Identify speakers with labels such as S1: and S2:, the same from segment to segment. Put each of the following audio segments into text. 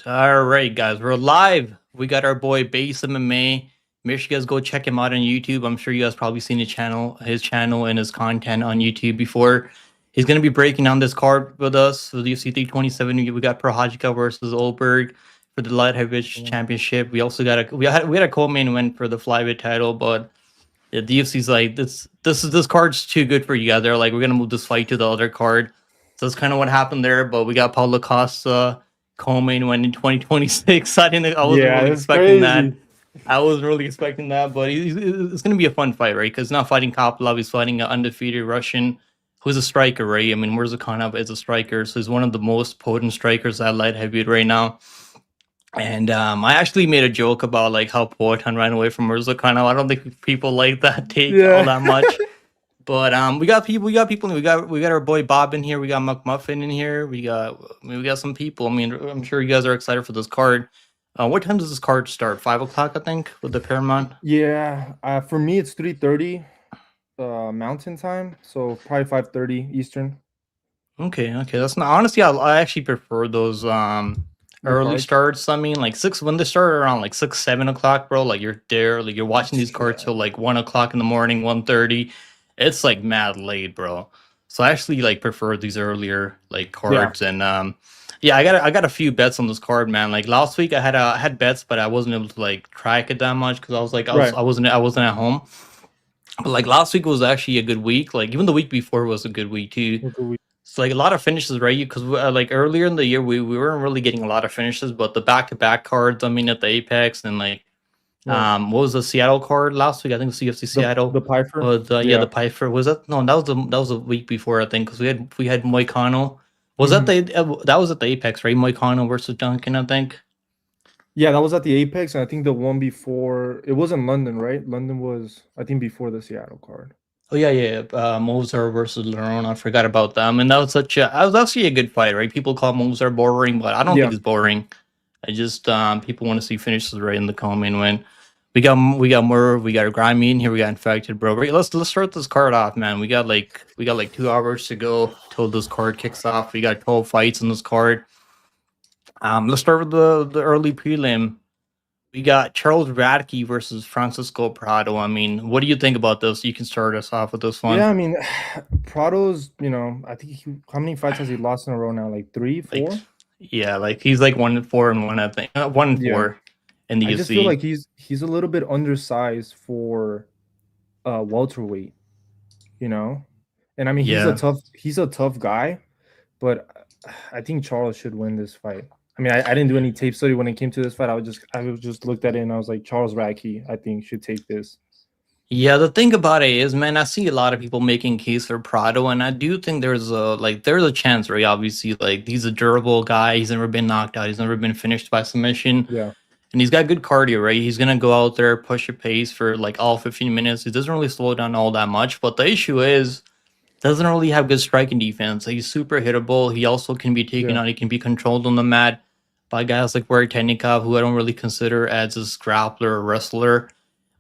S1: All right, guys, we're live. We got our boy Basedmma. Make sure you guys go check him out on YouTube. I'm sure you guys probably seen his channel and his content on YouTube before. He's gonna be breaking down this card with us. For the UFC 327, we got Prochazka versus Ulberg for the light heavyweight championship. We also got a co-main event for the flyweight title, but yeah, the UFC's like this card's too good for you guys. They're like, we're gonna move this fight to the other card. So that's kind of what happened there. But we got Paulo Costa co-main went in 2026. I wasn't really expecting that. I wasn't really expecting that, but it's going to be a fun fight, right? Because not fighting Kopylov, he's fighting an undefeated Russian who's a striker, right? I mean, Murzakanov is a striker, so he's one of the most potent strikers at light heavyweight right now. And I actually made a joke about like how Poatan ran away from Murzakanov. I don't think people like that take all that much. But we got people. We got our boy Bob in here. We got McMuffin in here. We got some people. I mean, I'm sure you guys are excited for this card. What time does this card start? 5 o'clock, I think, with the Paramount.
S2: Yeah, for me it's 3:30 Mountain Time, so probably 5:30 Eastern.
S1: Okay. That's not honestly. I actually prefer those early starts. I mean, like when they start around like 6, 7 o'clock, bro. Like you're there, like you're watching these cards till like 1 o'clock in the morning, 1:30. It's like mad late, bro. So I actually like prefer these earlier like cards, and yeah, I got a few bets on this card, man. Like last week I had bets, but I wasn't able to like track it that much because I was like I wasn't at home. But like last week was actually a good week. Like even the week before was a good week too. So like a lot of finishes, right? Because like earlier in the year we weren't really getting a lot of finishes, but the back-to-back cards, I mean, at the Apex and like what was the Seattle card last week? I think it was UFC Seattle.
S2: The Piper.
S1: The Piper. Was that? No, that was a week before, I think, because we had Moicano. Was that was at the Apex, right? Moicano versus Duncan, I think.
S2: Yeah, that was at the Apex, and I think the one before it was in London, right? London was, I think, before the Seattle card.
S1: Oh yeah. Mozart versus Lerone. I forgot about them, and that was actually a good fight, right? People call Mozart boring, but I don't think it's boring. I just people want to see finishes right in the co-main win. We got Merv, we got Grimy in here, we got Infected, bro. Let's start this card off, man. We got like 2 hours to go till this card kicks off. We got 12 fights in this card. Let's start with the early prelim. We got Charles Radtke versus Francisco Prado. I mean, what do you think about this? You can start us off with this one.
S2: Yeah, I mean, Prado's, I think how many fights has he lost in a row now? Like 3, 4?
S1: Yeah, like he's like 1-4-1, I think. 1-4 in the UFC.
S2: I just feel like he's a little bit undersized for welterweight, and I mean he's a tough guy, but I think Charles should win this fight. I mean, I didn't do any tape study when it came to this fight. I just looked at it and I was like, Charles Radtke, I think, should take this.
S1: Yeah, the thing about it is, man, I see a lot of people making case for Prado, and I do think there's a chance, right? Obviously, like he's a durable guy. He's never been knocked out. He's never been finished by submission.
S2: Yeah.
S1: And he's got good cardio, right? He's gonna go out there, push a pace for like all 15 minutes. He doesn't really slow down all that much. But the issue is, doesn't really have good striking defense. He's super hittable. He also can be taken out. He can be controlled on the mat by guys like Technikov, who I don't really consider as a grappler or wrestler.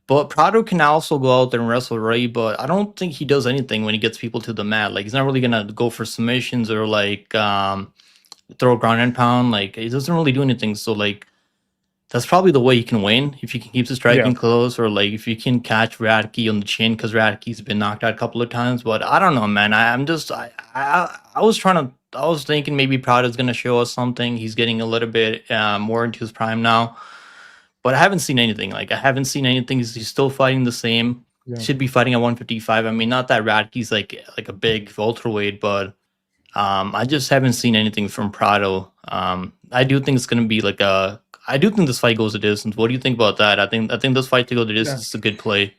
S1: But Prado can also go out there and wrestle, right? But I don't think he does anything when he gets people to the mat. Like he's not really gonna go for submissions or like throw ground and pound. Like he doesn't really do anything. So like that's probably the way he can win if he can keep the striking close, or like if you can catch Radtke on the chin, because Radtke's been knocked out a couple of times. But I don't know, man. I was thinking maybe Prado's gonna show us something. He's getting a little bit more into his prime now, but I haven't seen anything. Like I haven't seen anything. He's still fighting the same. Should be fighting at 155. I mean, not that Radtke's like a big welterweight, but I just haven't seen anything from Prado. I do think it's gonna be like I do think this fight goes the distance. What do you think about that? I think this fight to go the distance is a good play.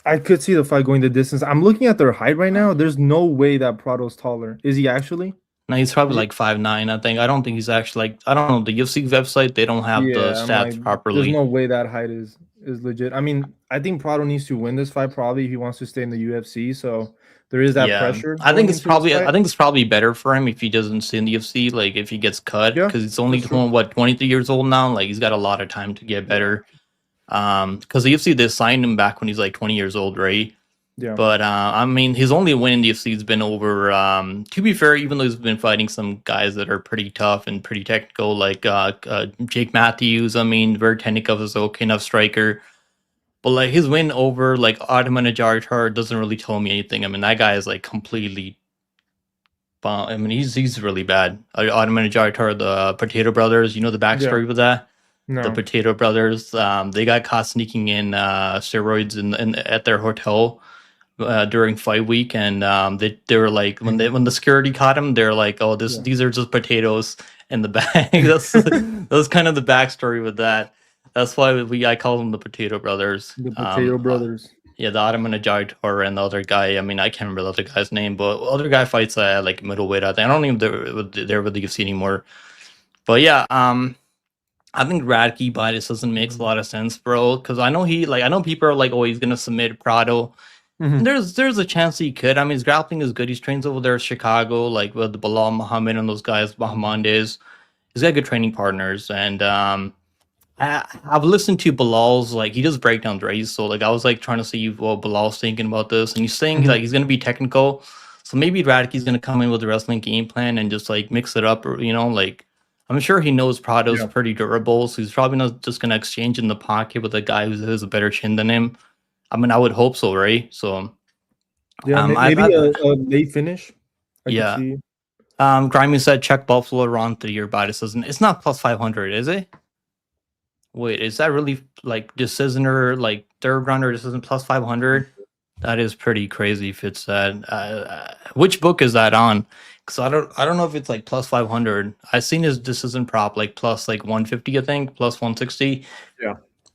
S2: I could see the fight going the distance. I'm looking at their height right now. There's no way that Prado's taller. Is he actually?
S1: No, he's probably like 5'9", I think. I don't think he's actually like, I don't know, the UFC website, they don't have the stats properly.
S2: There's no way that height is legit. I mean, I think Prado needs to win this fight probably if he wants to stay in the UFC. So there is that pressure.
S1: I think it's probably better for him if he doesn't stay in the UFC, like if he gets cut, because he's only 23 years old now. Like he's got a lot of time to get better. Because the UFC, they signed him back when he's like 20 years old, right?
S2: Yeah.
S1: But I mean, his only win in the UFC has been over. To be fair, even though he's been fighting some guys that are pretty tough and pretty technical, like Jake Matthews. I mean, Vertenikov is okay enough striker, but like his win over like Ottoman Ajartar doesn't really tell me anything. I mean, that guy is like completely. I mean, he's really bad. Ottoman Ajartar, the Potato Brothers. You know the backstory with that. The
S2: No.
S1: Potato Brothers. They got caught sneaking in steroids in at their hotel during fight week, and they were like when the security caught him, they're like, oh, these are just potatoes in the bag. That's kind of the backstory with that. That's why I call them the Potato Brothers.
S2: The Potato Brothers.
S1: Yeah, the Ottoman Ajartar and the other guy. I mean, I can't remember the other guy's name, but the other guy fights like middleweight. I think I don't even they're with the UFC anymore. But yeah, I think Radtke Blaydes doesn't make a lot of sense, bro. Because I know I know people are like, oh, he's gonna submit Prado. And there's a chance he could. I mean, his grappling is good. He's trains over there in Chicago, like with Bilal Muhammad and those guys, Bahamondes. He's got good training partners, and I've listened to Bilal's, like, he does breakdowns, right? So like I was like trying to see what Bilal's thinking about this, and he's saying like he's gonna be technical. So maybe Radtke's gonna come in with a wrestling game plan and just like mix it up, or like I'm sure he knows Prado's pretty durable, so he's probably not just gonna exchange in the pocket with a guy who has a better chin than him. I mean, I would hope so, right? So
S2: yeah, maybe a late finish.
S1: Yeah. Grimy said check Buffalo around 3 year Blaydes isn't. It's not plus 500, is it? Wait, is that really like decision or like third round or decision plus 500? That is pretty crazy if it's that. Which book is that on? Because I don't know if it's like plus 500. I've seen his decision prop like plus like 150, I think, plus 160.
S2: Yeah.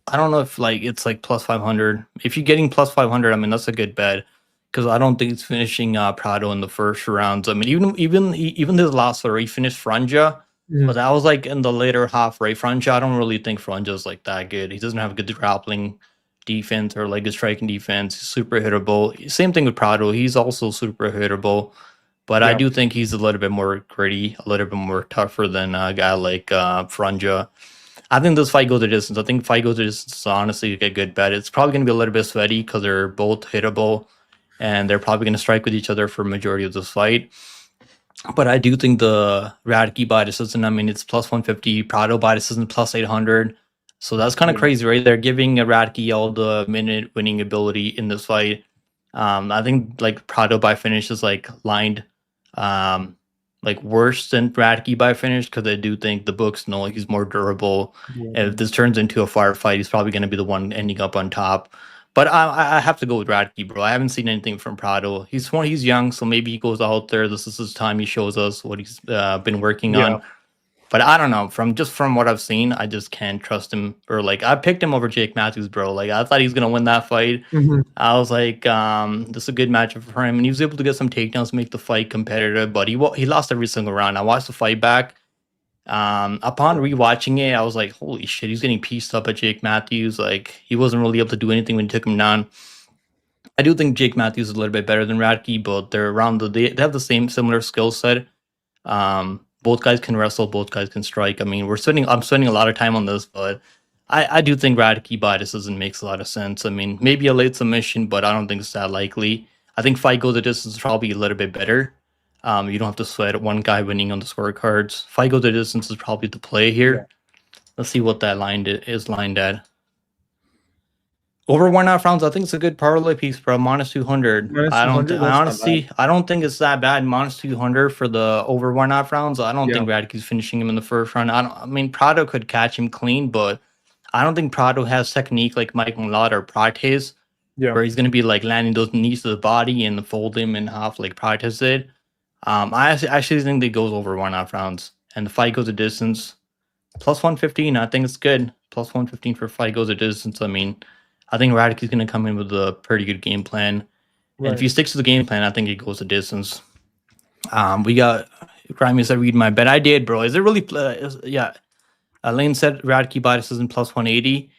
S1: I don't know if like it's like plus 500. If you're getting plus 500, I mean that's a good bet, because I don't think he's finishing Prado in the first rounds. I mean, even his last fight, he finished Franja, but that was like in the later half, right? Franja, I don't really think Franja's like that good. He doesn't have good grappling defense or like good striking defense. He's super hittable. Same thing with Prado. He's also super hittable, but I do think he's a little bit more gritty, a little bit more tougher than a guy like Franja. I think this fight goes the distance. I think fight goes the distance is honestly a good bet. It's probably going to be a little bit sweaty because they're both hittable, and they're probably going to strike with each other for a majority of this fight. But I do think the Radtke by decision, I mean, it's plus 150. Prado by decision plus 800. So that's kind of crazy, right? They're giving Radtke all the minute winning ability in this fight. I think like Prado by finish is like lined like worse than Radtke by finish, because I do think the books know like he's more durable. And if this turns into a firefight, he's probably going to be the one ending up on top. But I have to go with Radtke, bro. I haven't seen anything from Prado. He's young, so maybe he goes out there. This is his time. He shows us what he's been working on. But I don't know. From what I've seen, I just can't trust him. Or like I picked him over Jake Matthews, bro. Like I thought he was gonna win that fight. I was like, this is a good matchup for him, and he was able to get some takedowns, make the fight competitive. But he lost every single round. I watched the fight back. Upon rewatching it, I was like, holy shit, he's getting pieced up at Jake Matthews. Like he wasn't really able to do anything when he took him down. I do think Jake Matthews is a little bit better than Radtke, but they're around they have the similar skill set. Both guys can wrestle, both guys can strike. I mean, I'm spending a lot of time on this, but I do think Radtke by decision makes a lot of sense. I mean, maybe a late submission, but I don't think it's that likely. I think fight goes the distance is probably a little bit better. You don't have to sweat one guy winning on the scorecards. Fight goes the distance is probably the play here. Let's see what that line is lined at. Over 1.5 rounds, I think it's a good parlay piece, bro. Minus 200. I don't think it's that bad. Minus 200 for the over 1.5 rounds. I don't think Radtke's finishing him in the first round. I mean, Prado could catch him clean, but I don't think Prado has technique like Mike Malott or Prates, where he's going to be like landing those knees to the body and fold him in half like Prates did. I actually think it goes over 1.5 rounds, and the fight goes a distance. Plus 115, I think it's good. Plus 115 for fight goes a distance. I mean, I think Radtke's going to come in with a pretty good game plan. And if he sticks to the game plan, I think it goes a distance. We got Grimy said, read my bet. I did, bro. Is it really? Lane said Radtke by decision plus 180.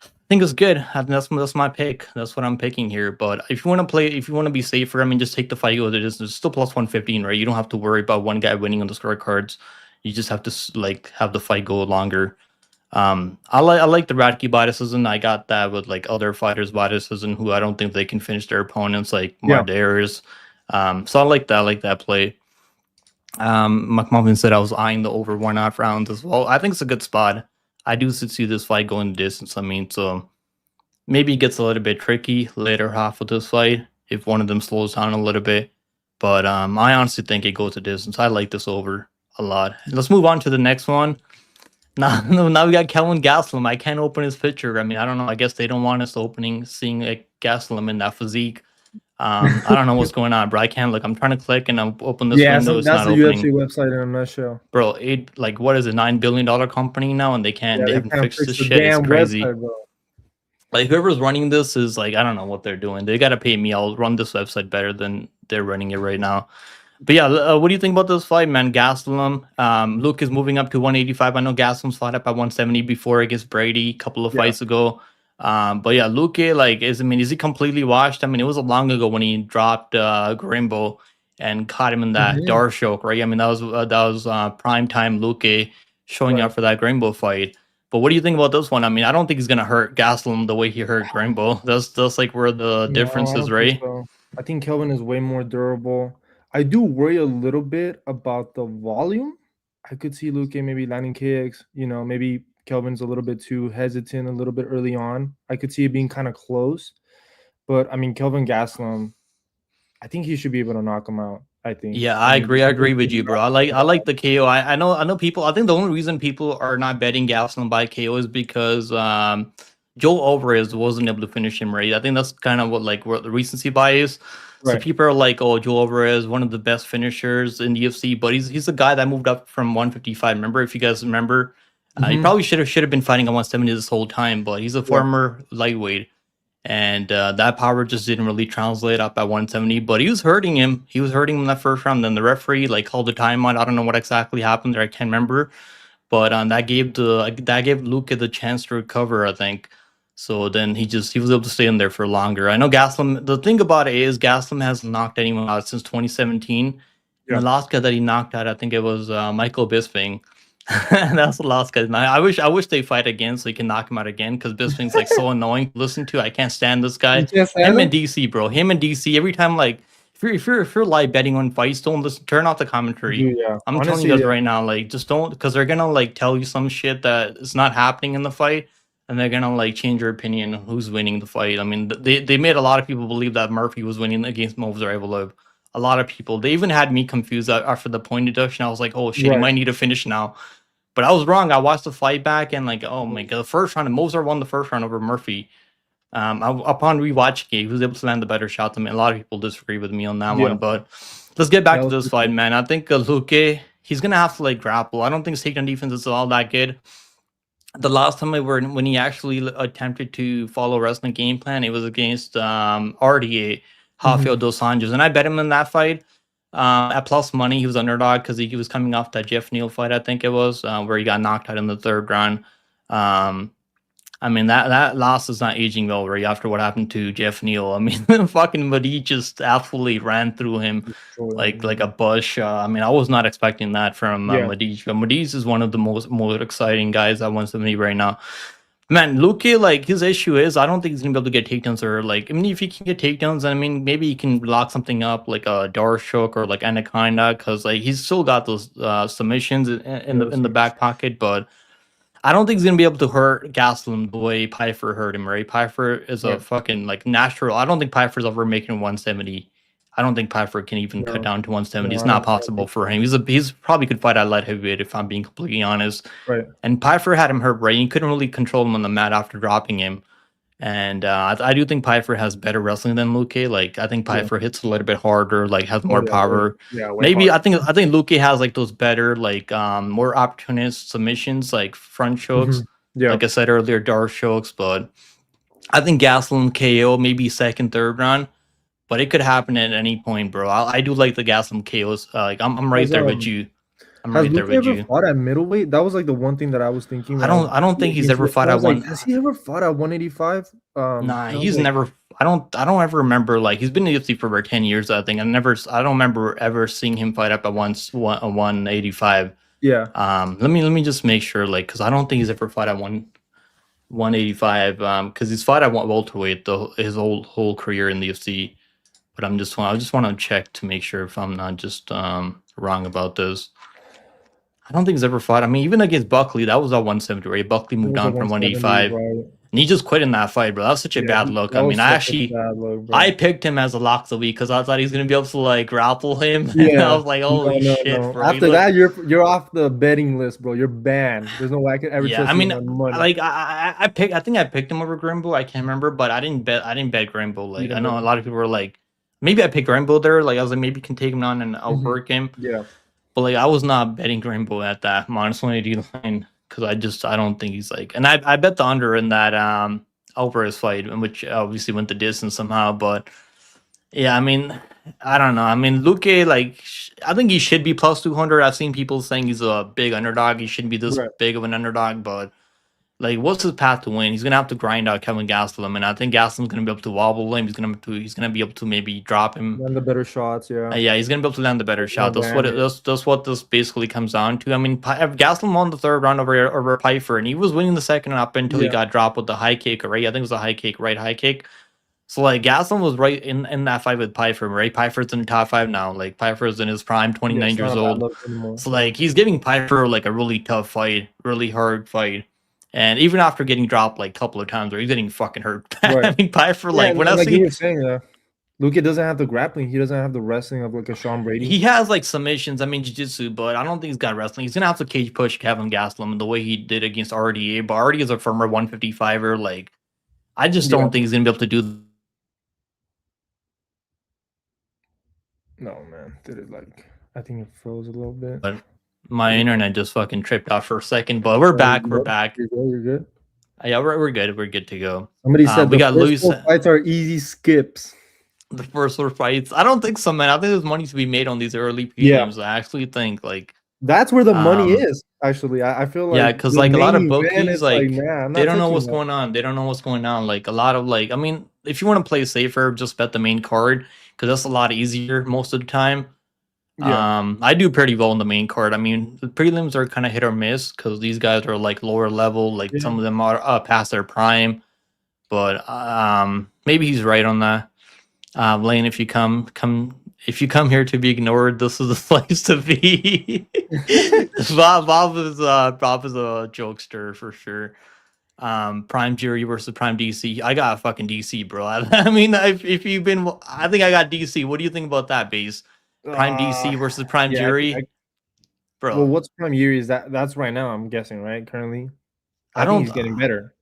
S1: I think it's good. I think that's my pick. That's what I'm picking here. But if you want to be safer, I mean, just take the fight go the distance. It's still plus 115, right? You don't have to worry about one guy winning on the scorecards. You just have to like have the fight go longer. I like the Radtke body decision. I got that with like other fighters' body decision who I don't think they can finish their opponents, like
S2: Yeah.
S1: Mederos. So I like that. I like that play. McMuffin said I was eyeing the over 1.5 rounds as well. I think it's a good spot. I do see this fight going the distance. I mean, so maybe it gets a little bit tricky later half of this fight if one of them slows down a little bit. But I honestly think it goes the distance. I like this over a lot. Let's move on to the next one. Now we got Kelvin Gastelum. I can't open his picture. I mean, I don't know. I guess they don't want us seeing like Gastelum in that physique. I don't know what's going on, bro. I can't look. I'm trying to click and I'm open this window.
S2: So
S1: it's
S2: that's
S1: not
S2: the
S1: opening.
S2: UFC website in a nutshell,
S1: bro. What is it? $9 billion company now, and they haven't fixed this shit. It's crazy.
S2: Website, bro.
S1: Like whoever's running this is like, I don't know what they're doing. They gotta pay me. I'll run this website better than they're running it right now. But yeah, what do you think about this fight, man? Gastelum, Luque is moving up to 185. I know Gastelum's fought up at 170 before against Brady a couple of fights ago. But yeah, Luque, like, is he completely washed? I mean, it was a long ago when he dropped Grimbo and caught him in that door choke, right? I mean, that was prime time Luque showing up for that Grimbo fight. But what do you think about this one? I mean, I don't think he's gonna hurt Gastelum the way he hurt Grimbo. That's like where the difference is, right?
S2: So. I think Kelvin is way more durable. I do worry a little bit about the volume. I could see Luque maybe landing kicks. Maybe Kelvin's a little bit too hesitant a little bit early on. I could see it being kind of close. But, I mean, Kelvin Gastelum, I think he should be able to knock him out. I think.
S1: Yeah, I agree with you, bro. I like the KO. I know people. I think the only reason people are not betting Gastelum by KO is because Joe Alvarez wasn't able to finish him, right? I think that's kind of what the recency bias. So people are like, oh, Joe Alvarez, one of the best finishers in the UFC, but he's a guy that moved up from 155. Remember, if you guys remember, he probably should have been fighting at 170 this whole time, but he's a former lightweight. And that power just didn't really translate up at 170, but he was hurting him. He was hurting him in that first round. Then the referee called the timeout. I don't know what exactly happened there. I can't remember, but that gave Luque the chance to recover, I think. So then he was able to stay in there for longer. I know Gastelum. The thing about it is Gastelum hasn't knocked anyone out since 2017. The last guy that he knocked out, I think it was Michael Bisping. That's the last guy. I wish they fight again so he can knock him out again, because Bisping's so annoying to listen to. I can't stand this guy. Him and DC, bro. Him and DC. Every time, if you're live betting on fights, don't listen. Turn off the commentary. I'm telling you guys right now, just don't, because they're gonna tell you some shit that is not happening in the fight, and they're gonna change your opinion on who's winning the fight. I mean, they made a lot of people believe that Murphy was winning against Movsar. A lot of people. They even had me confused after the point deduction. I was like, oh shit, he might need to finish now. But I was wrong. I watched the fight back and oh my god, the first round, Mozart won the first round over Murphy. Upon rewatching it, he was able to land the better shot. I mean, a lot of people disagree with me on that one, but let's get back to this fight, man. I think Luque, he's gonna have to grapple. I don't think his takedown defense is all that good. The last time when he actually attempted to follow a wrestling game plan, it was against RDA, Rafael dos Anjos, and I bet him in that fight. At plus money, he was underdog because he was coming off that Jeff Neal fight, I think it was, where he got knocked out in the third round. I mean, that loss is not aging well, right? After what happened to Jeff Neal. I mean, fucking Madi just absolutely ran through him like a bush. I mean, I was not expecting that from Madi. Madi's is one of the most exciting guys at 170 right now. Man, Luque, his issue is I don't think he's gonna be able to get takedowns, or I mean, if he can get takedowns, I mean, maybe he can lock something up like a Darshok or Anaconda, because he's still got those submissions in the back pocket, but I don't think he's gonna be able to hurt Gastelum the way Pyfer hurt him, right? Pyfer is a fucking natural. I don't think Pyfer's ever making 170. I don't think Pyfer can even cut down to 170. It's not possible for him. He's probably could fight at light heavyweight, if I'm being completely honest.
S2: Right.
S1: And Pyfer had him hurt, right? You couldn't really control him on the mat after dropping him. And I do think Pyfer has better wrestling than Luque. I think Pyfer hits a little bit harder, has more power. Maybe I think Luque has those better, more opportunist submissions, front chokes. Like I said earlier, dark chokes. But I think Gastelum KO maybe second, third round. But it could happen at any point, bro. I do like the Gastelum KOs. I'm right there with you.
S2: Has Luque ever fought at middleweight? That was the one thing that I was thinking.
S1: I don't think he's ever fought at one.
S2: Has he ever fought at 185?
S1: Nah, he's never. I don't ever remember. He's been in the UFC for over 10 years. I think I don't remember ever seeing him fight up at 185.
S2: Yeah.
S1: Let me just make sure, like, because I don't think he's ever fought at 185. Because he's fought at welterweight his whole career in the UFC. But I just want to check to make sure if I'm not just wrong about this. I don't think he's ever fought. I mean, even against Buckley, that was at 170, right? Buckley moved on from 185. Right? And he just quit in that fight, bro. That was such a bad look. I mean, I picked him as a lock of the week because I thought he was gonna be able to like grapple him. Yeah. And I was like, holy shit, bro.
S2: After that, you're off the betting list, bro. You're banned. There's no way I could ever trust you on money.
S1: Like I think I picked him over Grimbo. I can't remember, but I didn't bet Grimbo. Like I know a lot of people were like, maybe I picked Grimbo there. Like I was like, maybe you can take him on and outwork him.
S2: Yeah.
S1: But like I was not betting Grimbo at that minus 180 line because I don't think he's like, and I bet the under in that Alvarez fight, which obviously went the distance somehow. But yeah, I mean, I don't know. I mean, Luque, like, I think he should be plus 200. I've seen people saying he's a big underdog. He shouldn't be this big of an underdog, but like, what's his path to win? He's gonna have to grind out Kevin Gastelum, and I think Gastelum's gonna be able to wobble him. He's gonna be able to maybe drop him.
S2: Land the better shots, yeah.
S1: Yeah, he's gonna be able to land the better shot. That's what this basically comes down to. I mean, Gastelum won the third round over Pfeiffer, and he was winning the second up until he got dropped with the high kick, right? I think it was a high kick. So like Gastelum was right in that fight with Pfeiffer, right? Pfeiffer's in the top 5 now. Like Pfeiffer's in his prime, 29 years old. So like he's giving Pfeiffer like a really tough fight, really hard fight. And even after getting dropped like a couple of times, where he's getting fucking hurt. I mean, Pfeiffer, like when I see,
S2: you were saying, Luque doesn't have the grappling. He doesn't have the wrestling of like a Sean Brady.
S1: He has like submissions. I mean, jiu-jitsu, but I don't think he's got wrestling. He's gonna have to cage push Kevin Gastelum the way he did against RDA. But RDA is a former 155er. Like, I just don't think he's gonna be able to do.
S2: No, man. Did it like? I think it froze a little bit.
S1: But my internet just fucking tripped out for a second. But we're back. We're back.
S2: You're good.
S1: Yeah, we're good. We're good to go.
S2: Somebody said we got loose. Fights are easy skips.
S1: The first 4 fights, I don't think so, man. I think there's money to be made on these early prelims. I actually think like
S2: that's where the money is. Actually, I feel like
S1: because like a lot of bookies, like they don't know what's going on. They don't know what's going on. Like a lot of like, I mean, if you want to play safer, just bet the main card because that's a lot easier most of the time. I do pretty well in the main card. I mean, the prelims are kind of hit or miss because these guys are like lower level. Like some of them are past their prime, but maybe he's right on that. Lane, if you come here to be ignored, this is the place to be. Bob is a jokester for sure. Prime Jury versus Prime DC. I got a fucking DC, bro. I mean, if you've been, I think I got DC. What do you think about that, Base? Prime DC versus Prime Jury, bro.
S2: Well, what's Prime Jury? Is that's right now? I'm guessing, right? Currently, I think he's getting better.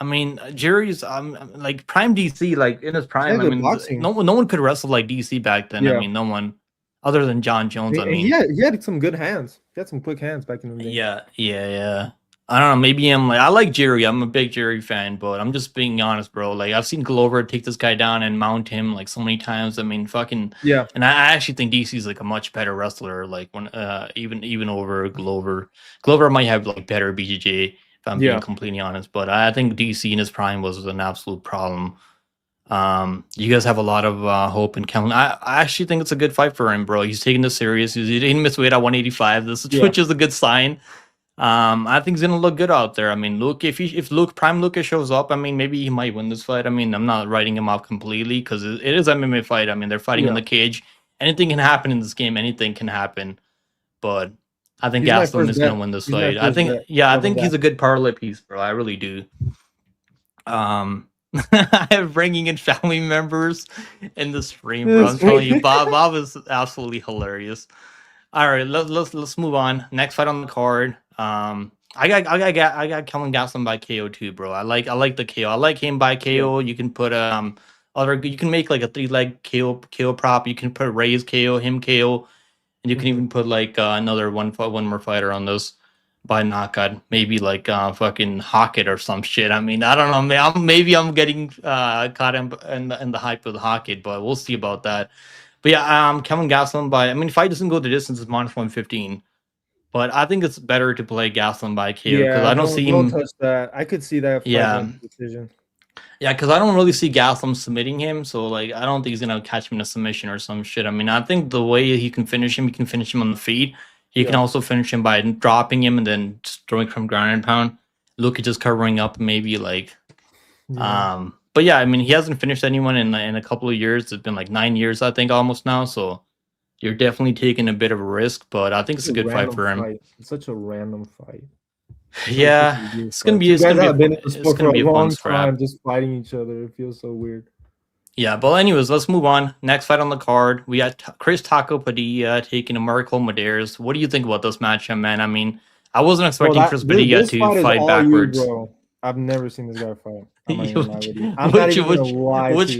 S1: I mean, Jury's like Prime DC, like in his prime. I mean, no one could wrestle like DC back then. I mean, no one other than John Jones. I mean,
S2: he had some good hands. He had some quick hands back in the day.
S1: Yeah. I don't know. Maybe I like Jerry. I'm a big Jerry fan, but I'm just being honest, bro. Like I've seen Glover take this guy down and mount him like so many times. I mean, fucking And I actually think DC is like a much better wrestler. Like when even over Glover. Glover might have like better BJJ if I'm being completely honest. But I think DC in his prime was an absolute problem. You guys have a lot of hope in Kellen. I actually think it's a good fight for him, bro. He's taking this serious. He didn't miss weight at 185. Which is a good sign. I think he's gonna look good out there. I mean, Luque, if Prime Luque shows up, I mean, maybe he might win this fight. I mean, I'm not writing him off completely because it is an MMA fight. I mean, they're fighting in the cage. Anything can happen in this game. Anything can happen. But I think Gastelum is gonna win this fight. I think he's a good parlay piece, bro. I really do. I have bringing in family members in the stream, bro. I'm telling you, Bob is absolutely hilarious. All right, let's move on. Next fight on the card. I got Kevin Gastelum by KO too, bro. I like the KO. I like him by KO. You can put you can make like a 3-leg KO prop. You can put Reyes KO, him KO, and you can even put like another one more fighter on this by knockout. Maybe like fucking Hockett or some shit. I mean, I don't know. Maybe I'm getting caught in the hype of the Hockett, but we'll see about that. But yeah, Kevin Gastelum by. I mean, fight doesn't go the distance. It's minus 115. But I think it's better to play Gastelum by KO because I don't see him.
S2: Touch that. I could see that. Decision.
S1: Yeah, because I don't really see Gastelum submitting him. So like, I don't think he's gonna catch him in a submission or some shit. I mean, I think the way he can finish him on the feet. He can also finish him by dropping him and then just throwing from ground and pound. Luque just covering up, maybe like. But yeah, I mean, he hasn't finished anyone in a couple of years. It's been like 9 years, I think, almost now. So you're definitely taking a bit of a risk, but I think it's a good fight for him.
S2: It's such a random fight.
S1: Yeah, it's gonna be. It's gonna be a
S2: long time just fighting each other. It feels so weird.
S1: Yeah, but anyways, let's move on. Next fight on the card, we got Chris Taco Padilla taking a Marco Mederos. What do you think about this matchup, man? I mean, I wasn't expecting Chris Padilla to fight backwards.
S2: Bro. I've never seen this guy fight.
S1: Which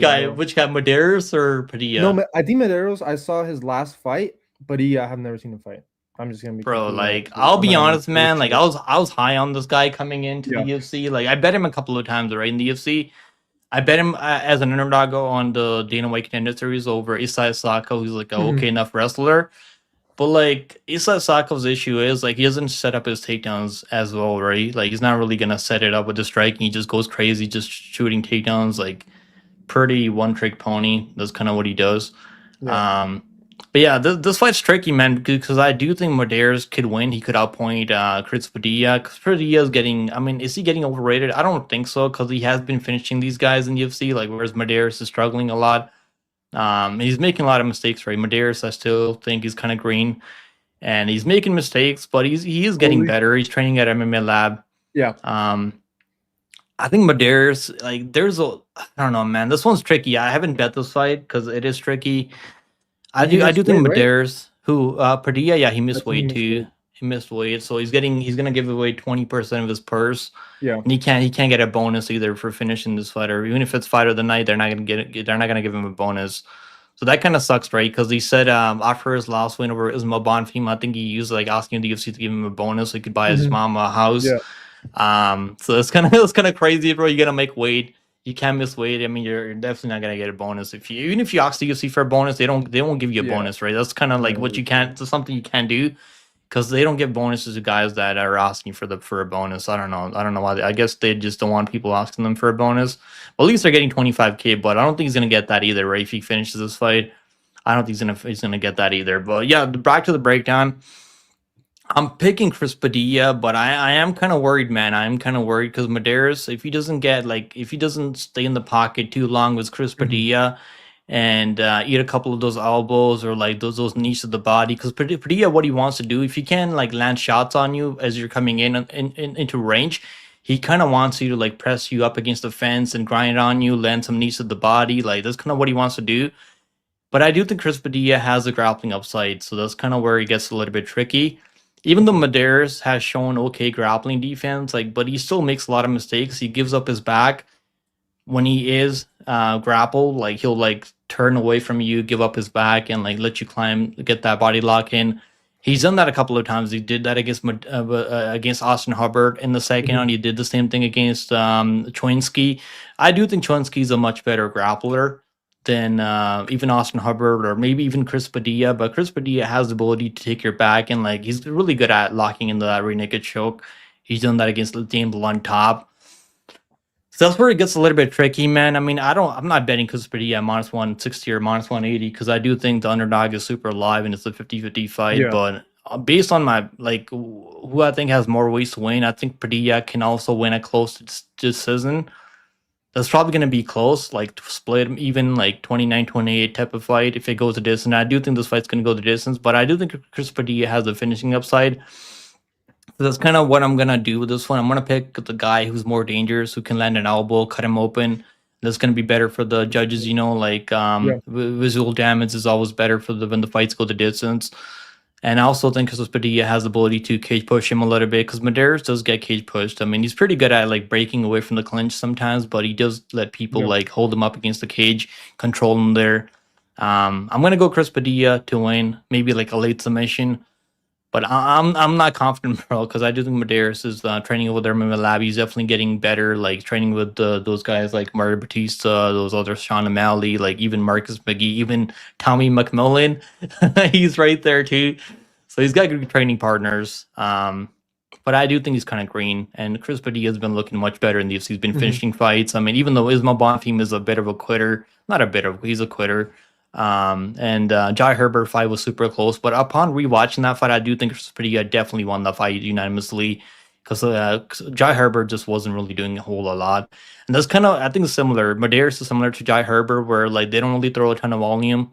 S1: guy, Mederos or Padilla?
S2: No, I think Mederos. I saw his last fight, but I have never seen him fight. I'm just gonna be
S1: like, I'll be honest, man. Like, I was high on this guy coming into the UFC. Like, I bet him a couple of times right in the UFC. I bet him as an underdog on the Dana White Contender Series over Isai Sako, who's like a okay enough wrestler. But like Isai Sako's issue is like he doesn't set up his takedowns as well, right? Like he's not really gonna set it up with the striking. He just goes crazy, just shooting takedowns, like pretty one-trick pony. That's kind of what he does. Yeah. But yeah, this fight's tricky, man, because I do think Mederos could win. He could outpoint Chris Padilla. Because Padilla's getting, I mean, is he getting overrated? I don't think so, because he has been finishing these guys in the UFC, like, whereas Mederos is struggling a lot. He's making a lot of mistakes, right? Mederos, I still think, is kind of green. And he's making mistakes, but he is getting better. He's training at MMA Lab.
S2: Yeah.
S1: I think Mederos, like, I don't know, man. This one's tricky. I haven't bet this fight, because it is tricky. I do think Mederos, who Padilla, yeah, he missed weight too. He missed weight, so he's gonna give away 20% of his purse.
S2: Yeah,
S1: and he can't get a bonus either for finishing this fight, or even if it's fight of the night, they're not gonna give him a bonus. So that kind of sucks, right? Because he said after his last win over Isma Bonfim, I think he used like asking the UFC to give him a bonus so he could buy his mom a house. Yeah. So it's kind of crazy, bro. You gotta make weight. You can't miss weight. I mean, you're definitely not gonna get a bonus even if you ask the UFC for a bonus, they won't give you a bonus, right? That's kind of like what you can't. It's something you can't do because they don't give bonuses to guys that are asking for a bonus. I don't know why. I guess they just don't want people asking them for a bonus. Well, at least they're getting 25K, but I don't think he's gonna get that either, right? If he finishes this fight, I don't think he's gonna get that either. But yeah, back to the breakdown. I'm picking Chris Padilla, but I am kind of worried, man. I'm kind of worried because Mederos, if he doesn't stay in the pocket too long with Chris Padilla and eat a couple of those elbows or like those knees to the body, because Padilla, what he wants to do, if he can like land shots on you as you're coming into range, he kind of wants you to like press you up against the fence and grind on you, land some knees to the body. Like that's kind of what he wants to do. But I do think Chris Padilla has a grappling upside, so that's kind of where he gets a little bit tricky. Even though Mederos has shown okay grappling defense, but he still makes a lot of mistakes. He gives up his back when he is grappled. Like he'll turn away from you, give up his back, and let you climb, get that body lock in. He's done that a couple of times. He did that against Austin Hubbard in the second round. He did the same thing against Choinski. I do think Choinski's a much better grappler than even Austin Hubbard or maybe even Chris Padilla, but Chris Padilla has the ability to take your back and he's really good at locking into that rear naked choke. He's done that against James Blunt top. So that's where it gets a little bit tricky, man. I mean, I'm not betting Chris Padilla at minus 160 or minus 180 because I do think the underdog is super live and it's a 50-50 fight. Yeah. But based on my who I think has more ways to win, I think Padilla can also win a close decision. That's probably going to be close, split even 29-28 type of fight if it goes the distance. I do think this fight's going to go the distance, but I do think Chris Padilla has the finishing upside. So that's kind of what I'm going to do with this one. I'm going to pick the guy who's more dangerous, who can land an elbow, cut him open. That's going to be better for the judges, visual damage is always better when the fights go the distance. And I also think Chris Padilla has the ability to cage push him a little bit because Mederos does get cage pushed. I mean, he's pretty good at breaking away from the clinch sometimes, but he does let people hold him up against the cage, control him there. I'm gonna go Chris Padilla to win, maybe a late submission, but I'm not confident, bro, because I do think Mederos is training over there in the lab. He's definitely getting better, training with those guys like Mario Batista, those other Sean O'Malley, even Marcus McGee, even Tommy McMillan. He's right there too. So he's got good training partners. But I do think he's kind of green. And Chris Padilla has been looking much better in the UFC. He's been finishing fights. I mean, even though Isma Bonfim is a bit of a quitter, he's a quitter. And Jai Herbert fight was super close, but upon rewatching that fight, I do think Padilla definitely won the fight unanimously because Jai Herbert just wasn't really doing a whole lot. And that's kind of, I think, similar. Mederos is similar to Jai Herbert, where like they don't really throw a ton of volume,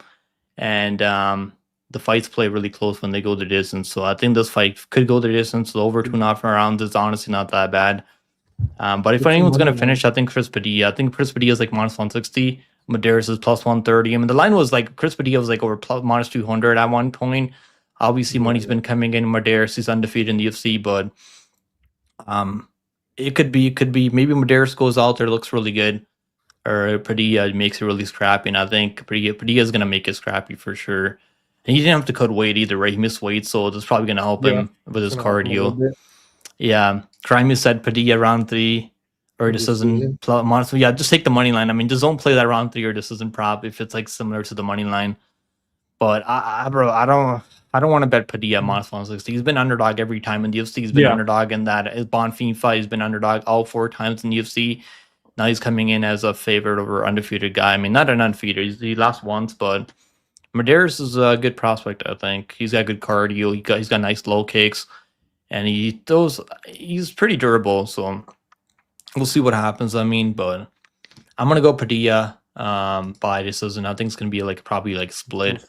S1: and the fights play really close when they go the distance. So I think this fight could go the distance. So over 2.5 rounds is honestly not that bad. But if anyone's going to finish, I think Chris Padilla. I think Chris Padilla is like minus 160. Mederos is plus 130. I mean, the line was like Chris Padilla was like over minus 200 at one point. Obviously, money's been coming in. Mederos is undefeated in the UFC, but it could be maybe Mederos goes out there, looks really good, or Padilla makes it really scrappy. And I think Padilla is going to make it scrappy for sure. And he didn't have to cut weight either, right? He missed weight, so that's probably going to help him with his cardio. Yeah, Crimey said Padilla round 3 or decision. Honestly, yeah, just take the money line. I mean, just don't play that round 3 or decision prop if it's like similar to the money line. But bro, I don't want to bet Padilla minus 160. He's been underdog every time in the UFC. He's been underdog in that his Bonfim fight. He's been underdog all 4 times in the UFC. Now he's coming in as a favorite over undefeated guy. I mean, not an undefeated. He lost once, but Mederos is a good prospect. I think he's got good cardio. He's got nice low kicks. And he's pretty durable, so we'll see what happens. I mean, but I'm gonna go Padilla by decision. I think it's gonna be like probably like split.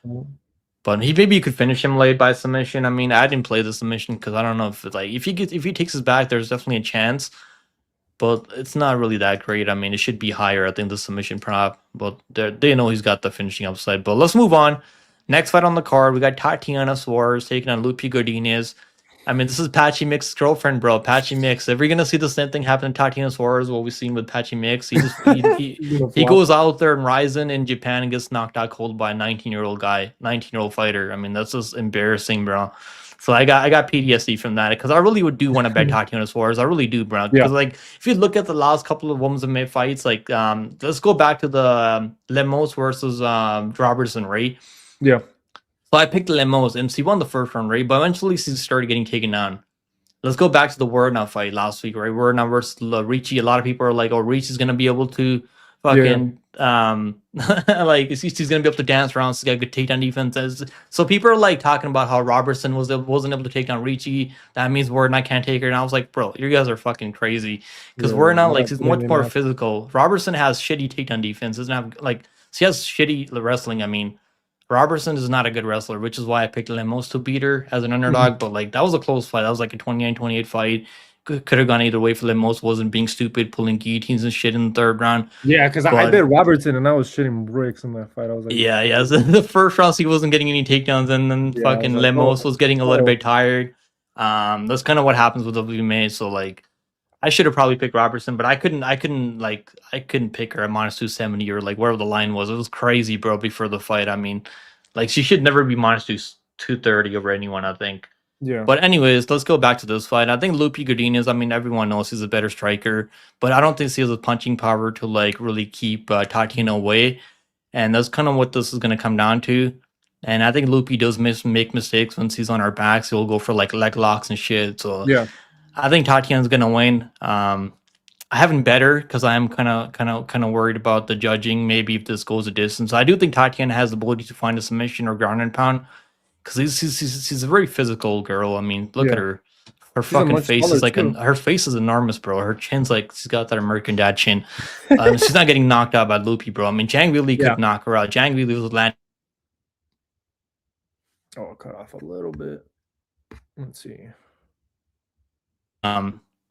S1: But maybe you could finish him late by submission. I mean, I didn't play the submission because I don't know if it's like if he takes his back, there's definitely a chance. But it's not really that great. I mean, it should be higher. I think the submission prop, but they know he's got the finishing upside. But let's move on. Next fight on the card, we got Tatiana Suarez taking on Luque Godinez. I mean, this is Patchy Mix's girlfriend, bro. Patchy Mix. If we're gonna see the same thing happen to Tatiana Suarez, what we've seen with Patchy Mix, he goes out there and Ryzen in Japan and gets knocked out cold by a 19-year-old guy, 19-year-old fighter. I mean, that's just embarrassing, bro. So I got PTSD from that because I really do want to bet Tatiana Suarez. I really do, bro. Because like if you look at the last couple of women's MMA fights, like let's go back to the Lemos versus Robertson, right?
S2: Yeah.
S1: So I picked Lemos, and she won the first round, right? But eventually she started getting taken down. Let's go back to the Wordnow fight last week, right? Wordnow versus Ricci. A lot of people are like, oh, Ricci's going to be able to fucking, like, she's going to be able to dance around. She's got good takedown defenses. So people are like talking about how Robertson wasn't able to take down Ricci. That means Wordnow can't take her. And I was like, bro, you guys are fucking crazy. Because Wordnow, like, she's much more physical. Robertson has shitty takedown defense. Doesn't have, like, she has shitty wrestling. I mean, Robertson is not a good wrestler, which is why I picked Lemos to beat her as an underdog. But like that was a close fight. That was like a 29-28 fight. Could have gone either way for Lemos. Wasn't being stupid, pulling guillotines and shit in the third round.
S2: Yeah, because I bet Robertson and I was shitting bricks in that fight. I was like,
S1: yeah. So the first round he wasn't getting any takedowns, and then fucking like, Lemos was getting a little bit tired. That's kind of what happens with WMA. So like, I should have probably picked Robertson, but I couldn't pick her at minus 270 or like wherever the line was. It was crazy, bro, before the fight. I mean, like she should never be minus 230 over anyone, I think.
S2: Yeah.
S1: But anyways, let's go back to this fight. I think Luque Godinez, I mean, everyone knows he's a better striker, but I don't think he has the punching power to like really keep Tatiana away. And that's kind of what this is going to come down to. And I think Luque does make mistakes when he's on our backs. He'll go for like leg locks and shit. So
S2: yeah.
S1: I think Tatiana's gonna win. I haven't bet her because I am kind of worried about the judging. Maybe if this goes a distance, I do think Tatiana has the ability to find a submission or ground and pound because she's a very physical girl. I mean, look at her. Her fucking face is like her face is enormous, bro. Her chin's like she's got that American dad chin. She's not getting knocked out by Luque, bro. I mean, Zhang Weili could knock her out. Zhang Weili was landing.
S2: Oh, cut off a little bit. Let's see.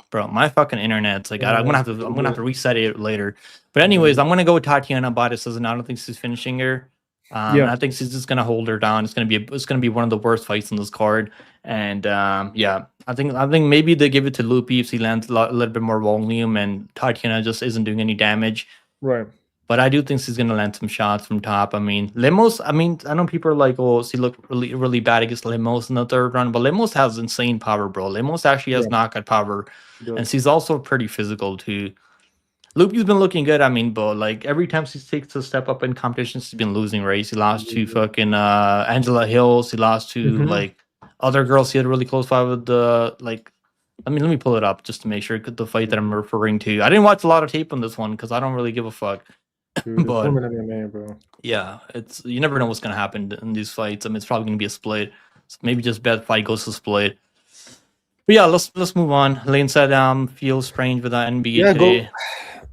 S1: Bro, my fucking internet's like I'm gonna have to reset it later. But anyways, I'm gonna go with Tatiana by decision. I don't think she's finishing her. I think she's just gonna hold her down. It's gonna be one of the worst fights on this card. And I think maybe they give it to Luque if she lands a little bit more volume and Tatiana just isn't doing any damage.
S2: Right.
S1: But I do think she's gonna land some shots from top. I mean, Lemos. I mean, I know people are like, "Oh, she looked really, really bad against Lemos in the third round," but Lemos has insane power, bro. Lemos actually has knockout power, and she's also pretty physical too. Luque's been looking good. I mean, but like every time she takes a step up in competition, she's been losing. Right? She lost to fucking Angela Hill. She lost to like other girls. She had a really close fight with the like. I mean, let me pull it up just to make sure the fight that I'm referring to. I didn't watch a lot of tape on this one because I don't really give a fuck.
S2: Dude, the
S1: But
S2: tournament MMA, bro.
S1: yeah, it's you never know what's gonna happen in these fights. I mean, it's probably gonna be a split. So maybe just bet fight goes to split. But yeah, let's move on. Lane said feels strange with the NBA
S2: Yeah, go.
S1: today.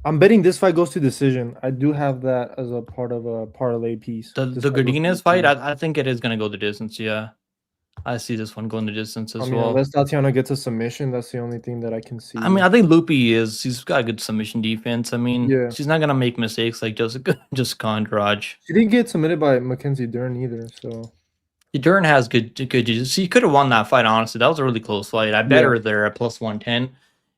S2: I'm betting this fight goes to decision. I do have that as a part of a parlay piece.
S1: The
S2: This
S1: the
S2: fight goes to
S1: Godinez fight,
S2: decision.
S1: I think it is gonna go the distance. Yeah, I see this one going the distance
S2: I
S1: as
S2: mean,
S1: well.
S2: unless Tatiana gets a submission, that's the only thing that I can see.
S1: I mean, I think Luque is. She's got a good submission defense. I mean,
S2: Yeah,
S1: she's not gonna make mistakes like just Condraj.
S2: she didn't get submitted by Mackenzie Dern either. So
S1: Dern has good jiu-jitsu. She could have won that fight. Honestly, that was a really close fight. I bet
S2: yeah,
S1: her there at plus 110,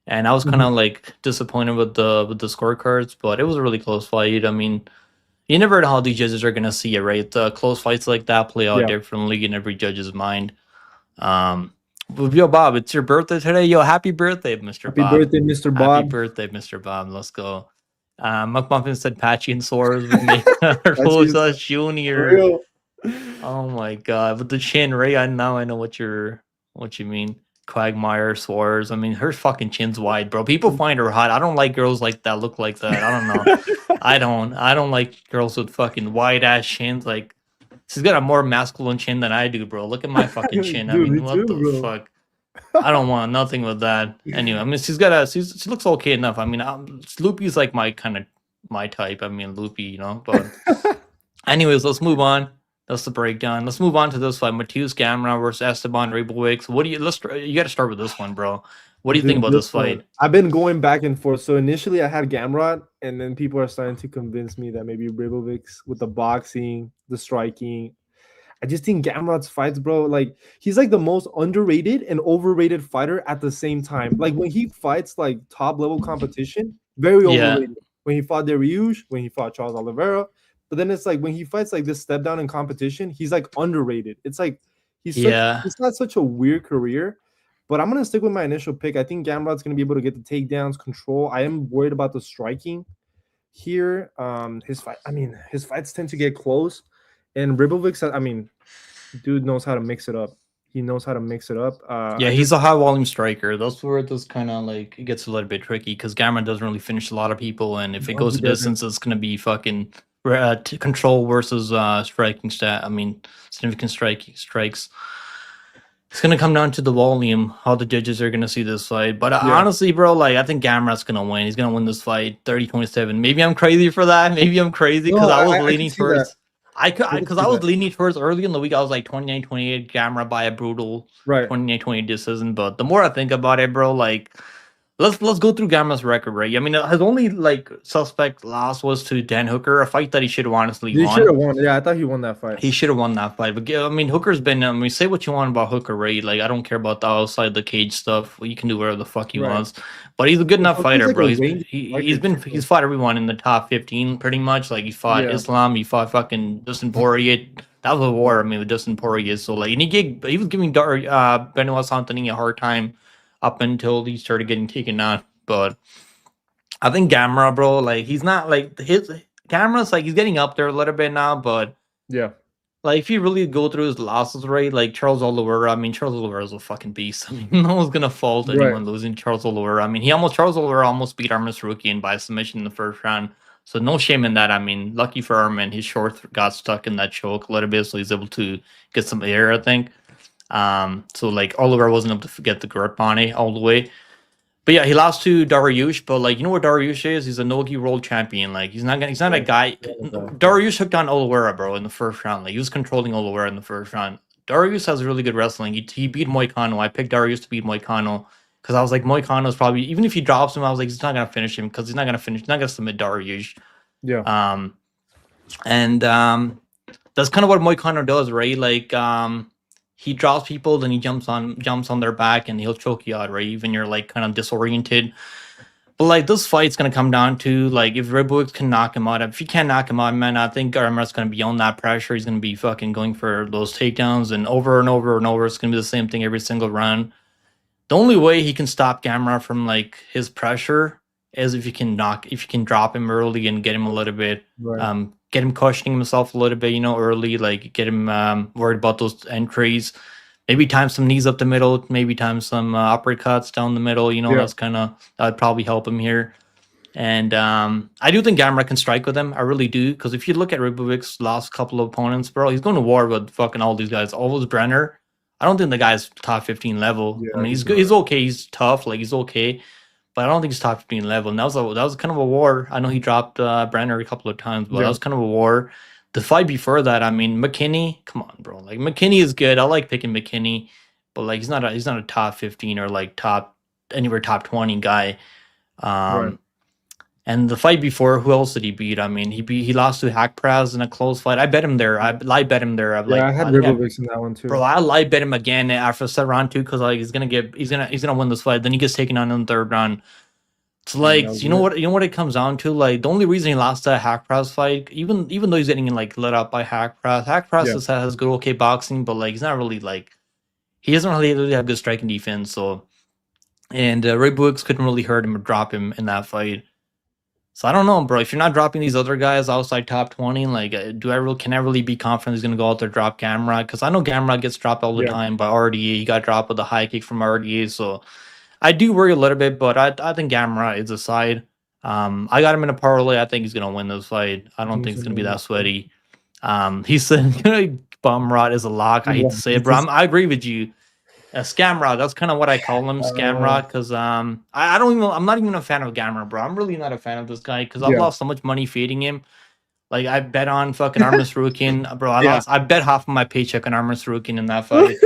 S1: and I was kind
S2: Mhm.
S1: of like disappointed with the scorecards, but it was a really close fight. I mean, you never know how these judges are gonna see it, right? The close fights like that play out
S2: yeah.
S1: differently in every judge's mind. Yo, Bob, it's your birthday today. Yo, happy birthday, Mr.
S2: Happy
S1: Bob.
S2: birthday, Mr.
S1: Happy
S2: Bob.
S1: birthday, Mr. Bob. Let's go. McMuffin said Patchy and Suarez would make
S2: That's his
S1: Rosa
S2: for
S1: Junior.
S2: real.
S1: Oh my god, with the chin, Ray. I know what you mean. Quagmire, Suarez. I mean, her fucking chin's wide, bro. People find her hot. I don't like girls like that look like that. I don't know. I don't like girls with fucking wide ass chins. Like she's got a more masculine chin than I do, bro. Look at my fucking chin. I
S2: Dude,
S1: mean,
S2: me
S1: what
S2: too,
S1: the
S2: bro.
S1: fuck? I don't want nothing with that. Anyway, I mean, she looks okay enough. I mean, Loopy's like my type. I mean, Loopy, you know. But anyways, let's move on. That's the breakdown. Let's move on to this fight: Mateusz Gamrot versus Esteban Ribovics. What do you? You got to start with this one, bro. What do you think
S2: Dude,
S1: about this fight?
S2: I've been going back and forth. So initially I had Gamrot, and then people are starting to convince me that maybe Ribovics with the boxing, the striking. I just think Gamrot's fights, bro, like he's like the most underrated and overrated fighter at the same time. Like when he fights like top level competition, very
S1: Yeah,
S2: overrated. When he fought Dariush, when he fought Charles Oliveira, but then it's like when he fights like this step down in competition, he's like underrated. It's like
S1: yeah,
S2: he's got such a weird career. But I'm gonna stick with my initial pick. I think Gamrot's gonna be able to get the takedowns, control. I am worried about the striking here. His fights tend to get close. And Ribovics, I mean, dude knows how to mix it up. He knows how to mix it up.
S1: yeah. He's a high volume striker. That's where it does kind of like it gets a little bit tricky because Gamrot doesn't really finish a lot of people, and if it
S2: No,
S1: goes
S2: he
S1: to
S2: doesn't.
S1: distance, it's gonna be fucking control versus striking stat. I mean, significant strikes. It's gonna come down to the volume, how the judges are gonna see this fight. But
S2: Yeah.
S1: honestly, bro, like I think Gamrot's gonna win. He's gonna win this fight 30-27. Maybe I'm crazy for that. Maybe I'm crazy because
S2: No,
S1: I was
S2: I can
S1: leaning
S2: see that.
S1: towards I could
S2: I can
S1: because
S2: see
S1: I was
S2: that.
S1: leaning towards early in the week. I was like 29-28 Gamrot by a brutal
S2: Right.
S1: 29-28 decision. But the more I think about it, bro, like let's go through Gamma's record, right? I mean, his only like suspect loss was to Dan Hooker, a fight that he should have honestly
S2: He should
S1: won.
S2: have won. Yeah, I thought he won that fight.
S1: He should have won that fight. But I mean, Hooker's been. I mean, say what you want about Hooker, right? Like, I don't care about the outside the cage stuff. You can do whatever the fuck he
S2: Right.
S1: wants. But he's a good enough
S2: Hooker's
S1: fighter,
S2: like
S1: bro.
S2: a
S1: He's
S2: range
S1: he's fought everyone in the top 15 pretty much. Like he fought
S2: Yeah.
S1: Islam, he fought fucking Dustin Poirier. That was a war. I mean, with Dustin Poirier. So like, and he was giving Benoit Saint-Denis a hard time up until he started getting taken out. But I think Gamrot, bro, like he's not like his Gamrot's like he's getting up there a little bit now, but
S2: Yeah.
S1: like if you really go through his losses, right? Like Charles Oliveira, I mean Charles Oliveira is a fucking beast. I mean, no one's gonna fault
S2: Right.
S1: anyone losing Charles Oliveira. I mean, Charles Oliveira almost beat Armin Sarukian by submission in the first round. So no shame in that. I mean, lucky for Armin, his short got stuck in that choke a little bit, so he's able to get some air, I think. So like Oliveira wasn't able to get the grip on it all the way. But yeah, he lost to Dariush, but like you know what Dariush is? He's a Nogi world champion. Like he's not a guy. Dariush hooked on Oliveira, bro, in the first round. Like he was controlling Oliveira in the first round. Dariush has really good wrestling. He beat Moicano. I picked Dariush to beat Moicano because I was like Moicano's probably even if he drops him, I was like he's not gonna finish him because he's not gonna submit Dariush.
S2: Yeah.
S1: And that's kind of what Moicano does, right? Like he drops people, then he jumps on their back, and he'll choke you out, right? Even you're like kind of disoriented. But like this fight's gonna come down to like if Ribovics can knock him out. If he can't knock him out, man, I think Gamrot's gonna be on that pressure. He's gonna be fucking going for those takedowns and over and over and over. It's gonna be the same thing every single round. The only way he can stop Gamrot from like his pressure is if you can drop him early and get him a little bit,
S2: Right.
S1: get him cushioning himself a little bit, you know, early, like get him worried about those entries. Maybe time some knees up the middle, maybe time some uppercuts down the middle. You know,
S2: Yeah.
S1: that'd probably help him here. And I do think Gamrot can strike with him. I really do. Because if you look at Ribovics' last couple of opponents, bro, he's going to war with fucking all these guys. All those Brenner. I don't think the guy's top 15 level.
S2: Yeah,
S1: I mean, he's
S2: he's
S1: good.
S2: not.
S1: He's okay. He's tough. Like, he's okay. But I don't think he's top 15 level. And that was kind of a war. I know he dropped Brenner a couple of times, but that was kind of a war. The fight before that, I mean, McKinney, come on, bro. Like, McKinney is good. I like picking McKinney, but like he's not a top 15 or like anywhere top 20 guy.
S2: Right.
S1: And the fight before, who else did he beat? I mean, he lost to Hackpraz in a close fight. I bet him there. I bet him there.
S2: I had Ribovics in that one too.
S1: Bro, I bet him again after set round 2 because like he's gonna win this fight. Then he gets taken on in the third round. It's like you know what it comes down to. Like the only reason he lost that Hackpraz fight, even though he's getting like lit up by Hackpraz. Hackpraz has good okay boxing, but like he's not really like he doesn't really have good striking defense. So and Ribovics couldn't really hurt him or drop him in that fight. So I don't know, bro. If you're not dropping these other guys outside top 20, like, can I really be confident he's gonna go out there drop Gamrot? Because I know Gamrot gets dropped all the time by RDA. He got dropped with a high kick from RDA, so I do worry a little bit. But I think Gamrot is a side. I got him in a parlay. I think he's gonna win this fight. I don't think it's gonna be that sweaty. He said Bumrot is a lock. I hate to say it, bro. I agree with you. Scamrot, that's kind of what I call him, Scamrot, because I'm not even a fan of Gamrot, bro. I'm really not a fan of this guy because I've lost so much money feeding him. Like I bet on fucking Armin Sarukian, bro. I bet half of my paycheck on Armin Sarukian in that fight,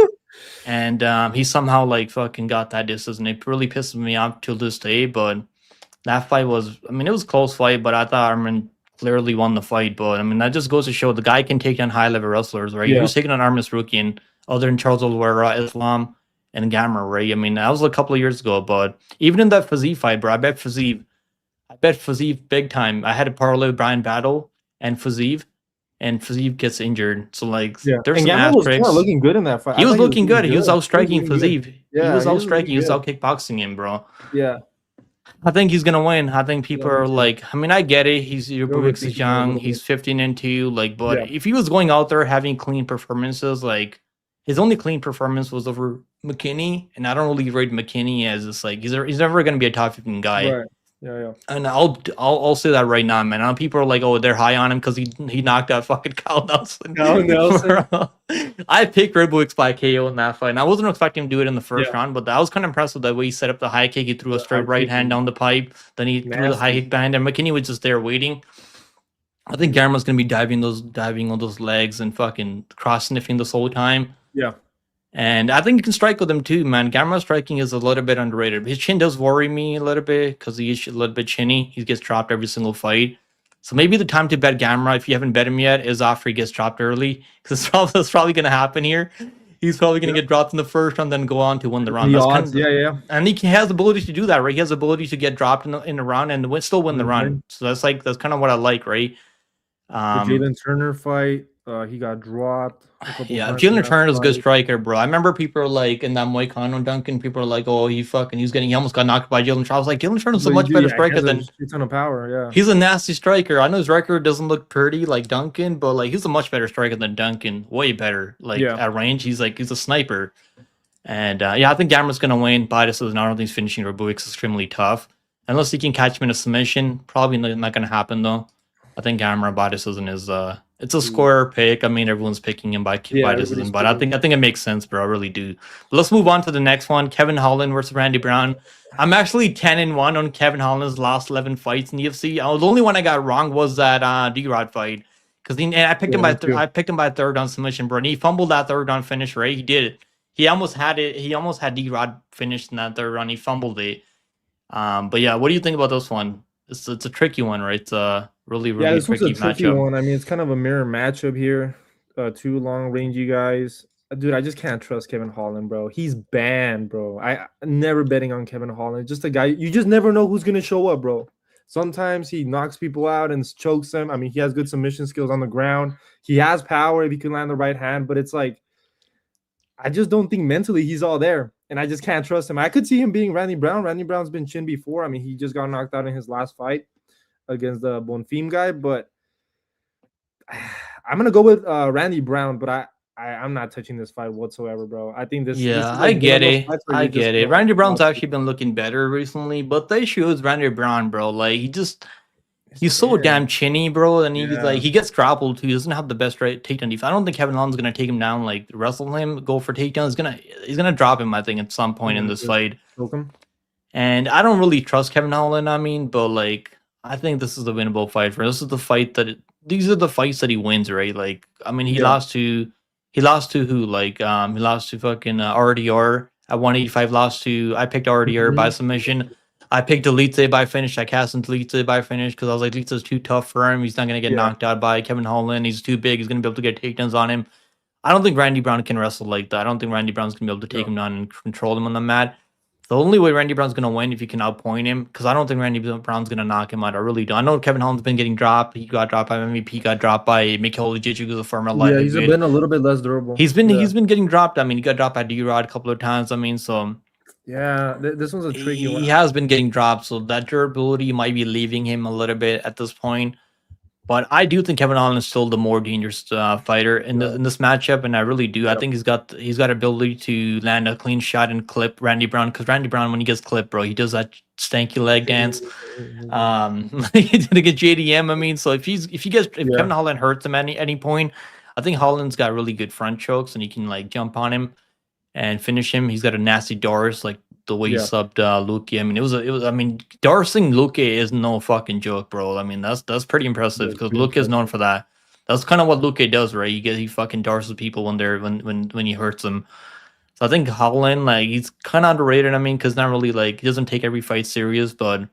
S1: and he somehow like fucking got that distance, and it really pisses me off till this day. But that fight was, I mean, it was a close fight, but I thought Armin clearly won the fight. But I mean, that just goes to show the guy can take down high level wrestlers, right? He was taking on Armin Sarukian, other than Charles Oliveira, Islam, and Gamrot, right? I mean, that was a couple of years ago, but even in that Fiziev fight, bro, I bet Fiziev big time. I had a parlay with Brian Battle and Fiziev gets injured. So like, there's some aspects.
S2: Was looking good in that fight.
S1: He was looking good. He was out striking Fiziev. He was out striking. He was out kickboxing him, bro.
S2: Yeah.
S1: I think he's gonna win. I think people are like, I mean, I get it. He's young. He's 15-2. Like, but if he was going out there having clean performances, like his only clean performance was over McKinney, and I don't really rate McKinney as just like he's never gonna be a top 15 guy.
S2: Right. Yeah.
S1: And I'll say that right now, man. People are like, oh, they're high on him because he knocked out fucking Kyle Nelson. I picked Ribovics by KO in that fight, and I wasn't expecting him to do it in the first round, but I was kind of impressed with the way he set up the high kick. He threw a straight right hand down the pipe, then he threw the high kick behind him. McKinney was just there waiting. I think Gamrot's gonna be diving on those legs and fucking cross sniffing this whole time.
S2: Yeah.
S1: And I think you can strike with him too, man. Gamrot's striking is a little bit underrated. His chin does worry me a little bit because he is a little bit chinny. He gets dropped every single fight. So maybe the time to bet Gamrot, if you haven't bet him yet, is after he gets dropped early. Because that's probably going to happen here. He's probably going to get dropped in the first round, then go on to win the round. And he has the ability to do that, right? He has the ability to get dropped in the round and still win the round. So that's kind of what I like, right?
S2: The Jalen Turner fight, he got dropped.
S1: Jalen Turner is a good striker, bro. I remember people are like in that Moicano Duncan, people are like, oh, he almost got knocked by Jalen Turner. I was like, Jalen Turner is a much better striker than
S2: a ton of power. Yeah,
S1: he's a nasty striker. I know his record doesn't look pretty like Duncan, but like he's a much better striker than Duncan. Way better. Like at range, he's a sniper. And I think Gamrot's gonna win. Blaydes is not only finishing Ribovics extremely tough. Unless he can catch him in a submission, probably not gonna happen though. I think Gamrot Blaydes is it's a square pick. I mean, everyone's picking him by decision, but I think it makes sense, bro. I really do. But let's move on to the next one: Kevin Holland versus Randy Brown. I'm actually 10-1 on Kevin Holland's last 11 fights in the UFC. The only one I got wrong was that D-Rod fight because I picked him by third round submission, bro. And he fumbled that third round finish, right? He did it. He almost had it. He almost had D-Rod finished in that third round. He fumbled it. But yeah, what do you think about this one? It's a tricky one, right? It's a really
S2: this
S1: tricky
S2: was a tricky one. I mean, it's kind of a mirror matchup here. Two long rangy guys. Dude, I just can't trust Kevin Holland, bro. He's banned, bro. I never betting on Kevin Holland. Just a guy. You just never know who's gonna show up, bro. Sometimes he knocks people out and chokes them. I mean, he has good submission skills on the ground. He has power if he can land the right hand, but it's like I just don't think mentally he's all there. And I just can't trust him. I could see him being Randy Brown. Randy Brown's been chin before. I mean, he just got knocked out in his last fight against the Bonfim guy. But I'm going to go with Randy Brown. But I'm not touching this fight whatsoever, bro. I think this is
S1: Yeah,
S2: like
S1: I
S2: one of
S1: get
S2: those
S1: it.
S2: fights where
S1: I
S2: you're just
S1: get it.
S2: gonna
S1: Randy Brown's
S2: watch
S1: actually been looking better recently, but the issue is Randy Brown, bro. Like
S2: his
S1: he's so
S2: chin.
S1: damn chinny, bro, and he's
S2: Yeah.
S1: like he gets grappled too. He doesn't have the best right takedown defense. I don't think Kevin Holland's gonna take him down, like wrestle him, go for takedown. He's gonna drop him, I think, at some point in this
S2: Just
S1: fight.
S2: choke him.
S1: And I don't really trust Kevin Holland. I mean, but like I think this is a winnable fight for him. This is the fight these are the fights that he wins, right? Like I mean, he lost to who? Like he lost to fucking RDR at 185. Lost to I picked RDR by submission. I picked Elite by finish. I cast him Elite by finish because I was like, Elite's too tough for him. He's not gonna get knocked out by Kevin Holland. He's too big. He's gonna be able to get takedowns on him. I don't think Randy Brown can wrestle like that. I don't think Randy Brown's gonna be able to take him down and control him on the mat. The only way Randy Brown's going to win if you can outpoint him, because I don't think Randy Brown's going to knock him out. I really do. I know Kevin Holland's been getting dropped. He got dropped by MVP, got dropped by Mikhail Jiu, who's a former lightweight.
S2: He's been a little bit less durable.
S1: He's been getting dropped. I mean, he got dropped by D-Rod a couple of times. I mean, so
S2: yeah, this one's a tricky one.
S1: He has been getting dropped, so that durability might be leaving him a little bit at this point. But I do think Kevin Holland is still the more dangerous fighter in this matchup, and I really do. I think he's got ability to land a clean shot and clip Randy Brown, because Randy Brown, when he gets clipped, bro, he does that stanky leg dance. He did get JDM. I mean, so if Kevin Holland hurts him at any point, I think Holland's got really good front chokes, and he can like jump on him and finish him. He's got a nasty Doris, like the way he subbed Luque. I mean, it was. I mean, Dorsing Luque is no fucking joke, bro. I mean, that's pretty impressive because Luque is known for that. That's kind of what Luque does, right? He fucking Dorses people when he hurts them. So I think Holland, like, he's kind of underrated. I mean, because not really like he doesn't take every fight serious, but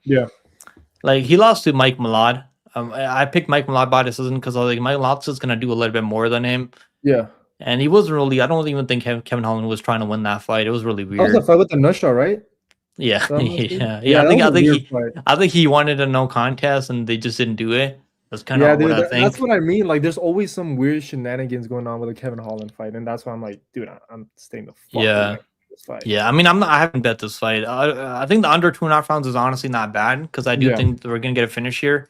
S1: like he lost to Mike Malott. I picked Mike Malott by decision because I was like, Mike Malott's is gonna do a little bit more than him.
S2: Yeah.
S1: And he wasn't really. I don't even think Kevin Holland was trying to win that fight. It was really weird.
S2: That was the fight with the nutshell, right?
S1: Yeah, yeah. I think he wanted a no contest, and they just didn't do it. That's kind of what I think.
S2: That's what I mean. Like, there's always some weird shenanigans going on with a Kevin Holland fight, and that's why I'm like, dude, I'm staying the fuck away from this fight.
S1: Yeah. I mean, I haven't bet this fight. I think the under 2.5 rounds is honestly not bad because I do think we're gonna get a finish here.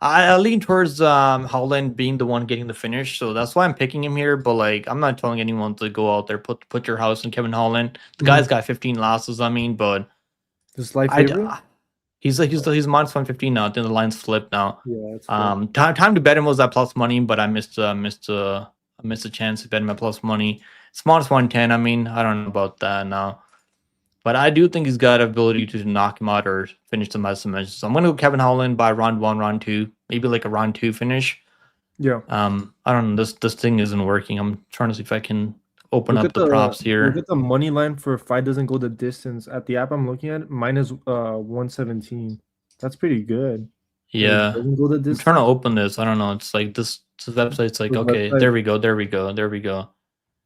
S1: I lean towards Holland being the one getting the finish, so that's why I'm picking him here. But like, I'm not telling anyone to go out there put your house in Kevin Holland. The guy's got 15 losses. I mean, but
S2: he's minus
S1: 115 now. I think the line's flipped now.
S2: Yeah.
S1: Time to bet him was that plus money, but I missed a chance to bet him at plus money. It's minus 110. I mean, I don't know about that now. But I do think he's got ability to knock him out or finish him by submission. So I'm going to go Kevin Holland by round 1, round 2, maybe like a round 2 finish.
S2: Yeah.
S1: I don't know. This thing isn't working. I'm trying to see if I can open up the props here.
S2: Look at the money line for fight doesn't go the distance. At the app I'm looking at, minus 117. That's pretty good.
S1: Yeah. I'm trying to open this. I don't know. It's like this website's like, okay, there we go.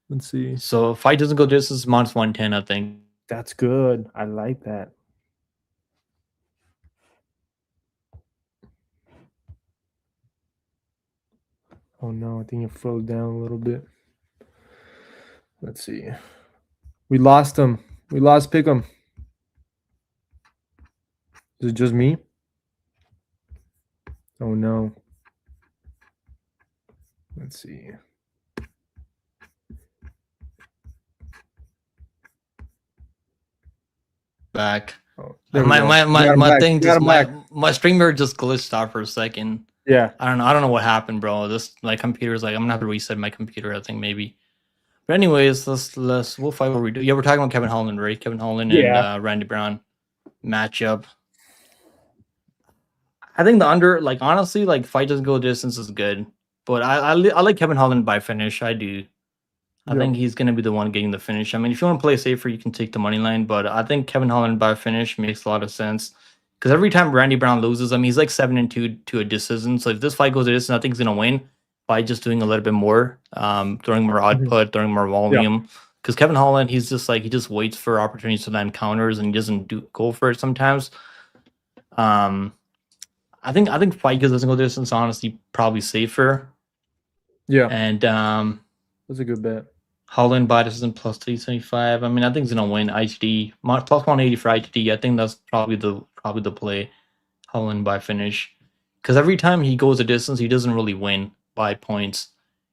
S2: Let's see.
S1: So fight doesn't go distance, minus 110, I think.
S2: That's good. I like that. Oh no, I think it froze down a little bit. Let's see. We lost him. We lost Pick'em. Is it just me? Oh no. Let's see.
S1: Back. My streamer just glitched out for a second.
S2: Yeah.
S1: I don't know what happened, bro. This computer's like, I'm gonna have to reset my computer, I think maybe. But anyways, we'll fight what we do. Yeah, we're talking about Kevin Holland, right? Kevin Holland and Randy Brown matchup. I think the under, like, honestly, like, fight doesn't go distance is good. But I like Kevin Holland by finish. I do. I think he's going to be the one getting the finish. I mean, if you want to play safer, you can take the money line. But I think Kevin Holland by finish makes a lot of sense. Because every time Randy Brown loses, I mean, he's like 7-2 to a decision. So if this fight goes to distance, I think he's going to win by just doing a little bit more, throwing more output, throwing more volume. Because Kevin Holland, he's just like, he just waits for opportunities to land counters and he doesn't go for it sometimes. I think fight doesn't go distance, honestly, probably safer.
S2: Yeah.
S1: And
S2: that's a good bet.
S1: Holland by decision plus 375. I mean, I think he's gonna win ITD plus 180 for ITD. I think that's probably the play. Holland by finish, because every time he goes a distance, he doesn't really win by points.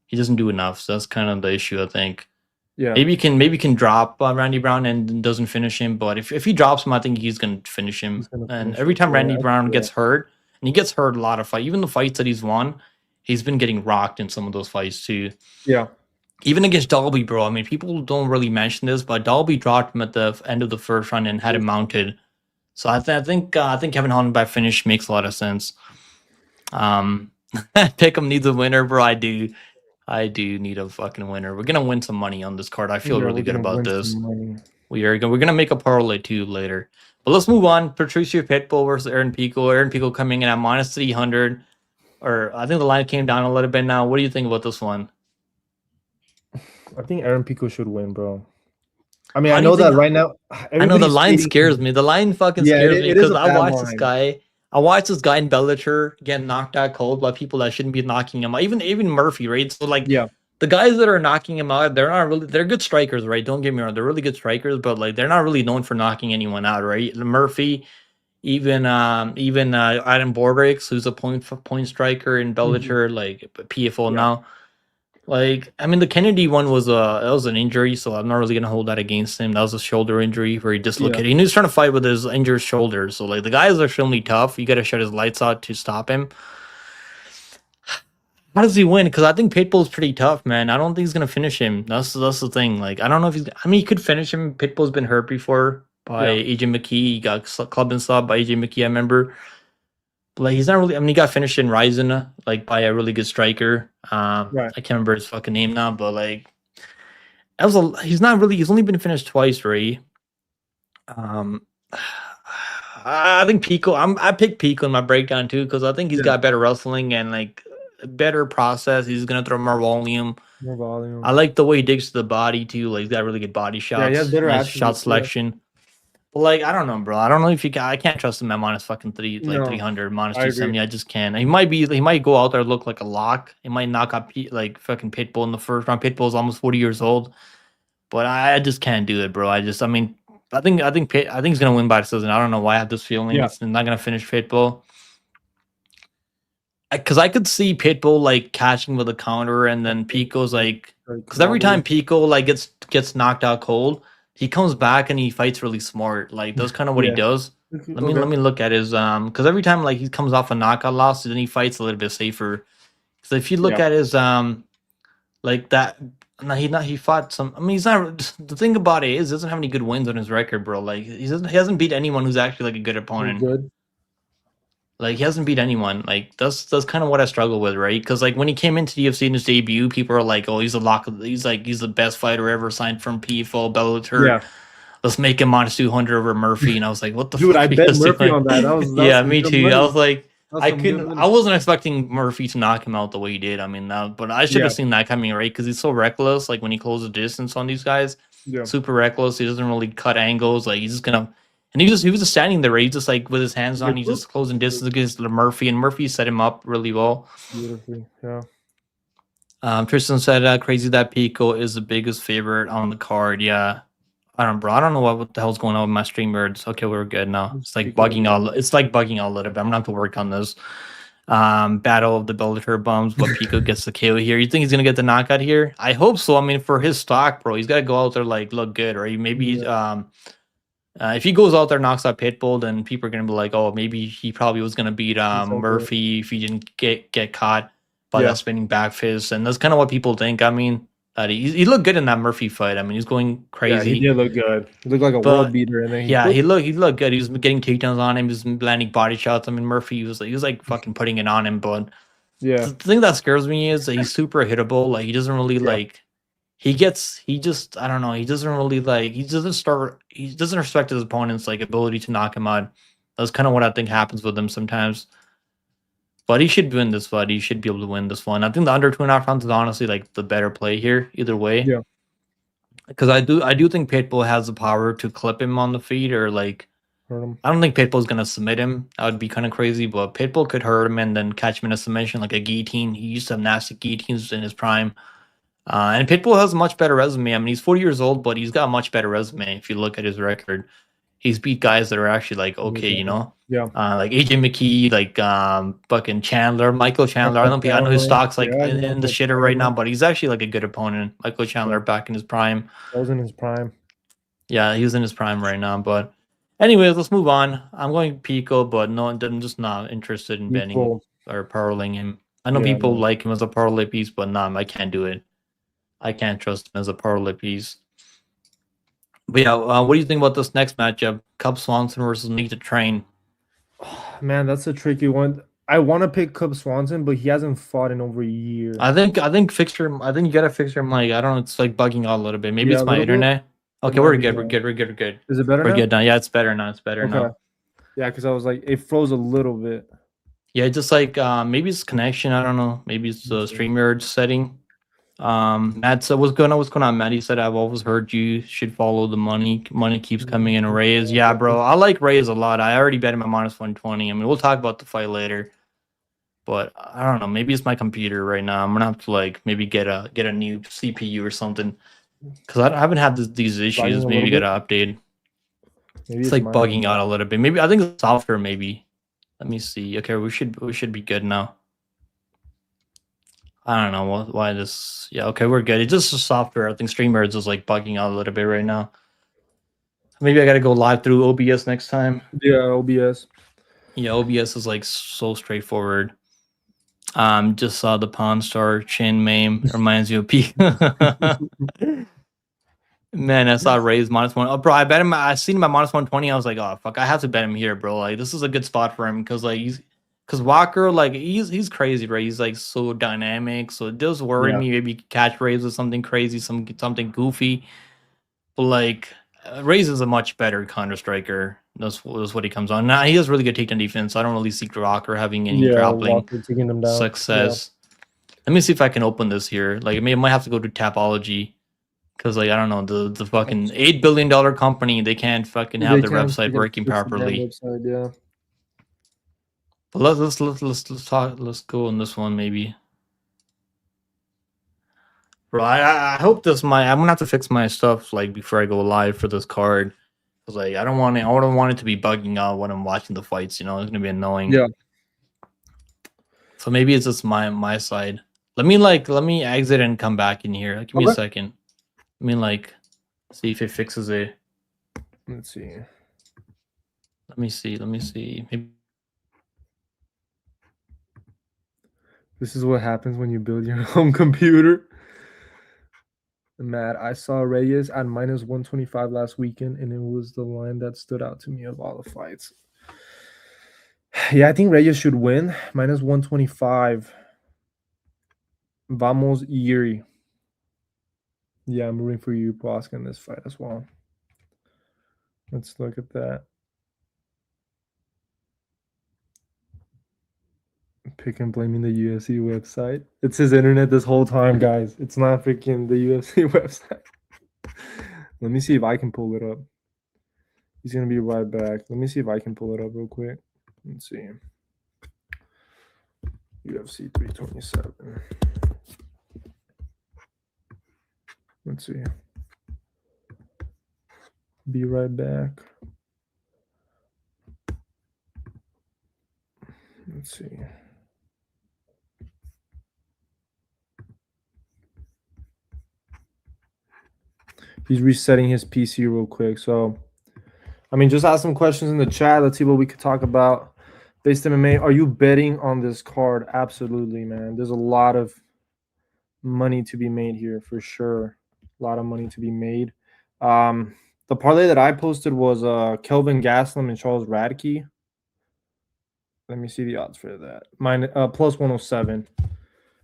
S1: He doesn't do enough. So that's kind of the issue, I think.
S2: Yeah.
S1: Maybe he can drop Randy Brown and doesn't finish him, but if he drops him, I think he's gonna finish him. And every time Randy Brown gets hurt, and he gets hurt a lot of fights, even the fights that he's won, he's been getting rocked in some of those fights too.
S2: Yeah.
S1: Even against Dalby, bro. I mean, people don't really mention this, but Dalby dropped him at the end of the first round and had him mounted. So I think Kevin Holland by finish makes a lot of sense. Pick'em needs a winner, bro. I do need a fucking winner. We're gonna win some money on this card. I feel really good about this. We're gonna make a parlay too later. But let's move on. Patricio Pitbull versus Aaron Pico. Aaron Pico coming in at minus 300. Or I think the line came down a little bit now. What do you think about this one?
S2: I think Aaron Pico should win, bro. I mean, I know that right now.
S1: I know the line scares me. The line fucking scares me because I watched this guy. I watched this guy in Bellator get knocked out cold by people that shouldn't be knocking him out. Even Murphy, right? So like, the guys that are knocking him out, they're good strikers, right? Don't get me wrong, they're really good strikers, but like they're not really known for knocking anyone out, right? Murphy, even Adam Borbrix, who's a point striker in Bellator, like PFL now. Like, I mean, the Kennedy one was an injury, so I'm not really gonna hold that against him. That was a shoulder injury where he dislocated. He was trying to fight with his injured shoulder. So like the guys are extremely tough. You gotta shut his lights out to stop him. How does he win? Because I think Pitbull's pretty tough, man. I don't think he's gonna finish him. That's the thing. Like, I don't know if he's. I mean, he could finish him. Pitbull's been hurt before by AJ McKee. He got clubbed and stopped by AJ McKee. I remember. But like, he's not really. I mean, he got finished in Ryzen, like by a really good striker. I can't remember his fucking name now, but like, he's not really. He's only been finished twice, right? I think Pico. I picked Pico in my breakdown too because I think he's got better wrestling and like better process. He's gonna throw more volume. I like the way he digs to the body too. Like he's got really good body shots. Yeah, he has better shot selection. But like, I don't know, bro. I don't know if I can't trust him at minus fucking 300, minus 270. I just can't. He might go out there look like a lock. He might knock out like fucking Pitbull in the first round. Pitbull's almost 40 years old, but I just can't do it, bro. I think he's gonna win by decision. I don't know why I have this feeling. He's not gonna finish Pitbull. Because I could see Pitbull like catching with a counter, and then Pico's like, because every time Pico like gets knocked out cold, he comes back and he fights really smart. Like that's kind of what he does. Let me look at his because every time like he comes off a knockout loss, then he fights a little bit safer. So if you look at his like that, he fought some. I mean, he's not. The thing about it is, he doesn't have any good wins on his record, bro. Like he hasn't beat anyone who's actually like a good opponent. Like he hasn't beat anyone. Like that's kind of what I struggle with, right? Because like when he came into the UFC in his debut, people are like, "Oh, he's a lock. He's the best fighter ever signed from PFL Bellator. Yeah. Let's make him minus 200 over Murphy." And I was like, "What the fuck?" Dude, I bet Murphy on that. That was me too. Money. I was like, I wasn't expecting Murphy to knock him out the way he did. I mean, but I should have seen that coming, right? Because he's so reckless. Like when he closes distance on these guys, super reckless. He doesn't really cut angles. Like he's just gonna. And he was just standing there, right? He's just like with his hands on, he's just closing distance against Murphy, and Murphy set him up really well. Beautifully, Tristan said, "Crazy that Pico is the biggest favorite on the card." Yeah, I don't know what the hell's going on with my stream birds. Okay, we're good now. It's like bugging all. It's like bugging out a little bit. I'm gonna have to work on this. Battle of the Bellator bums, but Pico gets the KO here. You think he's gonna get the knockout here? I hope so. I mean, for his stock, bro, he's got to go out there like look good, right? Maybe if he goes out there and knocks out Pitbull, then people are going to be like, oh, maybe he probably was going to beat Murphy if he didn't get caught by that spinning back fist. And that's kind of what people think. I mean, he looked good in that Murphy fight. I mean, he's going crazy. Yeah,
S2: he did look good. He looked like a world beater. And then
S1: he looked good. He was getting takedowns on him. He was landing body shots. I mean, Murphy was like fucking putting it on him. But the thing that scares me is that he's super hittable. Like he doesn't really like. He doesn't respect his opponent's like ability to knock him out. That's kind of what I think happens with him sometimes. But he should win this fight. He should be able to win this one. I think the under 2.5 rounds is honestly like the better play here, either way. Yeah. Because I do think Pitbull has the power to clip him on the feet or like hurt him. I don't think Pitbull's gonna submit him. That would be kind of crazy, but Pitbull could hurt him and then catch him in a submission like a guillotine. He used to have nasty guillotines in his prime. And Pitbull has a much better resume. I mean, he's 40 years old, but he's got a much better resume if you look at his record. he's beat guys that are actually like okay, you know.
S2: Yeah.
S1: Like AJ McKee, like fucking Chandler, Michael Chandler. I know his stock's like in the shitter right now, but he's actually like a good opponent. Michael Chandler back in his prime.
S2: That was in his prime.
S1: Yeah, he's in his prime right now. But anyways, let's move on. I'm going Pico, but no, I'm just not interested in betting or paroling him. I know people like him as a parlay piece, but nah, I can't do it. I can't trust him as a parlay piece. But yeah, what do you think about this next matchup? Cub Swanson versus Need to Train.
S2: Man, that's a tricky one. I want to pick Cub Swanson, but he hasn't fought in over a year.
S1: I think fixture. I think you gotta fix your mic. I don't know. It's like bugging out a little bit. Maybe it's my internet. Okay, we're good. We're good.
S2: Is it better now?
S1: We're good now. Yeah, it's better now. Now.
S2: Yeah, because I was like, it froze a little bit.
S1: Yeah, just like maybe it's connection. I don't know. Maybe it's the StreamYard setting. Matt said, what's going on, Matt? He said, I've always heard you should follow the money. Money keeps coming in. Reyes. Yeah, bro. I like Reyes a lot. I already bet him at -120. I mean, we'll talk about the fight later. But I don't know. Maybe it's my computer right now. I'm gonna have to like maybe get a new CPU or something. Because I haven't had these issues. Maybe get an update. Maybe it's like bugging out a little bit. Maybe I think it's software. Maybe. Let me see. Okay, we should be good now. I don't know why this. Yeah, okay, we're good. It's just the software. I think StreamYard is like bugging out a little bit right now. Maybe I gotta go live through OBS next time.
S2: Yeah, OBS.
S1: Yeah, OBS is like so straightforward. Just saw the Pawn Star Chin meme. Reminds you of P. Man, I saw Reyes -1. Oh, bro, I bet him. I seen him at -120. I was like, oh fuck, I have to bet him here, bro. Like this is a good spot for him because like because Walker, like he's crazy, bro. He's like so dynamic. So it does worry me. Maybe catch Reyes with something crazy, something goofy. But like Reyes is a much better counter striker. That's what he comes on. Now he has really good takedown defense. So I don't really see Walker having any grappling success. Let me see if I can open this here. Like I might have to go to Tapology. Because like I don't know the fucking $8 billion company, they can't fucking have their website working properly. But let's talk. Let's go on this one maybe. Bro, I hope this I'm gonna have to fix my stuff like before I go live for this card. Because like I don't want it to be bugging out when I'm watching the fights. You know, it's gonna be annoying.
S2: Yeah.
S1: So maybe it's just my side. Let me exit and come back in here. Give me a second. I mean, like, see if it fixes it.
S2: Let's see.
S1: Let me see. Maybe.
S2: This is what happens when you build your home computer. Matt, I saw Reyes at -125 last weekend, and it was the line that stood out to me of all the fights. Yeah, I think Reyes should win. -125. Vamos, Yuri. Yeah, I'm rooting for you, Prochazka, in this fight as well. Let's look at that. Pick and blaming the UFC website. It's his internet this whole time, guys. It's not freaking the UFC website. Let me see if I can pull it up. He's going to be right back. Let me see if I can pull it up real quick. Let's see. UFC 327. Let's see. Be right back. Let's see. He's resetting his PC real quick. So, I mean, just ask some questions in the chat. Let's see what we could talk about. Basedmma, are you betting on this card? Absolutely, man. There's a lot of money to be made here for sure. A lot of money to be made. The parlay that I posted was Kelvin Gastelum and Charles Radtke. Let me see the odds for that. Mine plus 107.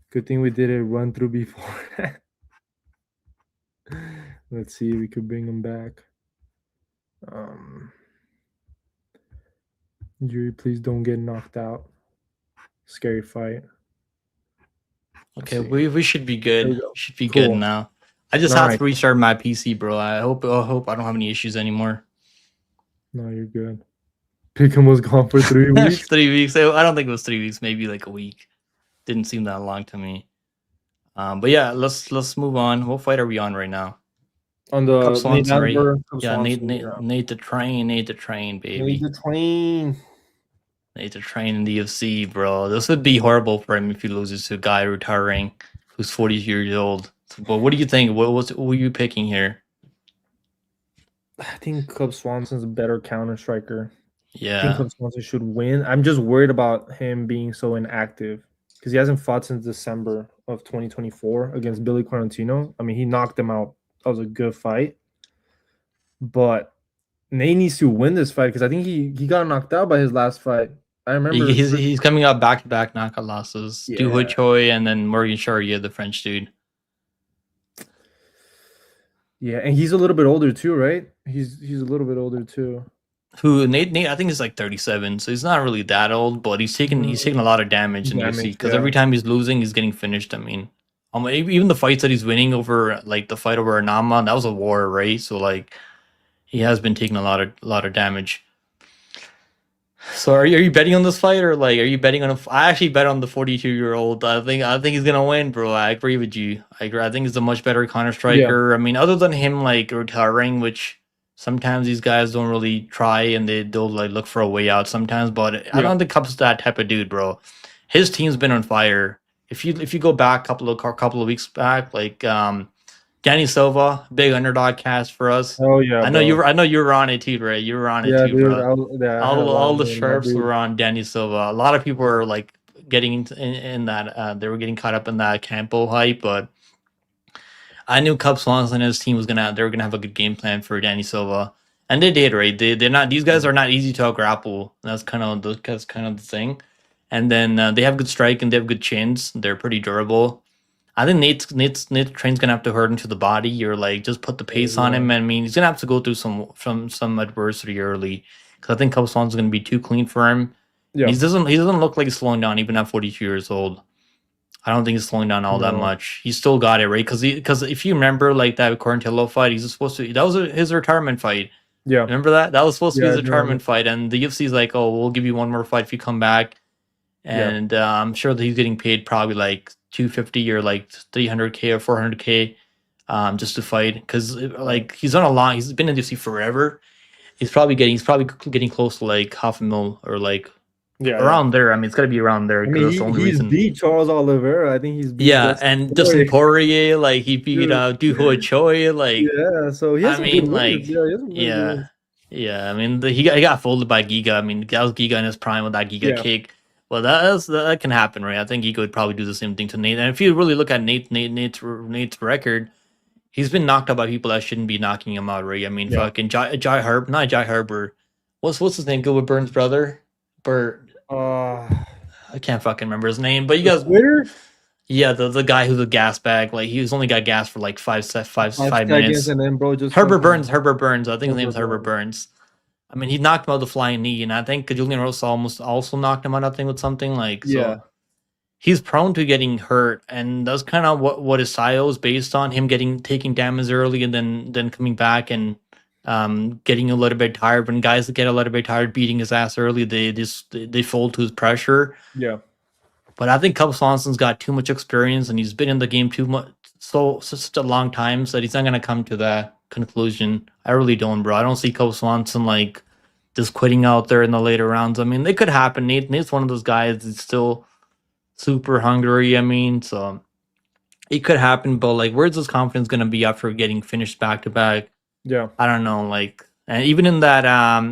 S2: Good thing we did a run through before. Let's see if we could bring him back. Yuri, please don't get knocked out. Scary fight.
S1: Okay, we should be good. Should be good now. I just have to restart my PC, bro. I hope I don't have any issues anymore.
S2: No, you're good. Pico was gone for 3 weeks.
S1: 3 weeks. I don't think it was 3 weeks. Maybe like a week. Didn't seem that long to me. But yeah, let's move on. What fight are we on right now?
S2: On the
S1: Cup Swanson, right? Yeah,
S2: Swanson,
S1: Nate the Train, baby.
S2: Nate the Train.
S1: Nate the Train in the UFC, bro. This would be horrible for him if he loses to a guy retiring who's 40 years old. But what do you think? What are you picking here?
S2: I think Cub Swanson's a better counter striker.
S1: Yeah.
S2: I think Cub Swanson should win. I'm just worried about him being so inactive because he hasn't fought since December of 2024 against Billy Quarantino. I mean, he knocked him out. That was a good fight. But Nate needs to win this fight because I think he got knocked out by his last fight. I remember
S1: he's coming out back-to-back knockout losses.
S2: Yeah.
S1: Du Choi and then Morgan Charrier, the French dude.
S2: Yeah, and he's a little bit older too, right? He's a little bit older too.
S1: Who Nate I think he's like 37, so he's not really that old, but he's taking a lot of damage in UFC because every time he's losing, he's getting finished. I mean, even the fights that he's winning over, like the fight over Anama, that was a war, right? So like, he has been taking a lot of damage. So are you betting on this fight, or like are you betting on I actually bet on the 42-year-old. I think he's gonna win, bro. I agree with you. I think he's a much better counter striker. Yeah. I mean, other than him like retiring, which sometimes these guys don't really try and they'll like look for a way out sometimes. But I don't think Cup's that type of dude, bro. His team's been on fire. If you go back a couple of weeks back, like Danny Silva, big underdog cast for us.
S2: Oh yeah,
S1: I know you were on it too, right? You were on it too, bro. All the sharps were on Danny Silva. A lot of people were like getting in that. They were getting caught up in that Campo hype, but I knew Cub Swanson and his team they were gonna have a good game plan for Danny Silva, and they did, right? They're not. These guys are not easy to grapple. That's kind of the thing. And then they have good strike and they have good chins. They're pretty durable. I think Nate's Train's gonna have to hurt him to the body, or like just put the pace on him. I mean, he's gonna have to go through some adversity early, because I think Cub Swanson's gonna be too clean for him. Yeah. He doesn't look like he's slowing down even at 42 years old. I don't think he's slowing down all that much. He's still got it, right? Because if you remember, like that Quarantillo fight, he's supposed to. That was his retirement fight. Yeah, remember that? That was supposed to be his retirement fight, and the UFC's like, "Oh, we'll give you one more fight if you come back." And I'm sure that he's getting paid probably like $250 or like $300K or $400K, just to fight, because like he's been in the UFC forever. He's probably getting close to like $500,000 or like. Around there. I mean, it's got to be around there.
S2: I mean, he's beat Charles Oliveira. I think he's beat
S1: and Dustin Poirier, like he beat Du Choi, like
S2: So he has
S1: I mean, like I mean, he got folded by Giga. I mean, that was Giga in his prime with that Giga kick. Well, that can happen, right? I think Giga would probably do the same thing to Nate. And if you really look at Nate's record, he's been knocked out by people that shouldn't be knocking him out, right? I mean, fucking Jai Harper. What's his name? Good with Burns' brother, Bert. I can't fucking remember his name, but you guys.
S2: Twitter?
S1: Yeah, the guy who's a gas bag. Like he's only got gas for like five minutes.
S2: And then bro just
S1: Herbert Burns. I think his name is Herbert Burns. I mean, he knocked him out with a flying knee, and I think Julian Rosa almost also knocked him out. I think with something like he's prone to getting hurt, and that's kind of what his style is based on. Him taking damage early and then coming back and getting a little bit tired. When guys get a little bit tired beating his ass early, they fold to his pressure. Yeah. But I think Cub Swanson's got too much experience, and he's been in the game too much, such a long time, so that he's not gonna come to that conclusion. I really don't, bro. I don't see Cub Swanson like just quitting out there in the later rounds. I mean, it could happen. Nate's one of those guys that's still super hungry. I mean, so it could happen. But like, where's his confidence gonna be after getting finished back to back? Yeah, I don't know. Like, and even in that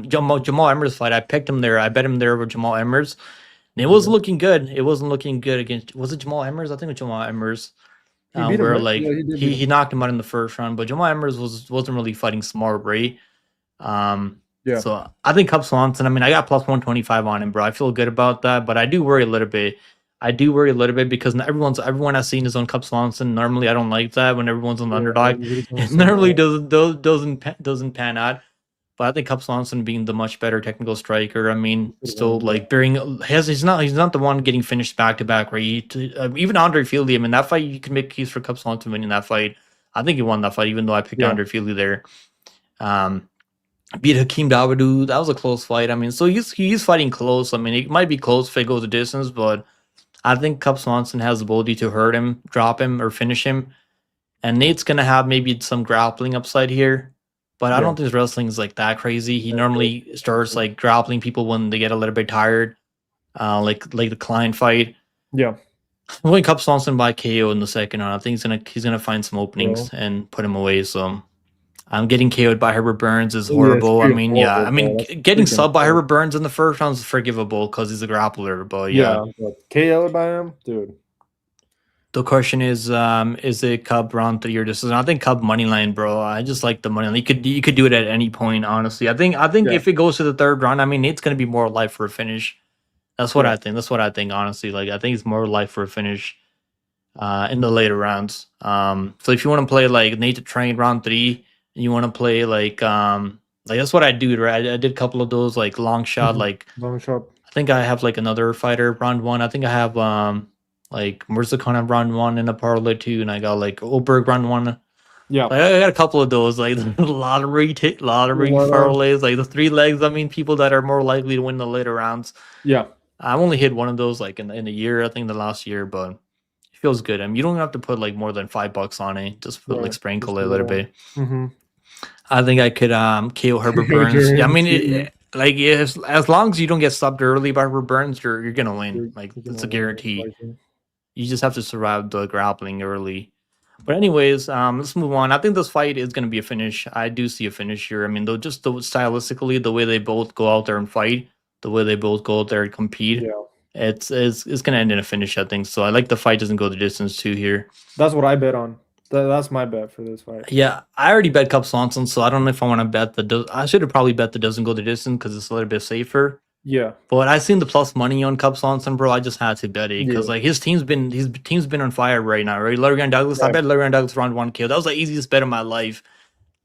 S1: Jamal Emmers fight, I picked him there. I bet him there over Jamal Emmers. And it wasn't looking good. It wasn't looking good against. Was it Jamal Emmers? I think it was Jamal Emmers. Where like he knocked him out in the first round, but Jamal Emmers wasn't really fighting smart, right? So I think Cub Swanson. I mean, I got plus 125 on him, bro. I feel good about that, but I do worry a little bit. Because everyone has seen his own Cub Swanson. Normally, I don't like that when everyone's on the underdog. It normally doesn't pan out. But I think Cub Swanson being the much better technical striker. I mean, still like he's not the one getting finished back to back. Right? Even Andre Fili. I mean, that fight you can make case for Cub Swanson winning that fight. I think he won that fight, even though I picked Andre Fili there. Beat Hakeem Dawodu. That was a close fight. I mean, so he's fighting close. I mean, it might be close if it goes the distance, but I think Cub Swanson has the ability to hurt him, drop him, or finish him. And Nate's gonna have maybe some grappling upside here, but I
S2: Yeah.
S1: don't think his wrestling is like that crazy. He normally starts like grappling people when they get a little bit tired, like the Klein fight.
S2: Yeah.
S1: I'm going Cup Swanson by KO in the second round. I think he's gonna find some openings and put him away. So I'm getting KO'd by Herbert Burns is
S2: Yeah, it's
S1: horrible. I
S2: pretty
S1: mean, yeah,
S2: horrible,
S1: I
S2: bro.
S1: mean,
S2: That's
S1: getting
S2: freaking
S1: subbed by
S2: horrible.
S1: Herbert Burns in the first round is forgivable because he's a grappler. But yeah,
S2: but KO by him, dude.
S1: the question is it Cub round 3 or decision? I think Cub money line, bro. I just like the money line. You could do it at any point, honestly. I think if it goes to the third round, I mean, it's gonna be more life for a finish. That's what I think. That's what I think, honestly. Like I think it's more life for a finish in the later rounds. So if you want to play like Nate to Train round 3, and you want to play like that's what I do, right? I did a couple of those like long shot, like
S2: long shot.
S1: I think I have like another fighter round 1. I think I have like Murzakanov round 1 in a parlay too, and I got like Ulberg round 1.
S2: Yeah,
S1: like, I got a couple of those like lottery parlays, like the 3 legs. I mean, people that are more likely to win the later rounds.
S2: Yeah,
S1: I've only hit one of those like in a year, I think the last year, but it feels good. I mean, you don't have to put like more than $5 on it. Just put like sprinkle it a little bit. I think I could KO Herbert Burns. Yeah, I mean, like as long as you don't get subbed early by Herbert Burns, you're gonna win. Like it's a guarantee. You just have to survive the grappling early. But anyways, let's move on. I think this fight is gonna be a finish. I do see a finish here. I mean, though, just stylistically, the way they both go out there and fight, the way they both go out there and compete, it's gonna end in a finish, I think. So I like the fight doesn't go the distance too here.
S2: That's what I bet on. That's my bet for this fight.
S1: Yeah, I already bet Cup Swanson, so I don't know if I want to bet I should have probably bet the doesn't go the distance because it's a little bit safer.
S2: Yeah,
S1: but I seen the plus money on Cup Swanson, bro. I just had to bet it because like his team's been on fire right now, right? Larry Douglas, I bet Larry Douglas round 1 KO. That was the easiest bet of my life.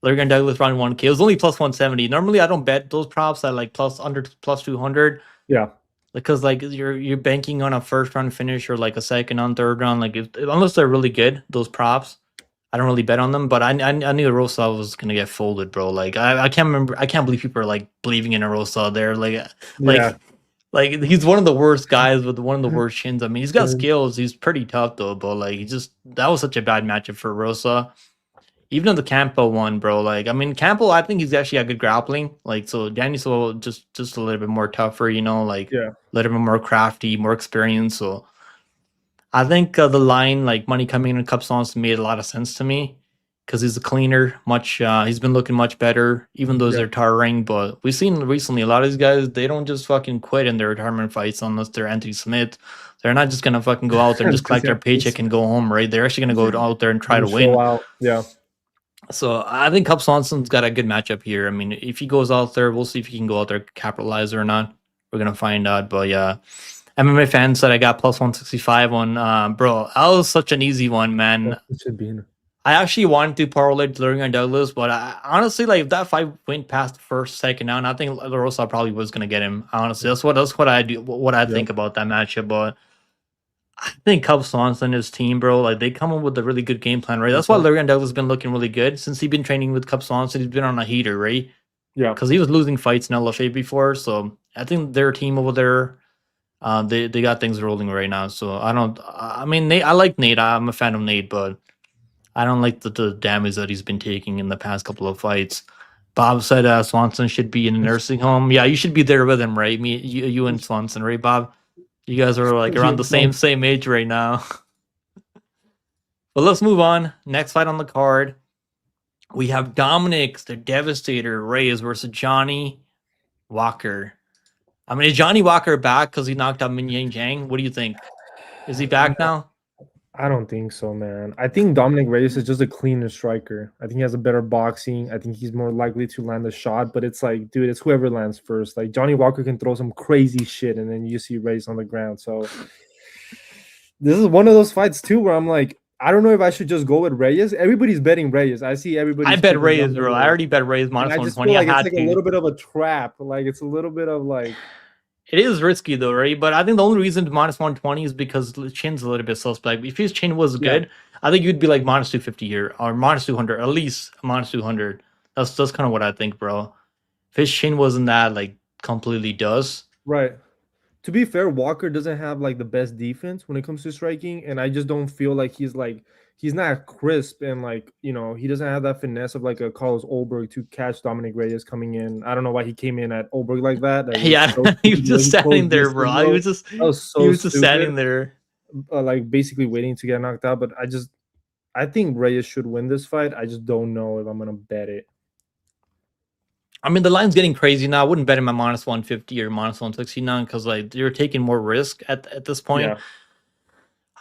S1: Larry Douglas round 1 KO. It was only plus 170. Normally, I don't bet those props at like plus 200.
S2: Yeah,
S1: because like you're banking on a first round finish or like a second on third round. Like unless they're really good, those props, I don't really bet on them. But I knew Rosa was gonna get folded, bro. Like I can't remember. I can't believe people are like believing in a Rosa there. Like he's one of the worst guys with one of the worst chins. I mean, he's got skills. He's pretty tough though. But like that was such a bad matchup for Rosa. Even in the Campo one, bro. Like I mean, Campo, I think he's actually got good grappling. Like so, Danny so just a little bit more tougher. You know, like a little bit more crafty, more experience. So. I think the line like money coming in Cup Swanson made a lot of sense to me because he's a cleaner. He's been looking much better, even though they're tiring. But we've seen recently a lot of these guys, they don't just fucking quit in their retirement fights unless they're Anthony Smith. They're not just gonna fucking go out there and just collect their paycheck and go home, right? They're actually gonna go out there and try to win.
S2: Yeah.
S1: So I think Cup Swanson's got a good matchup here. I mean, if he goes out there, we'll see if he can go out there capitalize or not. We're gonna find out. But yeah. MMA fans said I got plus 165 on, bro. That was such an easy one, man.
S2: It should be.
S1: I actually wanted to parlay Larry Douglas, but honestly, like if that fight went past the first, second round, I think La Rosa probably was gonna get him. Honestly, that's what I do. What I think about that matchup, but I think Cub Swanson and his team, bro, like they come up with a really good game plan, right? That's why Larry Douglas has been looking really good since he's been training with Cub Swanson. He's been on a heater, right?
S2: Yeah,
S1: because he was losing fights in LFA before, so I think their team over there. They got things rolling right now, so I mean, Nate, I like Nate. I'm a fan of Nate, but I don't like the damage that he's been taking in the past couple of fights. Bob said Swanson should be in a nursing home. Yeah, you should be there with him, right? You and Swanson, right, Bob? You guys are like around the same age right now. But let's move on. Next fight on the card, we have Dominic's the Devastator Reyes versus Johnny Walker. I mean, is Johnny Walker back because he knocked out Min Yang Zhang? What do you think? Is he back now?
S2: I don't think so, man. I think Dominic Reyes is just a cleaner striker. I think he has a better boxing. I think he's more likely to land a shot, but it's like, dude, it's whoever lands first. Like Johnny Walker can throw some crazy shit, and then you see Reyes on the ground. So this is one of those fights too where I'm like, I don't know if I should just go with Reyes. Everybody's betting Reyes. I see everybody.
S1: I bet Reyes, bro. I already bet Reyes minus 120.
S2: Like it's like a little bit of a trap. Like it's a little bit of like.
S1: It is risky though, right? But I think the only reason minus 120 is because Chin's a little bit suspect. If his Chin was good, I think you'd be like minus 250 here or minus 200, at least minus 200. That's kind of what I think, bro. If his Chin wasn't that like completely does.
S2: Right. To be fair, Walker doesn't have like the best defense when it comes to striking, and I just don't feel like he's like he's not crisp and like he doesn't have that finesse of like a Carlos Ulberg to catch Dominic Reyes coming in. I don't know why he came in at Ulberg like that. That was so
S1: he was just standing there, bro.
S2: Bro.
S1: He was just standing there,
S2: like basically waiting to get knocked out. But I think Reyes should win this fight. I just don't know if I'm gonna bet it.
S1: I mean, the line's getting crazy now. I wouldn't bet him at minus 150 or minus 160 now because like you're taking more risk at this point.
S2: Yeah.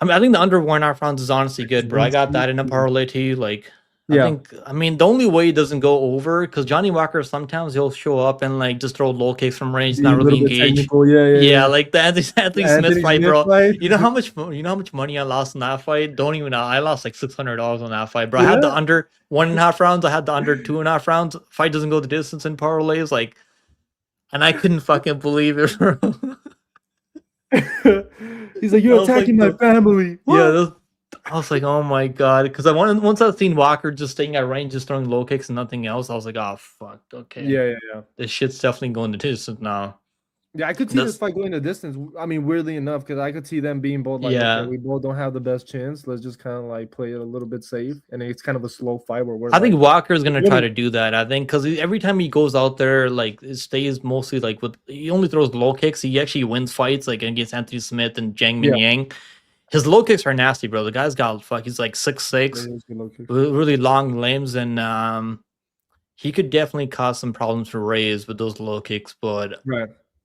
S1: I mean, I think the under 1.5 rounds is honestly good, bro. I got that in a parlay too. Like, I mean, the only way it doesn't go over because Johnny Walker sometimes he'll show up and like just throw low kicks from range, not really engaged. Yeah, like the Anthony Smith fight, bro. You know how much money I lost in that fight? Don't even know. I lost like $600 on that fight, bro. I had the under 1.5 rounds. I had the under 2.5 rounds. Fight doesn't go the distance in parlays, like, and I couldn't fucking believe it, bro.
S2: He's like, you're attacking my family.
S1: What? Yeah, I was like, oh my god, because once I've seen Walker just staying at range, just throwing low kicks and nothing else, I was like, oh fuck, okay,
S2: yeah.
S1: This shit's definitely going the distance now.
S2: Yeah, I could see this fight going the distance. I mean, weirdly enough, because I could see them being both like, okay, we both don't have the best chance. Let's just kind of like play it a little bit safe, and it's kind of a slow fight where
S1: I think Walker's gonna try to do that. I think because every time he goes out there, like it stays mostly like he only throws low kicks. He actually wins fights like against Anthony Smith and Zhang Mingyang. His low kicks are nasty, bro. The guy's got he's like 6'6", really long limbs, and he could definitely cause some problems for Reyes with those low kicks. But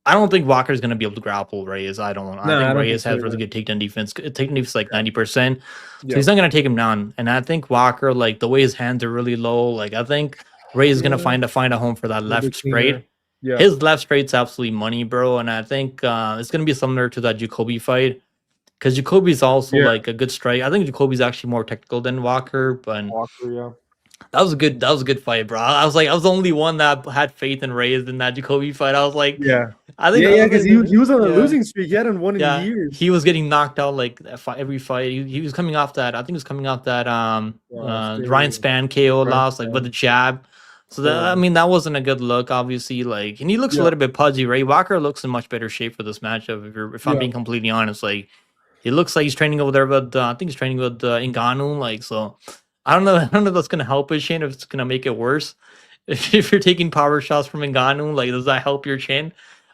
S1: I don't think Walker's going to be able to grapple Reyes. I think Reyes has really good takedown defense. Takedown defense like 90%. So he's not going to take him down. And I think Walker, like the way his hands are really low, like I think Reyes is going to find a home for that left straight. Yeah. His left straight's absolutely money, bro. And I think it's going to be similar to that Jacoby fight. Because Jacoby's also like a good strike. I think Jacoby's actually more technical than Walker. But that was a good fight, bro. I was the only one that had faith in Reyes in that Jacoby fight. I was like, I think
S2: because he was on a losing streak. He hadn't won in years.
S1: He was getting knocked out like every fight. He was coming off that. I think he was coming off that Ryan Spann KO loss, like with the jab. So that I mean that wasn't a good look, obviously. Like, and he looks a little bit pudgy. Ray Walker looks in much better shape for this matchup. If I'm being completely honest, like he looks like he's training over there, but I think he's training with Ngannou. Like, so I don't know if that's gonna help his chin, if it's gonna make it worse. If you're taking power shots from Ngannou, like does that help your chin?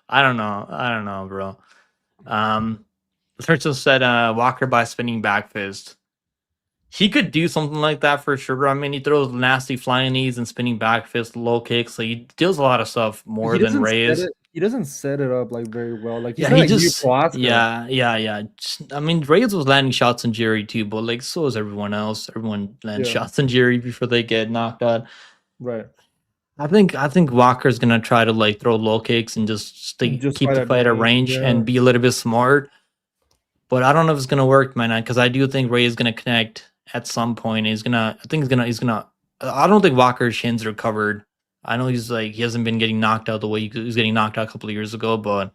S1: I don't know, bro. Churchill said Walker by spinning back fist. He could do something like that for sure. I mean, he throws nasty flying knees and spinning back fist, low kicks. So he deals a lot of stuff more than Reyes.
S2: He doesn't set it up like very well. Like
S1: I mean, Reyes was landing shots in Jerry too, but like so is everyone else. Everyone lands shots in Jerry before they get knocked out.
S2: Right.
S1: I think Walker's gonna try to like throw low kicks and just keep the fight at range and be a little bit smart. But I don't know if it's gonna work, man, because I do think Reyes is gonna connect at some point. He's gonna. I don't think Walker's shins are covered. I know he hasn't been getting knocked out the way he was getting knocked out a couple of years ago, but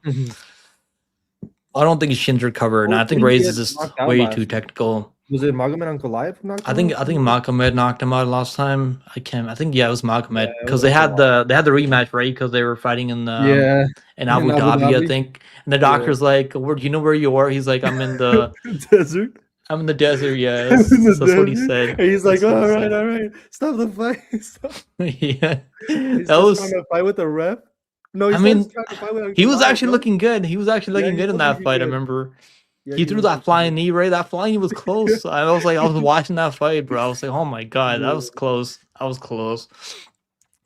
S1: I don't think his shins are covered. And I think Reyes is just way too technical.
S2: Was it Magomed Ankalaev who knocked him out?
S1: I think Magomed knocked him out last time. I think it was Magomed because they had the rematch, right? Because they were fighting in the in Abu Dhabi, I think. And the doctor's like, "Where do you know where you are?" He's like, "I'm in the
S2: desert."
S1: I'm in the desert, yes. That's what he said.
S2: And he's like, all right. Stop the fight. Stop.
S1: Yeah.
S2: He's trying to fight with the ref. No,
S1: he was actually looking good. He was actually looking good in that fight, I remember. Yeah, he threw that flying knee, right? That flying knee was close. I was watching that fight, bro. I was like, oh my God, that was close.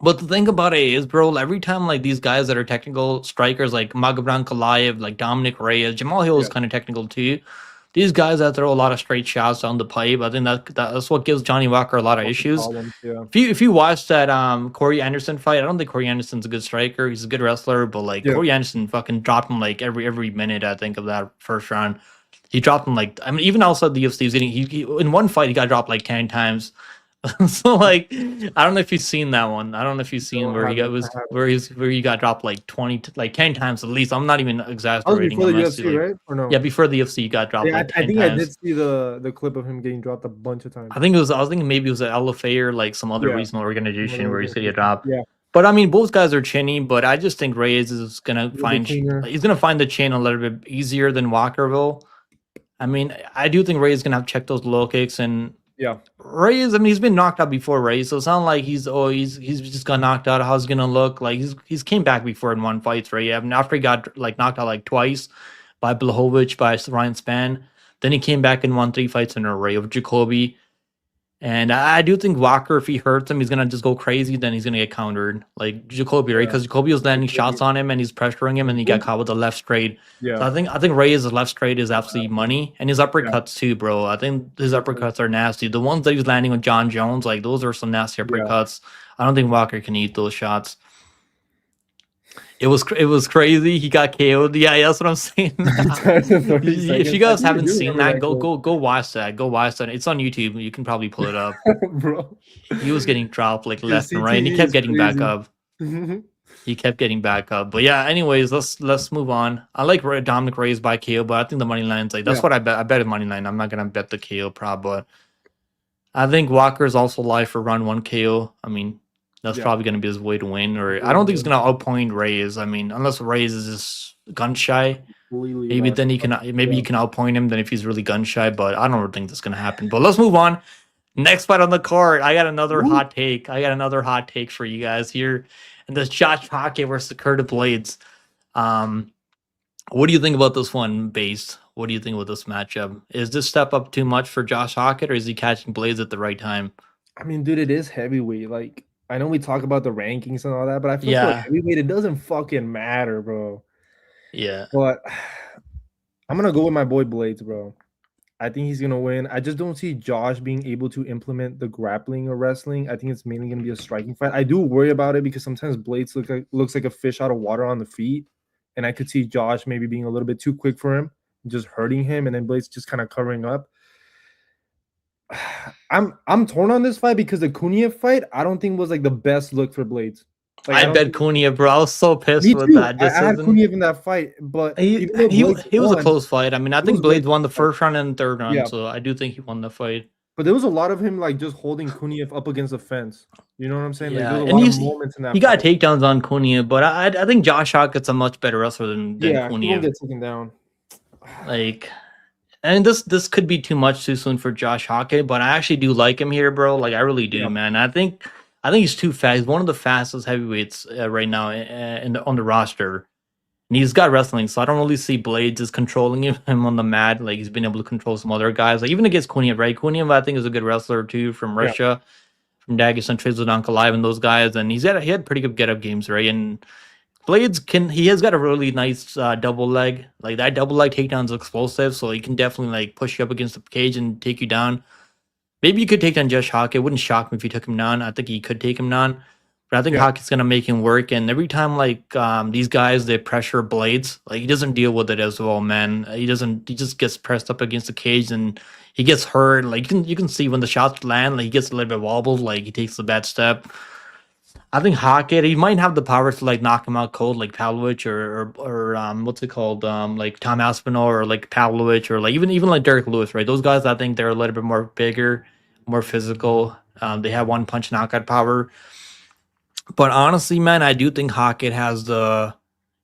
S1: But the thing about it is, bro, every time like these guys that are technical strikers like Magomed Ankalaev, like Dominic Reyes, Jamal Hill is kind of technical too. These guys that throw a lot of straight shots down the pipe, I think that's what gives Johnny Walker a lot of issues. If you watch that Corey Anderson fight, I don't think Corey Anderson's a good striker. He's a good wrestler, but like Corey Anderson fucking dropped him like every minute. I think of that first round, he dropped him like even outside the UFC, he was getting he in one fight he got dropped like 10 times. So like I don't know if you've seen that one. I don't know if you've seen where he got dropped like 10 times at least. I'm not even exaggerating.
S2: Before the UFC, right? Or no?
S1: Yeah, before the UFC he got dropped.
S2: Yeah,
S1: like 10
S2: I think
S1: times.
S2: I did see the clip of him getting dropped a bunch of times.
S1: I was thinking maybe it was an LFA or like some other regional organization where he's gonna get dropped. Yeah. But I mean, both guys are chinny, but I just think Reyes is gonna find the chin a little bit easier than Walker will. I mean, I do think Reyes is gonna have to check those low kicks, and
S2: Yeah.
S1: Reyes, I mean, he's been knocked out before, Reyes. So it's not like he's just got knocked out. How's he gonna look? Like he's came back before and won fights, right? Yeah, I mean, after he got like knocked out like twice by Blachowicz, by Ryan Spann, then he came back and won 3 fights in a row of Jacoby. And I do think Walker, if he hurts him, he's gonna just go crazy. Then he's gonna get countered, like Jacoby, right? Because Jacoby was landing shots on him and he's pressuring him, and he got caught with the left straight.
S2: Yeah.
S1: So I think Reyes' left straight is absolutely money, and his uppercuts too, bro. I think his uppercuts are nasty. The ones that he's landing with John Jones, like those are some nasty uppercuts. I don't think Walker can eat those shots. It was crazy. He got KO'd. Yeah, that's what I'm saying. If you guys haven't seen that, go watch that. Go watch that. It's on YouTube. You can probably pull it up.
S2: Bro,
S1: he was getting dropped like left and right, and he kept getting back up. He kept getting back up. But yeah, anyways, let's move on. I like Dominic Reyes by KO, but I think the money line's like that's what I bet. I bet a money line. I'm not gonna bet the KO prop, but I think Walker's also live for round 1 KO. I mean, that's probably going to be his way to win. Or I don't think he's going to outpoint Reyes. I mean, unless Reyes is just gun shy, maybe then he can. Maybe you can outpoint him. Then if he's really gun shy, but I don't think that's going to happen. But let's move on. Next fight on the card, I got another hot take. I got another hot take for you guys here, and this Josh Hockett versus Curtis Blaydes. What do you think about this one, Base? What do you think about this matchup? Is this step up too much for Josh Hockett, or is he catching Blaydes at the right time?
S2: I mean, dude, it is heavyweight. Like, I know we talk about the rankings and all that, but I feel like heavyweight, it doesn't fucking matter, bro.
S1: Yeah.
S2: But I'm going to go with my boy Blaydes, bro. I think he's going to win. I just don't see Josh being able to implement the grappling or wrestling. I think it's mainly going to be a striking fight. I do worry about it because sometimes Blaydes looks like a fish out of water on the feet. And I could see Josh maybe being a little bit too quick for him, just hurting him, and then Blaydes just kind of covering up. I'm torn on this fight because the Kuniev fight, I don't think was like the best look for Blaydes.
S1: Like, I bet Kuniev, bro. I was so pissed with that.
S2: I had Kuniev in that fight, but
S1: he was a close fight. I mean, I think Blaydes won the first round and the third round, so I do think he won the fight.
S2: But there was a lot of him like just holding Kuniev up against the fence. You know what I'm saying?
S1: Yeah,
S2: like, there was a lot of moments in that.
S1: He got takedowns on Kuniev, but I think Josh Hockett's a much better wrestler than Kuniev.
S2: He won't get taken down.
S1: Like. And this could be too much too soon for Josh Hockett, but I actually do like him here, bro. Like I really do, man. I think he's too fast. He's one of the fastest heavyweights right now on the roster, and he's got wrestling. So I don't really see Blaydes as controlling him on the mat. Like he's been able to control some other guys, like even against Kuniev, right? Kuniev, I think, is a good wrestler too, from Russia, from Dagestan, Trezor Live, and those guys. And he had pretty good get up games, right? And Blaydes he has got a really nice double leg. Like that double leg takedown is explosive, so he can definitely like push you up against the cage and take you down. Maybe you could take down Josh Hockett. It wouldn't shock me if you took him down. I think he could take him down. But I think Hockett's gonna make him work. And every time like these guys they pressure Blaydes, like he doesn't deal with it as well, man. He just gets pressed up against the cage and he gets hurt. Like you can see when the shots land, like he gets a little bit wobbled, like he takes a bad step. I think Hockett, he might have the power to like knock him out cold, like Pavlovich or what's it called, like Tom Aspinall or like Pavlovich or like even like Derek Lewis, right? Those guys, I think they're a little bit more bigger, more physical. They have one punch knockout power. But honestly, man, I do think Hockett has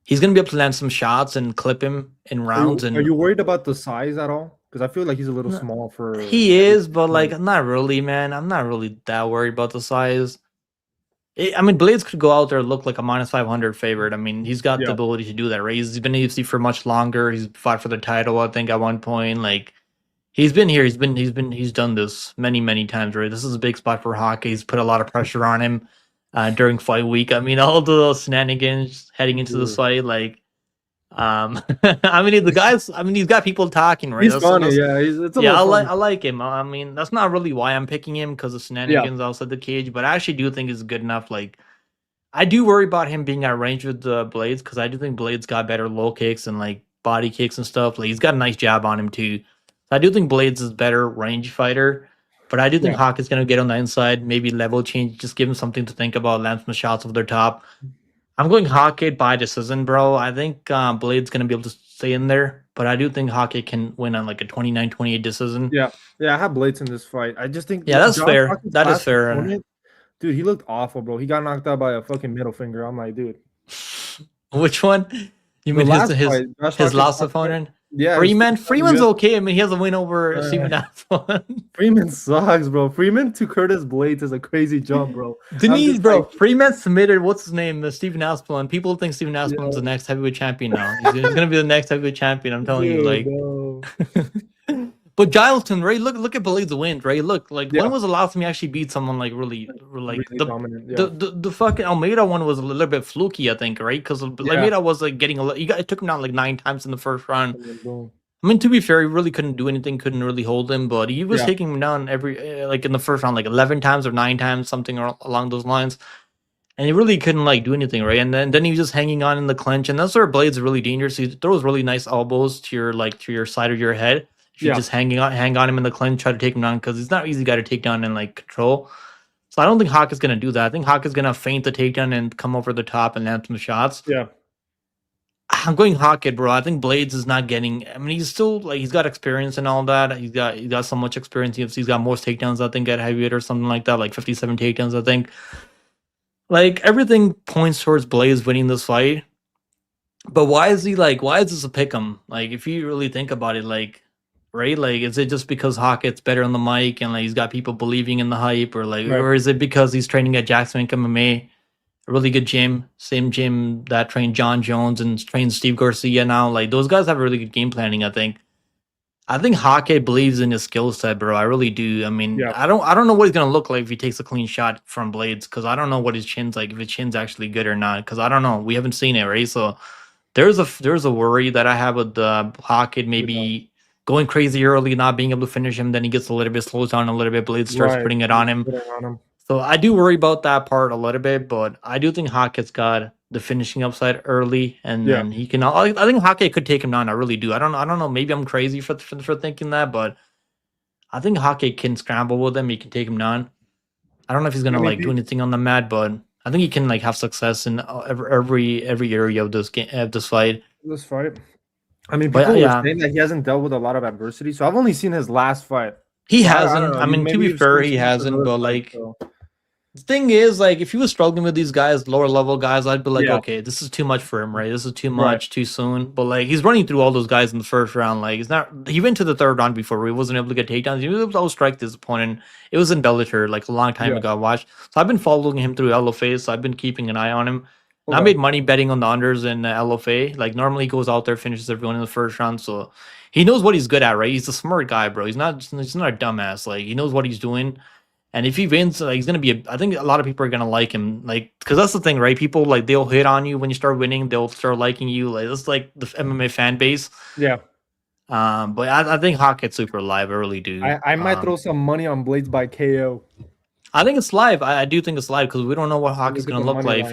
S1: he's gonna be able to land some shots and clip him in rounds.
S2: Are you worried about the size at all? Because I feel like he's a little small for.
S1: He is, but like not really, man. I'm not really that worried about the size. I mean, Blaydes could go out there and look like a -500 favorite. I mean, he's got the ability to do that, right? He's been in UFC for much longer. He's fought for the title, I think, at one point. Like, he's been here. He's done this many times, right? This is a big spot for Hockett. He's put a lot of pressure on him during fight week. I mean, all the shenanigans heading into the fight, like. I mean, the guys. I mean, he's got people talking, right?
S2: He's funny,
S1: I like him. I mean, that's not really why I'm picking him because of shenanigans outside the cage, but I actually do think he's good enough. Like, I do worry about him being at range with the Blaydes because I do think Blaydes got better low kicks and like body kicks and stuff. Like, he's got a nice jab on him too. So I do think Blaydes is a better range fighter, but I do think Hockett's gonna get on the inside, maybe level change, just give him something to think about, land some shots over their top. I'm going Hockett by decision, bro. I think Blaydes going to be able to stay in there, but I do think Hockett can win on like a 29-28 decision.
S2: Yeah, I have Blaydes in this fight. I just think
S1: that's fair. That is fair.
S2: Dude, he looked awful, bro. He got knocked out by a fucking middle finger. I'm like, dude.
S1: Which one? You mean his last opponent?
S2: Yeah,
S1: Freeman's okay. I mean, he has a win over Steven Asplund.
S2: Freeman sucks, bro. Freeman to Curtis Blaydes is a crazy jump, bro.
S1: Bro, Freeman submitted, what's his name? Steven Asplund. People think Steven Asplund's the next heavyweight champion now. He's gonna be the next heavyweight champion. I'm telling you, like.
S2: No.
S1: But Gilton, right? Look at Blaydes win, right? Look, like when was the last time he actually beat someone like really dominant? The fucking Almeida one was a little bit fluky, I think, right? Because Almeida was like getting it took him down like 9 times in the first round. I mean, to be fair, he really couldn't do anything, couldn't really hold him, but he was taking him down every like in the first round, like 11 times or 9 times, something along those lines. And he really couldn't like do anything, right? And then he was just hanging on in the clinch, and that's where Blaydes are really dangerous. He throws really nice elbows to your side of your head. If you just hang on him in the clinch, try to take him down, because he's not an easy guy to take down and like control. So I don't think Hockett's gonna do that. I think Hockett's gonna feint the takedown and come over the top and land some shots.
S2: Yeah.
S1: I'm going Hockett, bro. I think Blaydes is not getting. I mean, he's still like he's got experience and all that. He's got so much experience. He's got most takedowns, I think, at heavyweight or something like that, like 57 takedowns, I think. Like everything points towards Blaydes winning this fight. But why is this a pick'em? Like, if you really think about it, like, right? Like, is it just because Hockett's better on the mic and like he's got people believing in the hype, or like, or is it because he's training at Jackson MMA? A really good gym, same gym that trained John Jones and trains Steve Garcia now. Like, those guys have really good game planning, I think. I think Hockett believes in his skill set, bro. I really do. I mean, I don't know what he's gonna look like if he takes a clean shot from Blaydes, because I don't know what his chin's like, if his chin's actually good or not, because I don't know. We haven't seen it, right? So there's a worry that I have with Hockett maybe going crazy early, not being able to finish him. Then he gets a little bit, slows down a little bit. Blaydes starts putting it on him. So I do worry about that part a little bit, but I do think Hockett's got the finishing upside early, and then he can. I think Hockett could take him down. I really do. I don't know. Maybe I'm crazy for thinking that, but I think Hockett can scramble with him. He can take him down. I don't know if he's gonna do anything on the mat, but I think he can like have success in every area of this fight.
S2: This fight. I mean, people were saying that he hasn't dealt with a lot of adversity, so I've only seen his last fight.
S1: He hasn't. I mean, to be fair, he hasn't. But like, the thing is, like, if he was struggling with these guys, lower level guys, I'd be like, okay, this is too much for him, right? This is too much, too soon. But like, he's running through all those guys in the first round. Like, he went to the third round before where he wasn't able to get takedowns. He was able to strike his opponent. It was in Bellator, like a long time ago. I watched. So I've been following him through LFA. So I've been keeping an eye on him. And I made money betting on the unders in LFA. Like, normally he goes out there, finishes everyone in the first round. So he knows what he's good at, right? He's a smart guy, bro. He's not a dumbass. Like, he knows what he's doing. And if he wins, like, he's gonna be. I think a lot of people are gonna like him, like, because that's the thing, right? People like they'll hit on you when you start winning. They'll start liking you. Like, that's like the MMA fan base.
S2: Yeah.
S1: But I think Hockett's super live. I really do.
S2: I might throw some money on Blaydes by KO.
S1: I think it's live. I do think it's live because we don't know what Hockett's gonna look like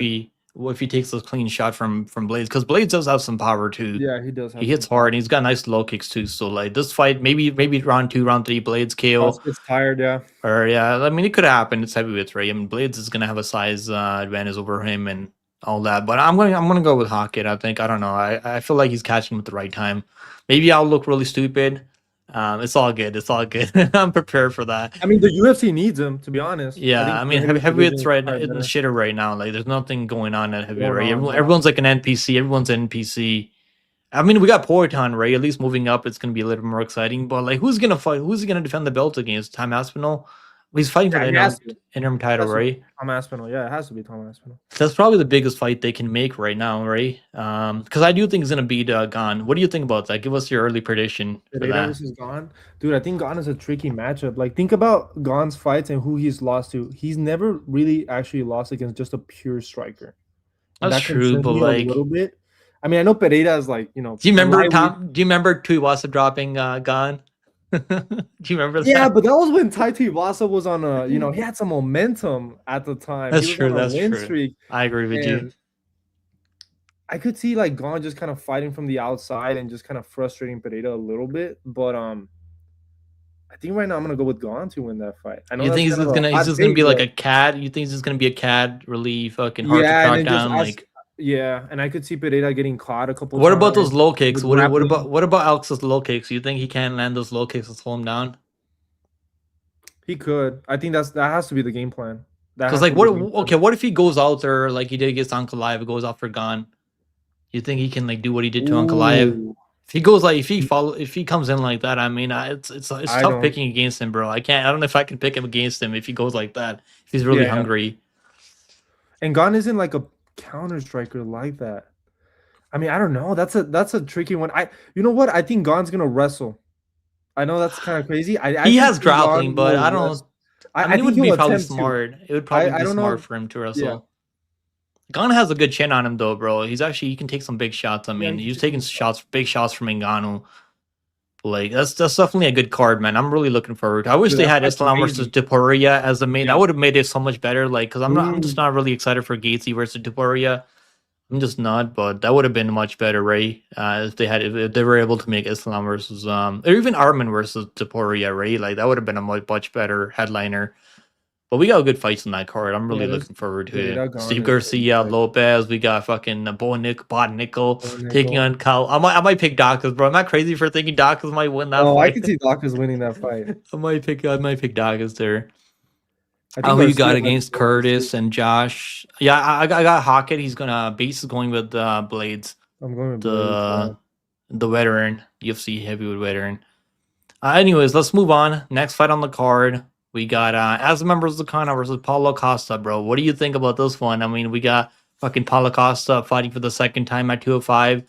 S1: if he takes a clean shot from Blaydes, because Blaydes does have some power too.
S2: Yeah, he does.
S1: He hits hard, and he's got nice low kicks too. So like this fight, maybe round 2, round 3, Blaydes KO.
S2: Gets tired,
S1: Or I mean, it could happen. It's heavyweight, right? I mean, Blaydes is gonna have a size advantage over him and all that. But I'm gonna go with Hockett. I think. I don't know. I feel like he's catching him at the right time. Maybe I'll look really stupid. It's all good. It's all good. I'm prepared for that.
S2: I mean, the UFC needs him, to be honest.
S1: Yeah, I mean, heavyweight's right in the shitter right now. Like, there's nothing going on at heavyweight. Right? Everyone's like an NPC. Everyone's an NPC. I mean, we got Poitin, right? At least moving up, it's gonna be a little more exciting. But like, who's gonna fight? Who's he gonna defend the belt against? Tom Aspinall. He's fighting for the interim title, right?
S2: Tom Aspinall, yeah, it has to be Tom Aspinall.
S1: That's probably the biggest fight they can make right now, right? Because I do think he's gonna beat Gon. What do you think about that? Give us your early prediction for that.
S2: Versus Gon, dude. I think Gon is a tricky matchup. Like, think about Gon's fights and who he's lost to. He's never really actually lost against just a pure striker.
S1: That's true, but like
S2: a little bit. I mean, I know Pereira is like,
S1: Do you remember Do you remember Tuivasa dropping Gon? Do you remember that?
S2: Yeah, but that was when Tai Tuivasa was on a, he had some momentum at the time.
S1: That's true. That's true. Streak. I agree with you.
S2: I could see like Gon just kind of fighting from the outside and just kind of frustrating Pereira a little bit, but I think right now I'm gonna go with Gon to win that fight. I know.
S1: You think he's just gonna be like a CAD? You think he's just gonna be a CAD really fucking hard to track down?
S2: Yeah, and I could see Pereira getting caught a couple.
S1: What about those low kicks? What about Alex's low kicks? You think he can land those low kicks and slow him down?
S2: He could. I think that has to be the game plan.
S1: Because like, what if he goes out there like he did against Ankalaev, goes out for Gon? You think he can like do what he did to Ankalaev? if he comes in like that, I mean, it's tough
S2: don't.
S1: picking against him, bro. I don't know if I can pick him against him if he goes like that. If he's really
S2: Yeah, yeah.
S1: hungry.
S2: And Gon isn't like a counter striker like that. I mean, I don't know. That's a tricky one. You know what? I think Gon's gonna wrestle. I know that's kind of crazy. I
S1: He
S2: think
S1: has grappling, but I don't.
S2: wrestle.
S1: I mean, it
S2: think
S1: would be
S2: he'll
S1: probably
S2: attempt to.
S1: smart. It would probably
S2: I
S1: be
S2: don't
S1: smart
S2: know.
S1: for him to
S2: Yeah.
S1: wrestle. Gon has a good chin on him, though, bro. He can take some big shots. I mean, he's taking big shots from Ngannou. Like that's definitely a good card, man. I'm really looking forward. I wish they had Islam versus Topuria as the main. That would have made it so much better. Like, cause I'm just not really excited for Gatesy versus Topuria. I'm just not, but that would have been much better, right? If they were able to make Islam versus or even Arman versus Topuria, right? Like that would have been a much better headliner. But we got good fights in that card. I'm really looking forward to it. Steve Garcia, Lopez. We got fucking Bod Nickel taking on Cal. I might pick Doctors, bro. I'm not crazy for thinking Doctors might win that fight.
S2: Oh, I can see Doctors winning that fight.
S1: I might pick Doctors there. Who you got against Curtis and Josh? Yeah, I got Hockett. Base is going with Blaydes.
S2: I'm going with Blaydes,
S1: the veteran, UFC heavyweight veteran. Anyways, let's move on. Next fight on the card. We got as members of Kana versus Paulo Costa, bro. What do you think about this one? I mean, we got fucking Paulo Costa fighting for the second time at 205.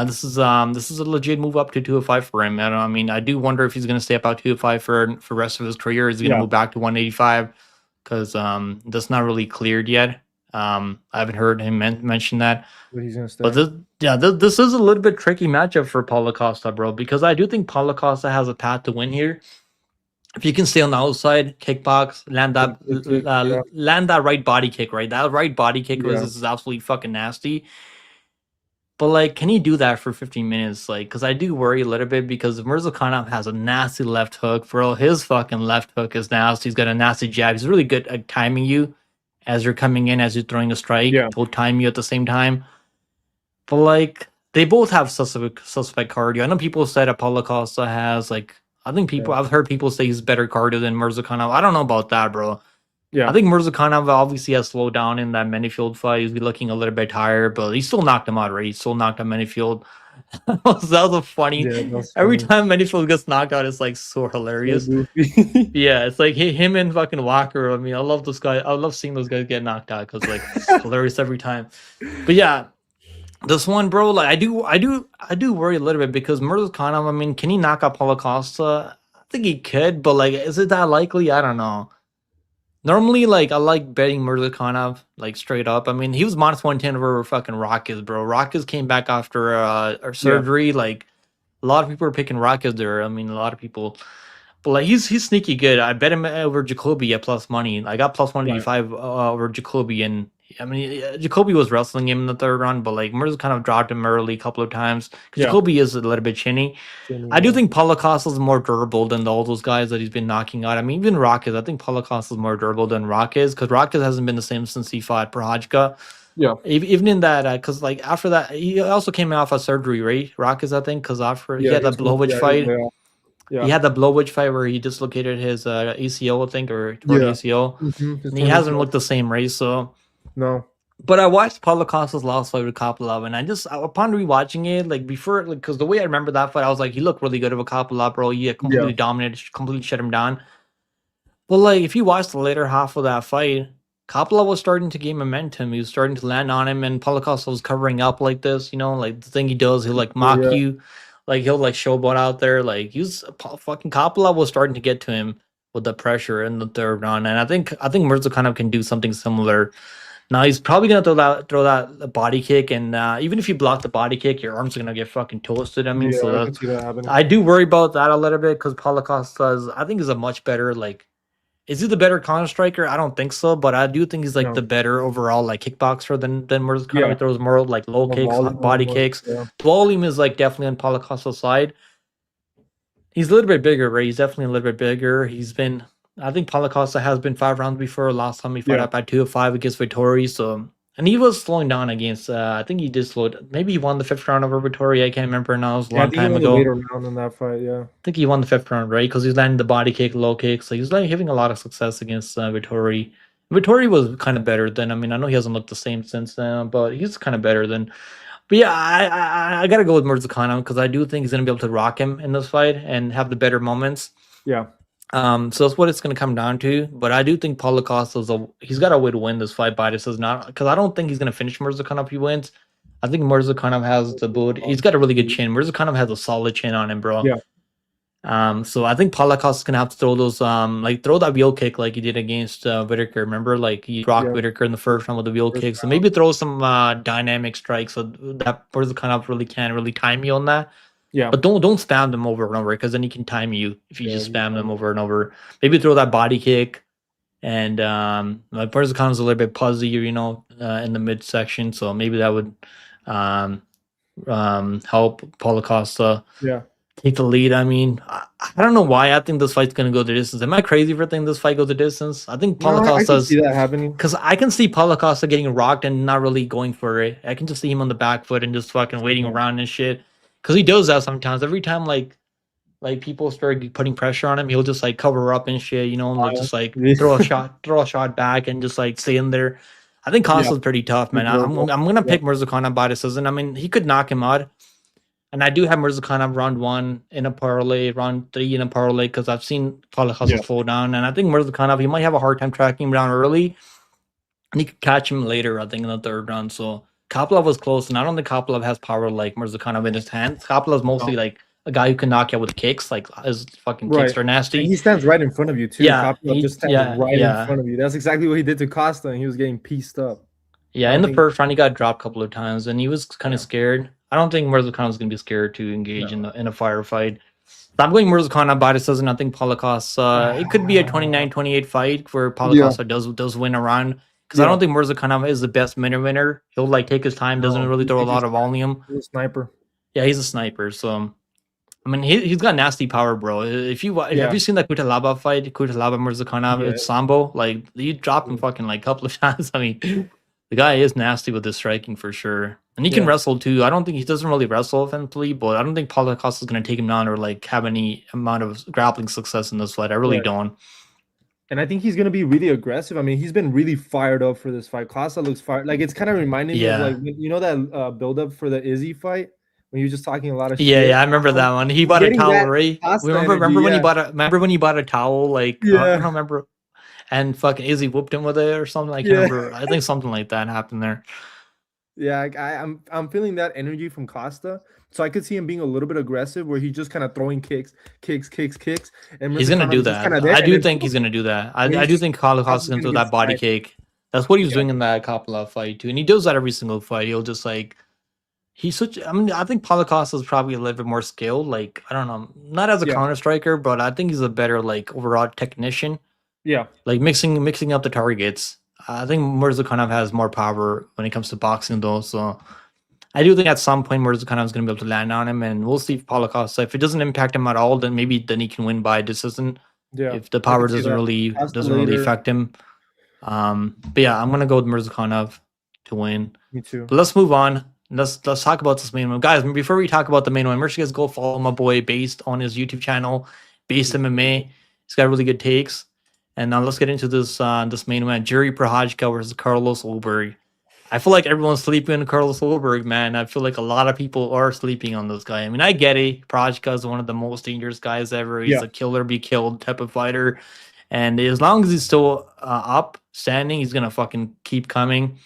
S1: This is a legit move up to 205 for him. I mean, I do wonder if he's gonna stay up at 205 for the rest of his career. Is he gonna move back to 185? Because that's not really cleared yet. I haven't heard him mention that.
S2: But he's gonna stay.
S1: But this is a little bit tricky matchup for Paulo Costa, bro, because I do think Paulo Costa has a path to win here. If you can stay on the outside, kickbox, land that right body kick, right? That right body kick is absolutely fucking nasty. But like, can he do that for 15 minutes? Like, because I do worry a little bit because Murzakanov has a nasty left hook, bro. His fucking left hook is nasty. He's got a nasty jab. He's really good at timing you as you're coming in, as you're throwing a strike. He'll time you at the same time. But like, they both have suspect cardio. I know people said Paulo Costa has like. I've heard people say he's better cardio than Murzakanov. I don't know about that, bro. Yeah, I think Murzakanov obviously has slowed down in that Manyfield fight. He's looking a little bit tired, but he still knocked him out, right? He still knocked out Manyfield. That was a funny. Every time Manyfield gets knocked out, it's like so hilarious. Yeah, it's like him and fucking Walker. I mean, I love those guys. I love seeing those guys get knocked out because like it's hilarious every time. But yeah. This one, bro, like I do worry a little bit because Murzakanov, I mean, can he knock out Paulo Costa? I think he could, but like, is it that likely? I don't know. Normally, like, I like betting Murzakanov, like, straight up. I mean, he was minus 110 over fucking Reyes, bro. Reyes came back after surgery. Like, a lot of people are picking Reyes there. I mean, a lot of people. But like he's sneaky good. I bet him over Jacoby at plus money. I got plus 185 over Jacoby, and I mean Jacoby was wrestling him in the third round, but like Murz kind of dropped him early a couple of times because Jacoby is a little bit chinny. I do think Paulo Costa is more durable than all those guys that he's been knocking out. I mean, even Reyes, I think Paulo Costa is more durable than Reyes because Reyes hasn't been the same since he fought Prochazka. Yeah, even in that, because like after that, he also came off a surgery, right? Reyes, I think, because after he had that Blowwich fight. Yeah. He had the Blowwich fight where he dislocated his ACL, I think, or tore ACL. And he hasn't looked the same, right? So
S2: no.
S1: But I watched Paulo Costa's last fight with Kopylov, and upon rewatching it, like before, like because the way I remember that fight, I was like, he looked really good with Kopylov, bro. He completely dominated, completely shut him down. But like, if you watch the later half of that fight, Kopylov was starting to gain momentum. He was starting to land on him, and Paulo Costa was covering up like this, like the thing he does, he'll like mock you. Like, he'll, like, showboat out there. Like, fucking Kopylov was starting to get to him with the pressure in the third round. And I think Murzakanov can do something similar. Now, he's probably going to throw that body kick. And even if you block the body kick, your arms are going to get fucking toasted. I mean, I do worry about that a little bit because Paulo Costa, I think, is a much better, like, is he the better counter striker? I don't think so, but I do think he's like the better overall like kickboxer than Murzakanov. He throws more like low kicks, body kicks. The volume is like definitely on Paulo Costa's side. He's a little bit bigger, right? He's definitely a little bit bigger. I think Paulo Costa has been 5 rounds before. Last time he fought up at 205 against Vittori. So, and he was slowing down against. I think he did slow. Maybe he won the 5th round over Vittori. I can't remember now. It was a long time ago.
S2: Later round in that fight, I
S1: think he won the 5th round, right? Because he's landing the body kick, low kick. So he's like having a lot of success against Vittori. Vittori was kind of better than. I mean, I know he hasn't looked the same since then, but he's kind of better than But yeah, I gotta go with Murzakanov because I do think he's gonna be able to rock him in this fight and have the better moments.
S2: Yeah.
S1: So that's what it's gonna come down to. But I do think Paulo Costa's he's got a way to win this fight. Blaydes is not, because I don't think he's gonna finish Murzakanov if he wins. I think Murzakanov has the ability. He's got a really good chin. Murzakanov has a solid chin on him, bro.
S2: Yeah.
S1: So I think Paulo Costa's gonna have to throw those like throw that wheel kick like he did against Whitaker. Remember, like he rocked Whitaker in the first round with the wheel kick. So maybe throw some dynamic strikes so that Murzakanov really can't really time you on that.
S2: Yeah.
S1: But don't spam them over and over because then he can time you if you just spam them over and over. Maybe throw that body kick. And like Murzakanov's a little bit puzzy, in the midsection, so maybe that would help Paulo Costa take the lead. I mean, I don't know why I think this fight's gonna go the distance. Am I crazy for thinking this fight goes the distance? I think Paulo Costa. I can
S2: see that happening
S1: because I can see Paulo Costa getting rocked and not really going for it. I can just see him on the back foot and just fucking waiting around and shit. Because he does that sometimes. Every time like people start putting pressure on him, he'll just like cover up and shit, and just like throw a shot back and just like stay in there. I think Costa's pretty tough, man. I'm gonna pick Murzakanov by decision. I mean, he could knock him out. And I do have Murzakanov round 1 in a parlay, round 3 in a parlay, because I've seen Paulo Costa slow down. And I think Murzakanov, he might have a hard time tracking him down early. And he could catch him later, I think, in the 3rd round. So Kopylov was close, and I don't think Kopylov has power like Murzakanov in his hands. Kopylov's mostly like a guy who can knock you out with kicks, like his fucking kicks are nasty.
S2: And he stands right in front of you too.
S1: Yeah,
S2: Kopylov just stands right in front of you. That's exactly what he did to Costa, and he was getting pieced up.
S1: Yeah, in the first round, he got dropped a couple of times, and he was kind of scared. I don't think Murzakanov is going to be scared to engage in a firefight. I'm going Murzakanov by decision. I think Paulo Costa, it could be a 29-28 fight where Paulo Costa does win a round. Because I don't think Murzakanov is the best minute winner. He'll like take his time, doesn't really throw a lot of volume.
S2: He's a sniper.
S1: Yeah, he's a sniper. So, I mean, he's got nasty power, bro. Have you seen that Kutalaba fight? Kutalaba Murzakanov, it's Sambo. Like, you drop him fucking like a couple of times. I mean, the guy is nasty with his striking for sure. And he can wrestle too. I don't think he doesn't really wrestle offensively, but I don't think Paulo Costa is going to take him down or like have any amount of grappling success in this fight. I really don't.
S2: And I think he's going to be really aggressive. I mean, he's been really fired up for this fight. Costa looks fired. Like, it's kind of reminding me of, like, that build-up for the Izzy fight when you were just talking a lot of shit.
S1: Yeah, I remember that one. He bought a towel, right? Remember when he bought a towel? Like, I don't remember. And fucking Izzy whooped him with it or something. I can't remember. I think something like that happened there.
S2: Yeah, I'm feeling that energy from Costa. So I could see him being a little bit aggressive where he's just kind of throwing kicks. And
S1: he's going to do that. I do think he's going to do that. I do think Paulo Costa is going to throw that body kick. That's what he's doing in that Kopylov fight too. And he does that every single fight. He'll just like, I think Paulo Costa is probably a little bit more skilled. Like, I don't know, not as a counter striker, but I think he's a better like overall technician.
S2: Yeah.
S1: Like mixing up the targets. I think Murzakanov has more power when it comes to boxing though. So I do think at some point Murzakanov is going to be able to land on him, and we'll see if Paulo Costa, if it doesn't impact him at all, then maybe he can win by decision. Yeah. If the power doesn't really affect him. But yeah, I'm gonna go with Murzakanov to win.
S2: Me too.
S1: But let's move on. Let's talk about this main one, guys. Before we talk about the main one, make sure you guys go follow my boy Based on his YouTube channel, Basedmma. He's got really good takes. And now let's get into this this main event: Jiri Prochazka versus Carlos Ulberg. I feel like everyone's sleeping on Carlos Ulberg, man. I feel like a lot of people are sleeping on this guy. I mean, I get it. Prochazka is one of the most dangerous guys ever. He's a killer, be killed type of fighter. And as long as he's still up, standing, he's gonna fucking keep coming.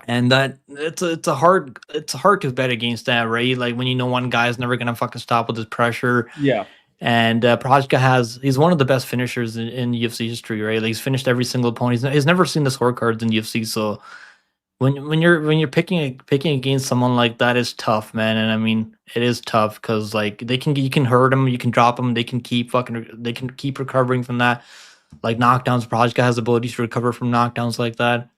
S1: And that it's hard to bet against that, right? Like when you know one guy's never gonna fucking stop with his pressure.
S2: Yeah.
S1: And Prochazka he's one of the best finishers in UFC history, right? Like he's finished every single opponent. He's never seen the scorecards in UFC, so when you're picking against someone like that is tough, man. And I mean, it is tough because like you can hurt them, you can drop them, they can keep recovering from that, like knockdowns. Prochazka has the ability to recover from knockdowns like that.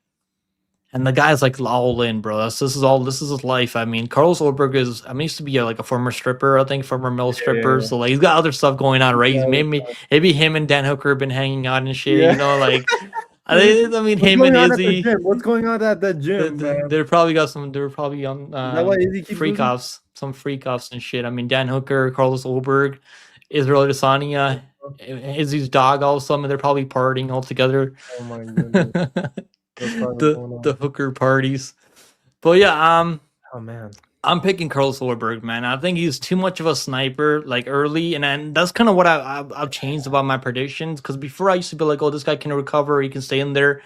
S1: And the guy's like all in, bro. This is his life. I mean, Carlos Ulberg he used to be a former stripper, I think, former male stripper. Yeah. So like he's got other stuff going on, right? Yeah, maybe him and Dan Hooker have been hanging out and shit, like. I mean, him and Izzy.
S2: What's going on at that gym?
S1: They're probably on freak offs and shit. I mean, Dan Hooker, Carlos Ulberg, Israel Adesanya, Izzy's dog. All of a sudden, they're probably partying all together.
S2: Oh my goodness.
S1: the Hooker parties. But yeah,
S2: Oh man.
S1: I'm picking Carlos Ulberg, man. I think he's too much of a sniper, like early, and that's kind of what I've changed about my predictions. Because before I used to be like, oh, this guy can recover, he can stay in there.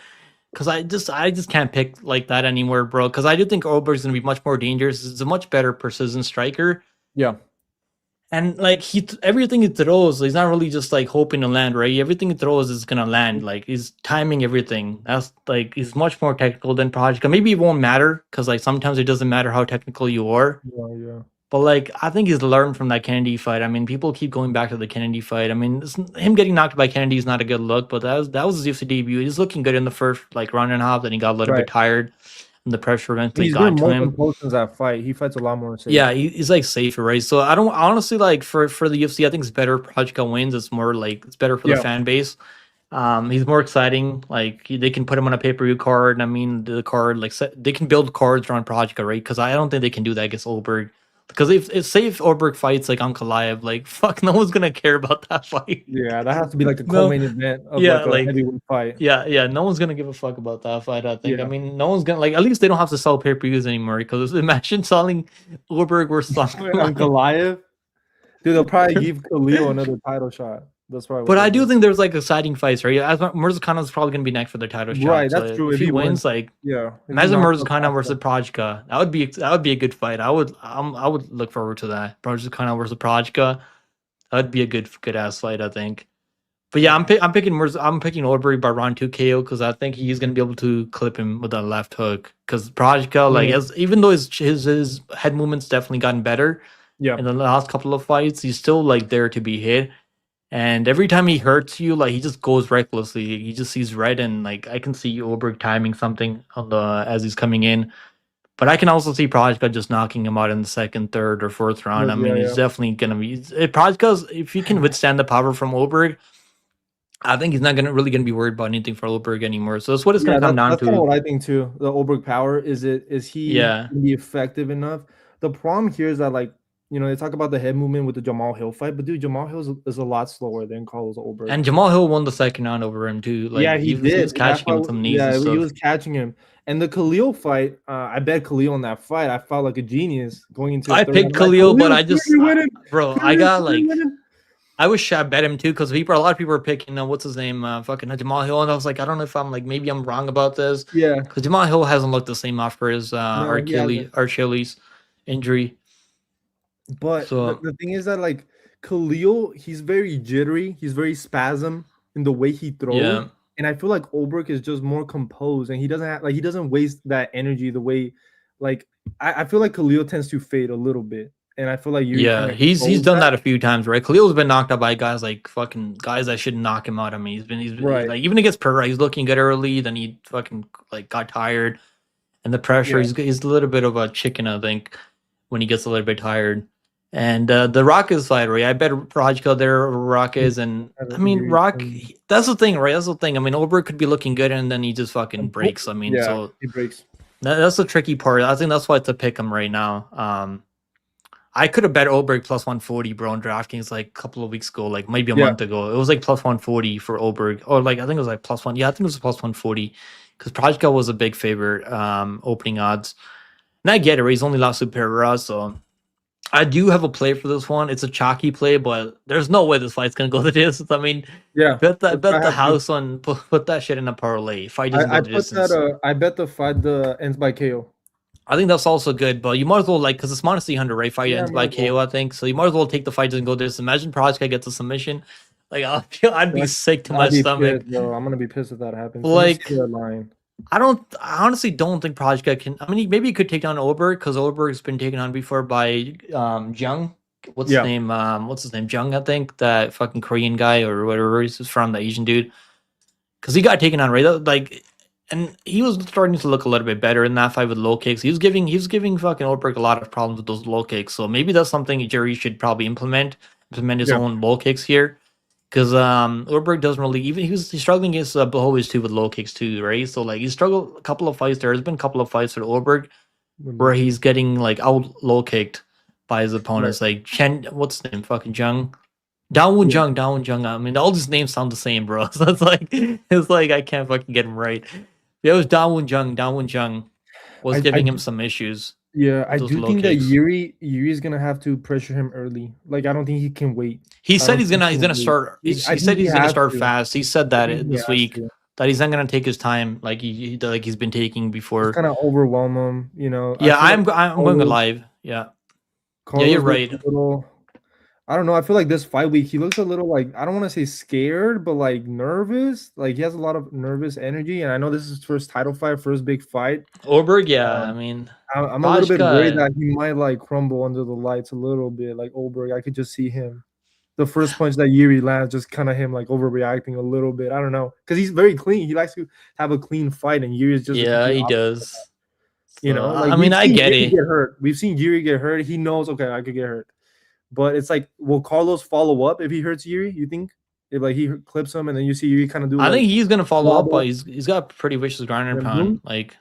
S1: Because I just can't pick like that anymore, bro. Because I do think Ulberg's gonna be much more dangerous. He's a much better precision striker.
S2: Yeah.
S1: And like everything he throws, he's not really just like hoping to land, right? Everything he throws is gonna land. Like he's timing everything. That's like he's much more technical than Prochazka. Maybe it won't matter because like sometimes it doesn't matter how technical you are.
S2: Yeah.
S1: But like I think he's learned from that Kennedy fight. I mean, people keep going back to the Kennedy fight. I mean, him getting knocked by Kennedy is not a good look, but that was his UFC debut. He's looking good in the first like round and a half. Then he got a little bit tired. And the pressure eventually got to him.
S2: He's that fight. He fights a lot more safe.
S1: Yeah, he's like safer, right? So I don't honestly like for the UFC. I think it's better if Prochazka wins. It's more like it's better for the fan base. He's more exciting. Like they can put him on a pay-per-view card. I mean, the card like they can build cards around Prochazka, right? Because I don't think they can do that against Ulberg. Because if Ulberg fights like Ankalaev, like fuck, no one's gonna care about that fight.
S2: Yeah, that has to be like a co-main event of like a heavyweight fight.
S1: Yeah, no one's gonna give a fuck about that fight. I think. I mean, no one's gonna like. At least they don't have to sell pay-per-views anymore. Because imagine selling Ulberg versus
S2: Ankalaev. Dude, they'll probably give Khalil another title shot. That's probably.
S1: But I do think there's like exciting fights, right? As Murzakanov is probably gonna be next for the title shot.
S2: Right, that's true.
S1: If he wins, like imagine Murzakanov versus Prochazka. That would be a good fight. I would look forward to that. Murzakanov versus Prochazka. That would be a good ass fight, I think. But yeah, I'm picking Ulberg by round 2 KO because I think he's gonna be able to clip him with that left hook. Because Prochazka, like even though his head movement's definitely gotten better, in the last couple of fights, he's still like there to be hit. And every time he hurts you, like he just goes recklessly. He just sees red, and like I can see Ulberg timing something on as he's coming in. But I can also see Prochazka just knocking him out in the second, third, or fourth round. I mean, he's definitely gonna be. Prochazka, if he can withstand the power from Ulberg, I think he's not really gonna be worried about anything for Ulberg anymore. So that's what it's gonna come down to.
S2: That's kind of what I think too. The Ulberg power is he gonna be effective enough? The problem here is that like. They talk about the head movement with the Jamal Hill fight, but dude, Jamal Hill is a lot slower than Carlos Ulberg.
S1: And Jamal Hill won the second round over him too. Like,
S2: he did.
S1: He was catching him with some knees. Yeah,
S2: he was catching him. And the Khalil fight, I bet Khalil on that fight. I felt like a genius going into.
S1: I picked Khalil, but I just, bro, I got like, I wish I bet him too because a lot of people were picking. What's his name? Fucking Jamal Hill, and I was like, I don't know if I'm like maybe I'm wrong about this.
S2: Yeah,
S1: because Jamal Hill hasn't looked the same after his Achilles injury.
S2: But the thing is that like Khalil, he's very jittery, he's very spasm in the way he throws. Yeah. And I feel like Ulberg is just more composed and he doesn't waste that energy the way like I feel like Khalil tends to fade a little bit. And I feel like
S1: he's done that a few times, right? Khalil's been knocked out by guys like fucking guys that shouldn't knock him out. I mean, he's been right. Like even against Pereira, he's looking good early, then he fucking like got tired. And the pressure, he's a little bit of a chicken, I think, when he gets a little bit tired. And the Rockets fight, right? I bet Prochazka there over Rockets, and I mean that's the thing, right? That's the thing. I mean, Ulberg could be looking good, and then he just fucking breaks. I mean, so
S2: he breaks.
S1: That's the tricky part. I think that's why it's a pick him right now. I could have bet Ulberg plus 140, bro, on DraftKings like a couple of weeks ago, like maybe a month ago. It was like plus 140 for Ulberg, or like I think it was like plus one. Yeah, I think it was plus 140 because Prochazka was a big favorite opening odds. And I get it, right? He's only lost to Pereira, so. I do have a play for this one. It's a chalky play, but there's no way this fight's gonna go the distance. I mean, bet the house on put that shit in a parlay. Fight doesn't go the distance.
S2: I bet the fight ends by KO.
S1: I think that's also good, but you might as well like because it's minus 300, right? Fight ends by KO, I think. So you might as well take the fight doesn't go the distance. Imagine Prochazka gets a submission. Like I'd be sick to my stomach.
S2: Pissed, I'm gonna be pissed if that happens.
S1: Like I honestly don't think Prochazka can. I mean, maybe he could take down Ulberg because Ulberg's been taken on before by Jung. What's his name? Jung, I think, that fucking Korean guy or whatever he's from, the Asian dude. Because he got taken on, right? Like, and he was starting to look a little bit better in that fight with low kicks. He was giving fucking Ulberg a lot of problems with those low kicks. So maybe that's something Jerry should probably implement his own low kicks here. Because Ulberg doesn't really he's struggling against Blaydes too with low kicks too, right? So like he's struggled a couple of fights. There's been a couple of fights for Ulberg where he's getting like out low kicked by his opponents. Like what's his name? Fucking Jung. Dawoon Jung. I mean, all these names sound the same, bro. So it's like I can't fucking get him right. Yeah, it was Dawoon Jung. Dawoon Jung was giving him some issues.
S2: Yeah, I
S1: those
S2: do
S1: low
S2: think that
S1: kicks.
S2: Yuri is gonna have to pressure him early. Like I don't think he can wait.
S1: He
S2: I
S1: said
S2: don't think he
S1: he's
S2: can
S1: gonna
S2: wait.
S1: start.
S2: I
S1: He
S2: think
S1: said
S2: he
S1: he's gonna
S2: has
S1: start
S2: to.
S1: fast. He said
S2: I
S1: that
S2: think he
S1: this
S2: has
S1: week
S2: to.
S1: that he's not gonna take his time like like he's been taking
S2: Just
S1: before.
S2: kind of overwhelm him. You know, I
S1: Yeah,
S2: feel like
S1: I'm going live. Yeah, yeah, you're
S2: Carlos looks
S1: right.
S2: a little. I don't know. I feel like this fight week he looks a little like I don't want to say scared, but like nervous. Like he has a lot of nervous energy, and I know this is his first title fight, first big fight.
S1: Ulberg, yeah, I
S2: Um,
S1: mean,
S2: I'm a little bit worried
S1: Prochazka,
S2: that he might like crumble under the lights a little bit, like Ulberg. I could just see him. The first punch that Yuri lands, just kind of him like overreacting a little bit. I don't know, because he's very clean. He likes to have a clean fight, and Yuri is just the
S1: yeah,
S2: complete
S1: he
S2: opposite.
S1: does.
S2: You
S1: So
S2: know, like
S1: I mean,
S2: we've
S1: I
S2: seen
S1: get
S2: Yuri
S1: it.
S2: get hurt. We've seen Yuri get hurt. He knows, okay, I could get hurt. But it's like, will Carlos follow up if he hurts Yuri? You think if like he clips him and then you see Yuri kind of do
S1: I
S2: like
S1: think he's gonna follow up, but
S2: wobble
S1: he's got pretty vicious ground and
S2: and
S1: pound.
S2: boom?
S1: Like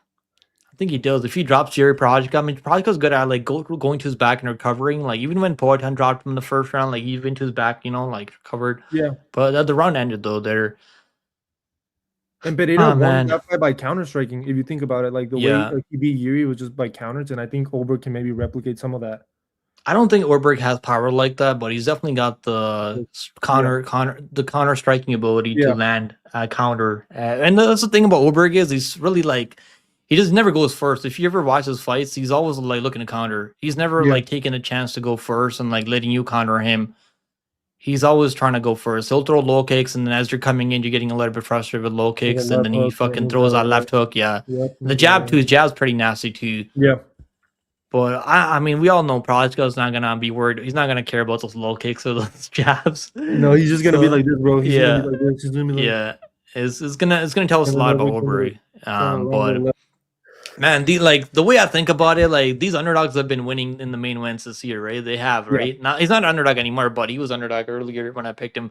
S1: I think he does. If he drops Jerry Prochazka, I mean, Prochazka's good at like going to his back and recovering. Like even when Poitin dropped him in the first round, like he went to his back, you know, like recovered.
S2: Yeah.
S1: But the round ended though. There.
S2: And Pereira
S1: Oh
S2: won
S1: man,
S2: that fight by counter striking. If you think about it, like the way
S1: yeah.
S2: like, he beat Yuri was just by counters, and I think Ulberg can maybe replicate some of that.
S1: I don't think Ulberg has power like that, but he's definitely got the
S2: Yeah.
S1: counter striking ability to
S2: Yeah.
S1: land counter. And that's the thing about Ulberg is he's really like he just never goes first. If you ever watch his fights, he's always like looking to counter. He's never
S2: Yeah.
S1: like taking a chance to go first and like letting you counter him. He's always trying to go first. He'll throw low kicks, and then as you're coming in, you're getting a little bit frustrated with low
S2: With a
S1: kicks, and
S2: left
S1: then he
S2: hook and then
S1: fucking
S2: moves
S1: throws
S2: out
S1: that
S2: of
S1: left
S2: it.
S1: hook. Yeah,
S2: Yep.
S1: the
S2: Moves out
S1: jab
S2: of
S1: too.
S2: it.
S1: His jab's pretty nasty too.
S2: Yeah.
S1: But I mean, we all know Prochazka's not gonna be worried. He's not gonna care about those low kicks or those jabs.
S2: No, he's just gonna be
S1: So
S2: like this, bro. He's gonna be
S1: yeah,
S2: like this. He's gonna be like
S1: yeah, it's gonna tell us a
S2: turning
S1: lot about
S2: over,
S1: Ulberg.
S2: turning around to the
S1: But
S2: left.
S1: man, the way I think about it, like these underdogs have been winning in the main events this year, right? They have,
S2: Yeah.
S1: right? Now he's not an underdog anymore, but he was underdog earlier when I picked him.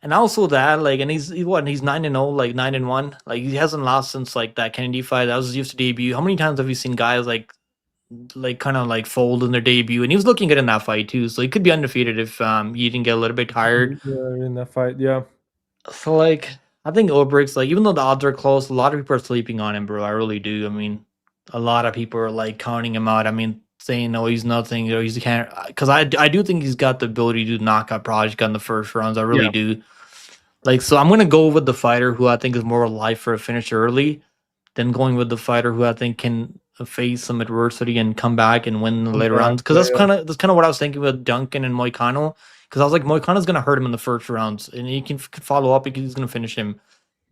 S1: And also that, like, and he's 9-0, like 9-1. Like he hasn't lost since like that Kennedy fight. That was his debut. How many times have you seen guys like kind of like fold in their debut? And he was looking good in that fight too. So he could be undefeated if he didn't get a little bit tired.
S2: Yeah, in that fight. Yeah.
S1: So like I think Ulbricht's like even though the odds are close, a lot of people are sleeping on him, bro. I really do. I mean, a lot of people are like counting him out. I mean, saying no, he's nothing. Or he can't. Because I do think he's got the ability to knock out Prochazka in the first rounds. I really
S2: Yeah.
S1: do. Like, so I'm gonna go with the fighter who I think is more alive for a finish early, than going with the fighter who I think can face some adversity and come back and win the later rounds. Because
S2: Yeah.
S1: that's kind of what I was thinking with Duncan and Moicano. Because I was like, Moicano's gonna hurt him in the first rounds, and he can follow up because he's gonna finish him.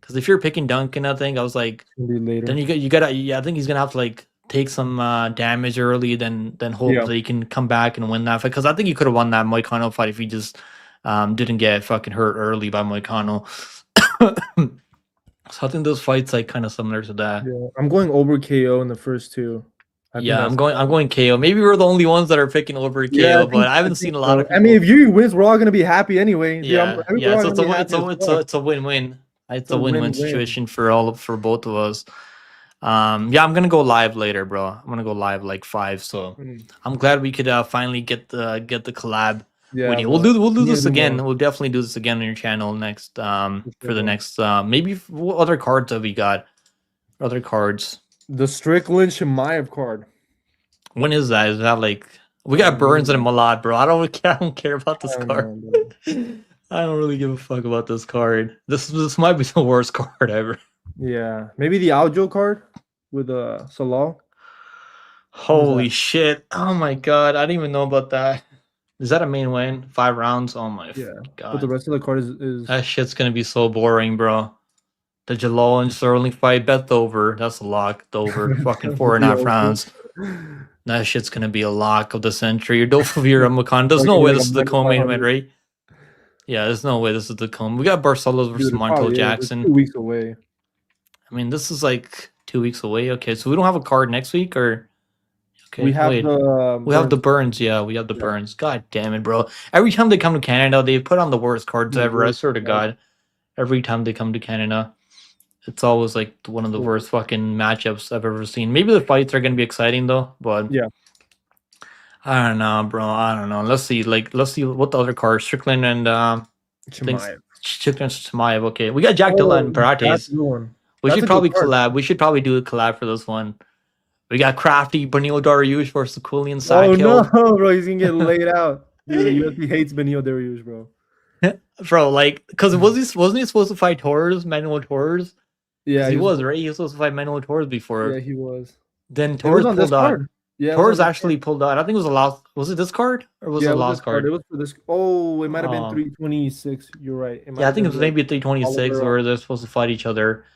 S1: Because if you're picking Duncan, I think I was like,
S2: Later.
S1: then you gotta yeah, I think he's gonna have to like take some damage early, then hope that he can come back and win that fight. Because I think he could have won that Moicano fight if he just didn't get fucking hurt early by Moicano. So I think those fights like kind of similar to that.
S2: Yeah, I'm going over KO in the first two.
S1: Yeah, I'm going KO. Maybe we're the only ones that are picking over KO, but I haven't seen a lot of people.
S2: I mean, if Yuri wins, we're all gonna be happy anyway.
S1: Yeah,
S2: Dude,
S1: yeah. So it's a win-win. It's a win-win situation for both of us. Yeah, I'm gonna go live later, bro. I'm gonna go live like 5. So I'm glad we could finally get the collab.
S2: Yeah,
S1: with you. We'll do this again. We'll definitely do this again on your channel next for the next maybe what other cards have we got? Other cards.
S2: The Strickland Chimaev card.
S1: When is that? Is that like we got Burns and Malad, bro? I don't care about this card. I don't really give a fuck about this card. This might be the worst card ever.
S2: Yeah, maybe the Aljo card with Salal.
S1: Holy shit! Oh my god, I didn't even know about that. Is that a main win? 5 rounds? Oh my god!
S2: But the rest of the card is
S1: that shit's gonna be so boring, bro. The Jalal and Sterling fight, bet over. That's a lock. Over fucking 4.5 rounds. That shit's gonna be a lock of the century. Or Dofavira Makan. There's no way this is the co-main event, right? Yeah, there's no way this is the co-main. We got Barcelos versus Montel Jackson.
S2: 2 weeks away.
S1: I mean, this is like 2 weeks away. Okay, so we don't have a card next week, or okay,
S2: we have the
S1: Burns. Yeah, we have the Burns. God damn it, bro! Every time they come to Canada, they put on the worst cards ever. I swear to God, every time they come to Canada, it's always like one of the worst fucking matchups I've ever seen. Maybe the fights are gonna be exciting though, but
S2: yeah,
S1: I don't know, bro. I don't know. Let's see what the other cards. Strickland and
S2: Chimaev.
S1: Strickland Chimaev. Okay, we got Jack Dilla and Parates. We should probably collab. We should probably do a collab for this one. We got Crafty, Benio Dariush versus Quillian
S2: Oh no,
S1: Sidekill.
S2: bro, he's gonna get laid out. Dude, the UFC hates Benio Dariush, bro.
S1: Bro, like, because wasn't he supposed to fight Torres, Manuel Torres?
S2: Yeah,
S1: He was, right? He was supposed to fight Manuel Torres before.
S2: Yeah, he was.
S1: Then
S2: It was
S1: Torres
S2: on this
S1: pulled out.
S2: card. Yeah,
S1: Torres actually pulled out. I think it was a lost. Was it this card or was it a lost card?
S2: It was for this. Oh, it might have been 326. You're right.
S1: Yeah, I think it was maybe 326 where they're supposed to fight each other.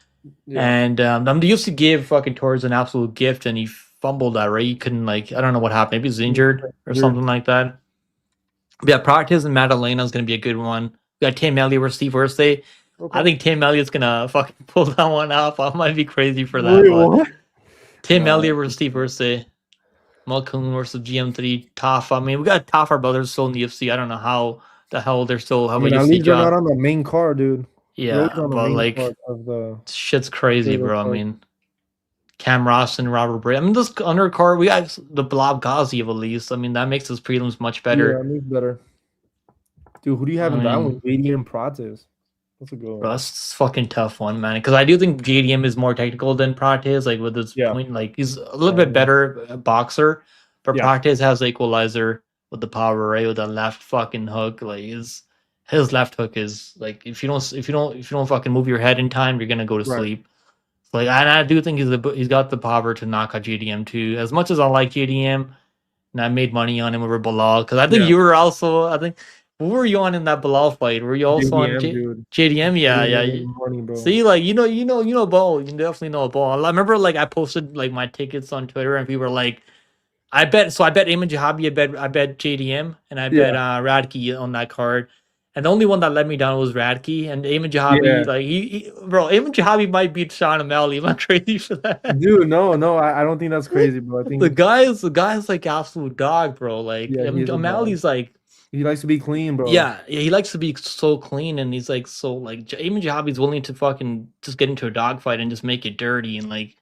S2: Yeah.
S1: And they used to give fucking Torres an absolute gift, and he fumbled that, right? He couldn't, like, I don't know what happened. Maybe he was injured or something like that. But yeah, Practice and Madalena is going to be a good one. We got Tim Elliott versus Steve Ursay. Okay. I think Tim Elliott's going to fucking pull that one off. I might be crazy for that.
S2: Wait, what?
S1: Tim Elliott versus Steve Ursay. Malcolm versus GM3. Tough. I mean, we got Taffer brothers still in the UFC. I don't know how the hell they're still have a UFC
S2: at least they're not on the main card, dude.
S1: Yeah, but like, shit's crazy, bro. I mean, Cam Ross and Robert Bray. I mean, this undercard, we got the Blob Ghazi at least. I mean, that makes his prelims much better.
S2: Yeah, makes better. Dude, who do you have in that one? JDM and Prates. That's a good one.
S1: Bro, that's a fucking tough one, man. Because I do think JDM is more technical than Prates. Like, with his point, like, he's a little bit better boxer. But Prates has the equalizer with the power, right? With the left fucking hook. Like, his left hook is like, if you don't fucking move your head in time, you're gonna go to sleep. Like, and I do think he's got the power to knock out JDM too. As much as I like JDM, and I made money on him over Bilal, because I think you were also. I think, who were you on in that Bilal fight? Were you also on JDM? Yeah. Money, see, like, you know, Bo. You definitely know Bo. I remember, like, I posted like my tickets on Twitter, and people were like, I bet Ayman Jahabi, I bet JDM, and I bet Radtke on that card. And the only one that let me down was Radtke, and Ayman Jahabi, like, Ayman Jahabi might beat Sean O'Malley. Am I crazy for that?
S2: Dude, no, I don't think that's crazy, bro. I think
S1: the guy's like absolute dog, bro. Like, O'Malley's like,
S2: he likes to be clean, bro.
S1: Yeah, he likes to be so clean, and he's like so like Ayman Jahabi's willing to fucking just get into a dogfight and just make it dirty, and like,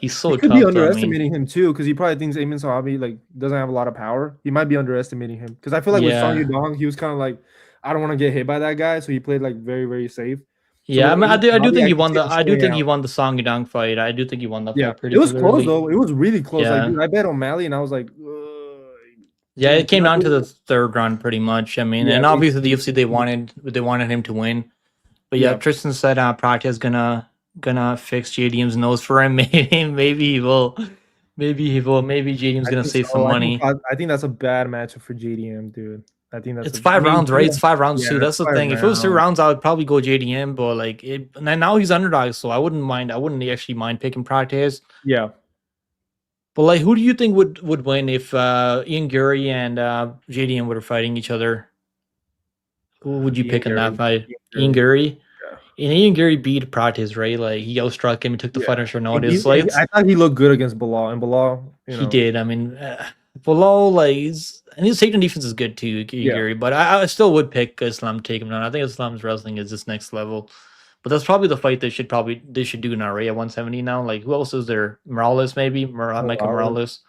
S1: he's so.
S2: He could be underestimating him too, because he probably thinks Ayman Jahabi like doesn't have a lot of power. He might be underestimating him, because I feel like with Song Yudong, he was kind of like, I don't want to get hit by that guy, so he played like very, very safe.
S1: Yeah, I mean, I do think he won the. I do think he won the Song Yudong fight. I do think he won that fight pretty.
S2: It was close though. It was really close. Like, dude, I bet O'Malley, and I was like.
S1: Yeah, it came down to the third round pretty much. I mean, and obviously the UFC they wanted him to win, but Tristan said Practice gonna fix JDM's nose for him. Maybe he will. Maybe JDM's gonna save some money.
S2: I think that's a bad matchup for JDM, dude. I think that's
S1: 5 rounds, right? It's 5 rounds too. That's the thing. If it was 2 rounds, I would probably go JDM, but like and now he's underdog, so I wouldn't actually mind picking Practice.
S2: Yeah.
S1: But like, who do you think would win if Ian Gary and JDM were fighting each other? Who would you pick in that fight? Ian Gary? Yeah. And Ian Gary beat Practice, right? Like, he outstruck him and took the fight on short notice.
S2: I thought he looked good against Bilal, and Bilal,
S1: he did. I mean, Bilal, like, his takedown defense is good too, Gary. But I still would pick Islam to take him down. I think Islam's wrestling is this next level. But that's probably the fight they should do now, right? At 170 now. Like, who else is there? Morales, maybe? Michael Morales.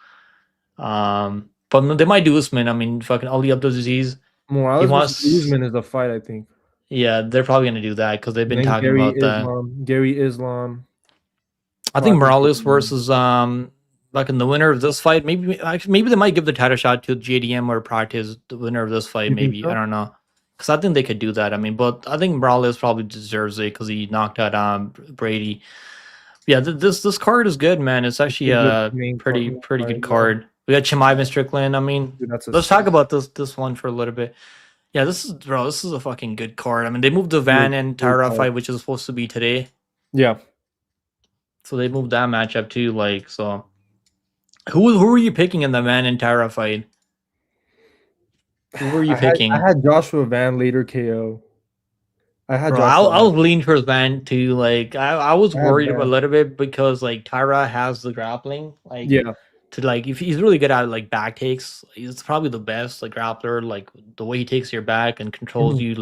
S1: But they might do Usman. I mean, fucking Ali Abdulaziz.
S2: Morales Usman is the fight, I think.
S1: Yeah, they're probably going to do that because they've been talking about that.
S2: Gary Islam.
S1: I think Morales versus like in the winner of this fight. Maybe they might give the title shot to JDM or Practice, the winner of this fight. Maybe so? I don't know. Because I think they could do that. I mean, but I think Morales probably deserves it because he knocked out Brady. Yeah, this card is good, man. It's actually a pretty good card. We got Chimaev Strickland. I mean, let's talk about this one for a little bit. Yeah, this is a fucking good card. I mean, they moved the Van and Tyra fight, which is supposed to be today.
S2: Yeah.
S1: So they moved that matchup too. Like, so who were you picking in the Van and Tyra fight? Who were you picking?
S2: I had Joshua Van later KO.
S1: I was leaning towards Van too. Like, I was worried a little bit because like Tyra has the grappling. Like, to like, if he's really good at like back takes, he's probably the best like grappler. Like, the way he takes your back and controls you,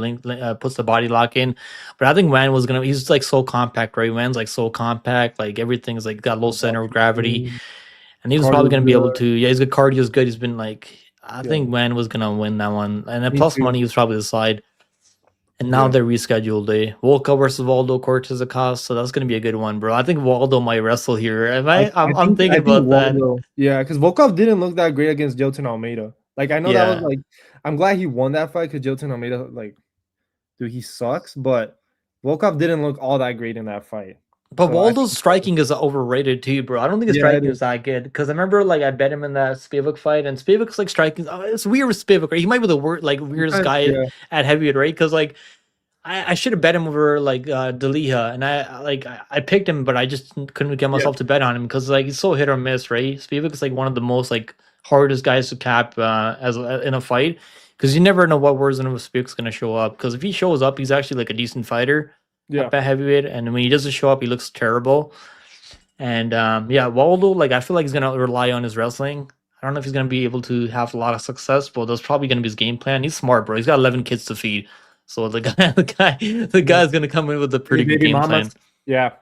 S1: puts the body lock in. But I think Van he's like so compact, right? Van's like so compact. Like, everything's like got low center of gravity, and he was probably gonna be able to. Yeah, he's good. Cardio is good. He's been like. I think Van was gonna win that one, and then plus money was probably the side. And now they rescheduled a Volkov versus Waldo Cortez Acosta, so that's gonna be a good one, bro. I think Waldo might wrestle here. I'm thinking about that.
S2: Waldo, yeah, because Volkov didn't look that great against Jilton Almeida. Like I know that was like, I'm glad he won that fight because Jilton Almeida, like, dude, he sucks, but Volkov didn't look all that great in that fight.
S1: But so Waldo's striking is overrated too, bro. I don't think his striking is that good. Because I remember, like, I bet him in that Spivak fight, and Spivak's like striking. It's weird with Spivak, right? He might be the weirdest guy at heavyweight, right? Because like, I should have bet him over like Deliha, and I picked him, but I just couldn't get myself to bet on him because like he's so hit or miss, right? Spivak is like one of the most like hardest guys to cap as in a fight because you never know what version of Spivak's gonna show up. Because if he shows up, he's actually like a decent fighter. Up at heavyweight, and when he doesn't show up, he looks terrible. And Waldo, like I feel like he's gonna rely on his wrestling. I don't know if he's gonna be able to have a lot of success, but that's probably gonna be his game plan. He's smart, bro. He's got 11 kids to feed, so the guy's gonna come in with a pretty good game plan.
S2: Yeah.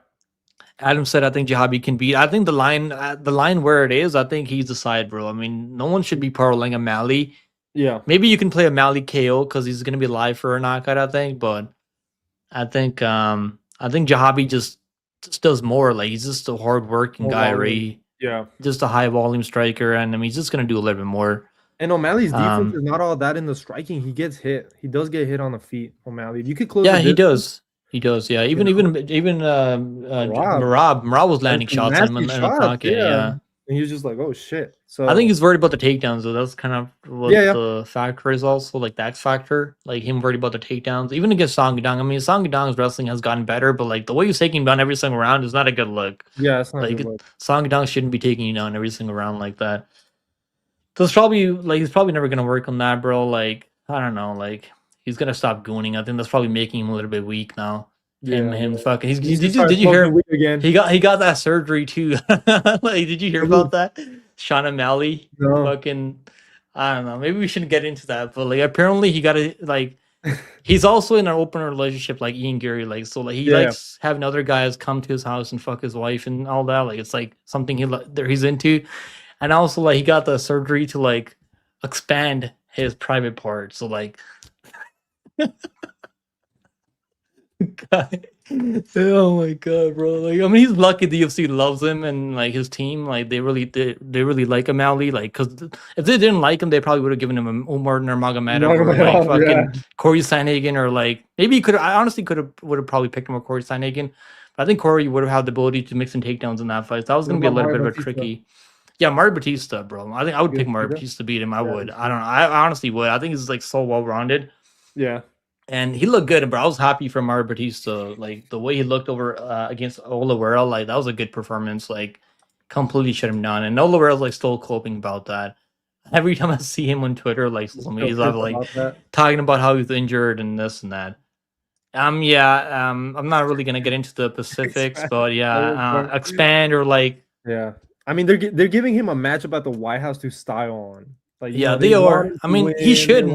S1: Adam said, "I think Jahabi can beat." I think the line where it is, I think he's the side, bro. I mean, no one should be paroling a Mally.
S2: Yeah.
S1: Maybe you can play a Mally KO because he's gonna be live for a knockout, I think, but. I think Jahabi just does more. Like he's just a hardworking guy, right?
S2: Yeah,
S1: just a high volume striker, and I mean he's just gonna do a little bit more.
S2: And O'Malley's defense is not all that in the striking. He gets hit. He does get hit on the feet. O'Malley, you could close.
S1: Yeah, he does. He does. Yeah, even Marab was landing shots on him in the pocket. Yeah.
S2: And he was just like, "Oh shit!" So
S1: I think he's worried about the takedowns, though. That's kind of what the factor is, also like the X factor, like him worried about the takedowns. Even against Song Yadong, I mean, Song Yadong's wrestling has gotten better, but like the way he's taking him down every single round is not a good look.
S2: Yeah, it's not
S1: like
S2: a good look.
S1: Song Yadong shouldn't be taking you down every single round like that. So it's probably like he's probably never gonna work on that, bro. Like I don't know, like he's gonna stop gooning. I think that's probably making him a little bit weak now. Him fucking. Did you hear? Again? He got that surgery too. Like, did you hear about that? Sean O'Malley.
S2: No.
S1: Fucking. I don't know. Maybe we shouldn't get into that, but like apparently he got a like. He's also in an open relationship like Ian Gary, like so like he likes having other guys come to his house and fuck his wife and all that. Like it's like something he's into, and also like he got the surgery to like expand his private part. So like. God. Oh my god, bro! Like, I mean, he's lucky the UFC loves him and like his team. Like, they really like O'Malley. Like, because if they didn't like him, they probably would have given him a Umar Nurmagomedov or like fucking Corey Sandhagen or like maybe he could. I honestly would have probably picked him or Corey Sandhagen. But I think Corey would have had the ability to mix in takedowns in that fight. So that was gonna be a little bit of a tricky. Yeah, Mario Batista, bro. I think I would pick Mario Batista to beat him. I would. I don't know. I honestly would. I think he's like so well rounded.
S2: Yeah.
S1: And he looked good, but I was happy for Mario Batista. Like the way he looked over against Oliveira, like that was a good performance. Like completely shut him down. And Oliveira's like still coping about that. Every time I see him on Twitter, like social media, I'm like talking about how he's injured and this and that. I'm not really gonna get into the specifics, but expand or like
S2: I mean, they're giving him a matchup at the White House to style on. Like,
S1: they are. I mean, he should.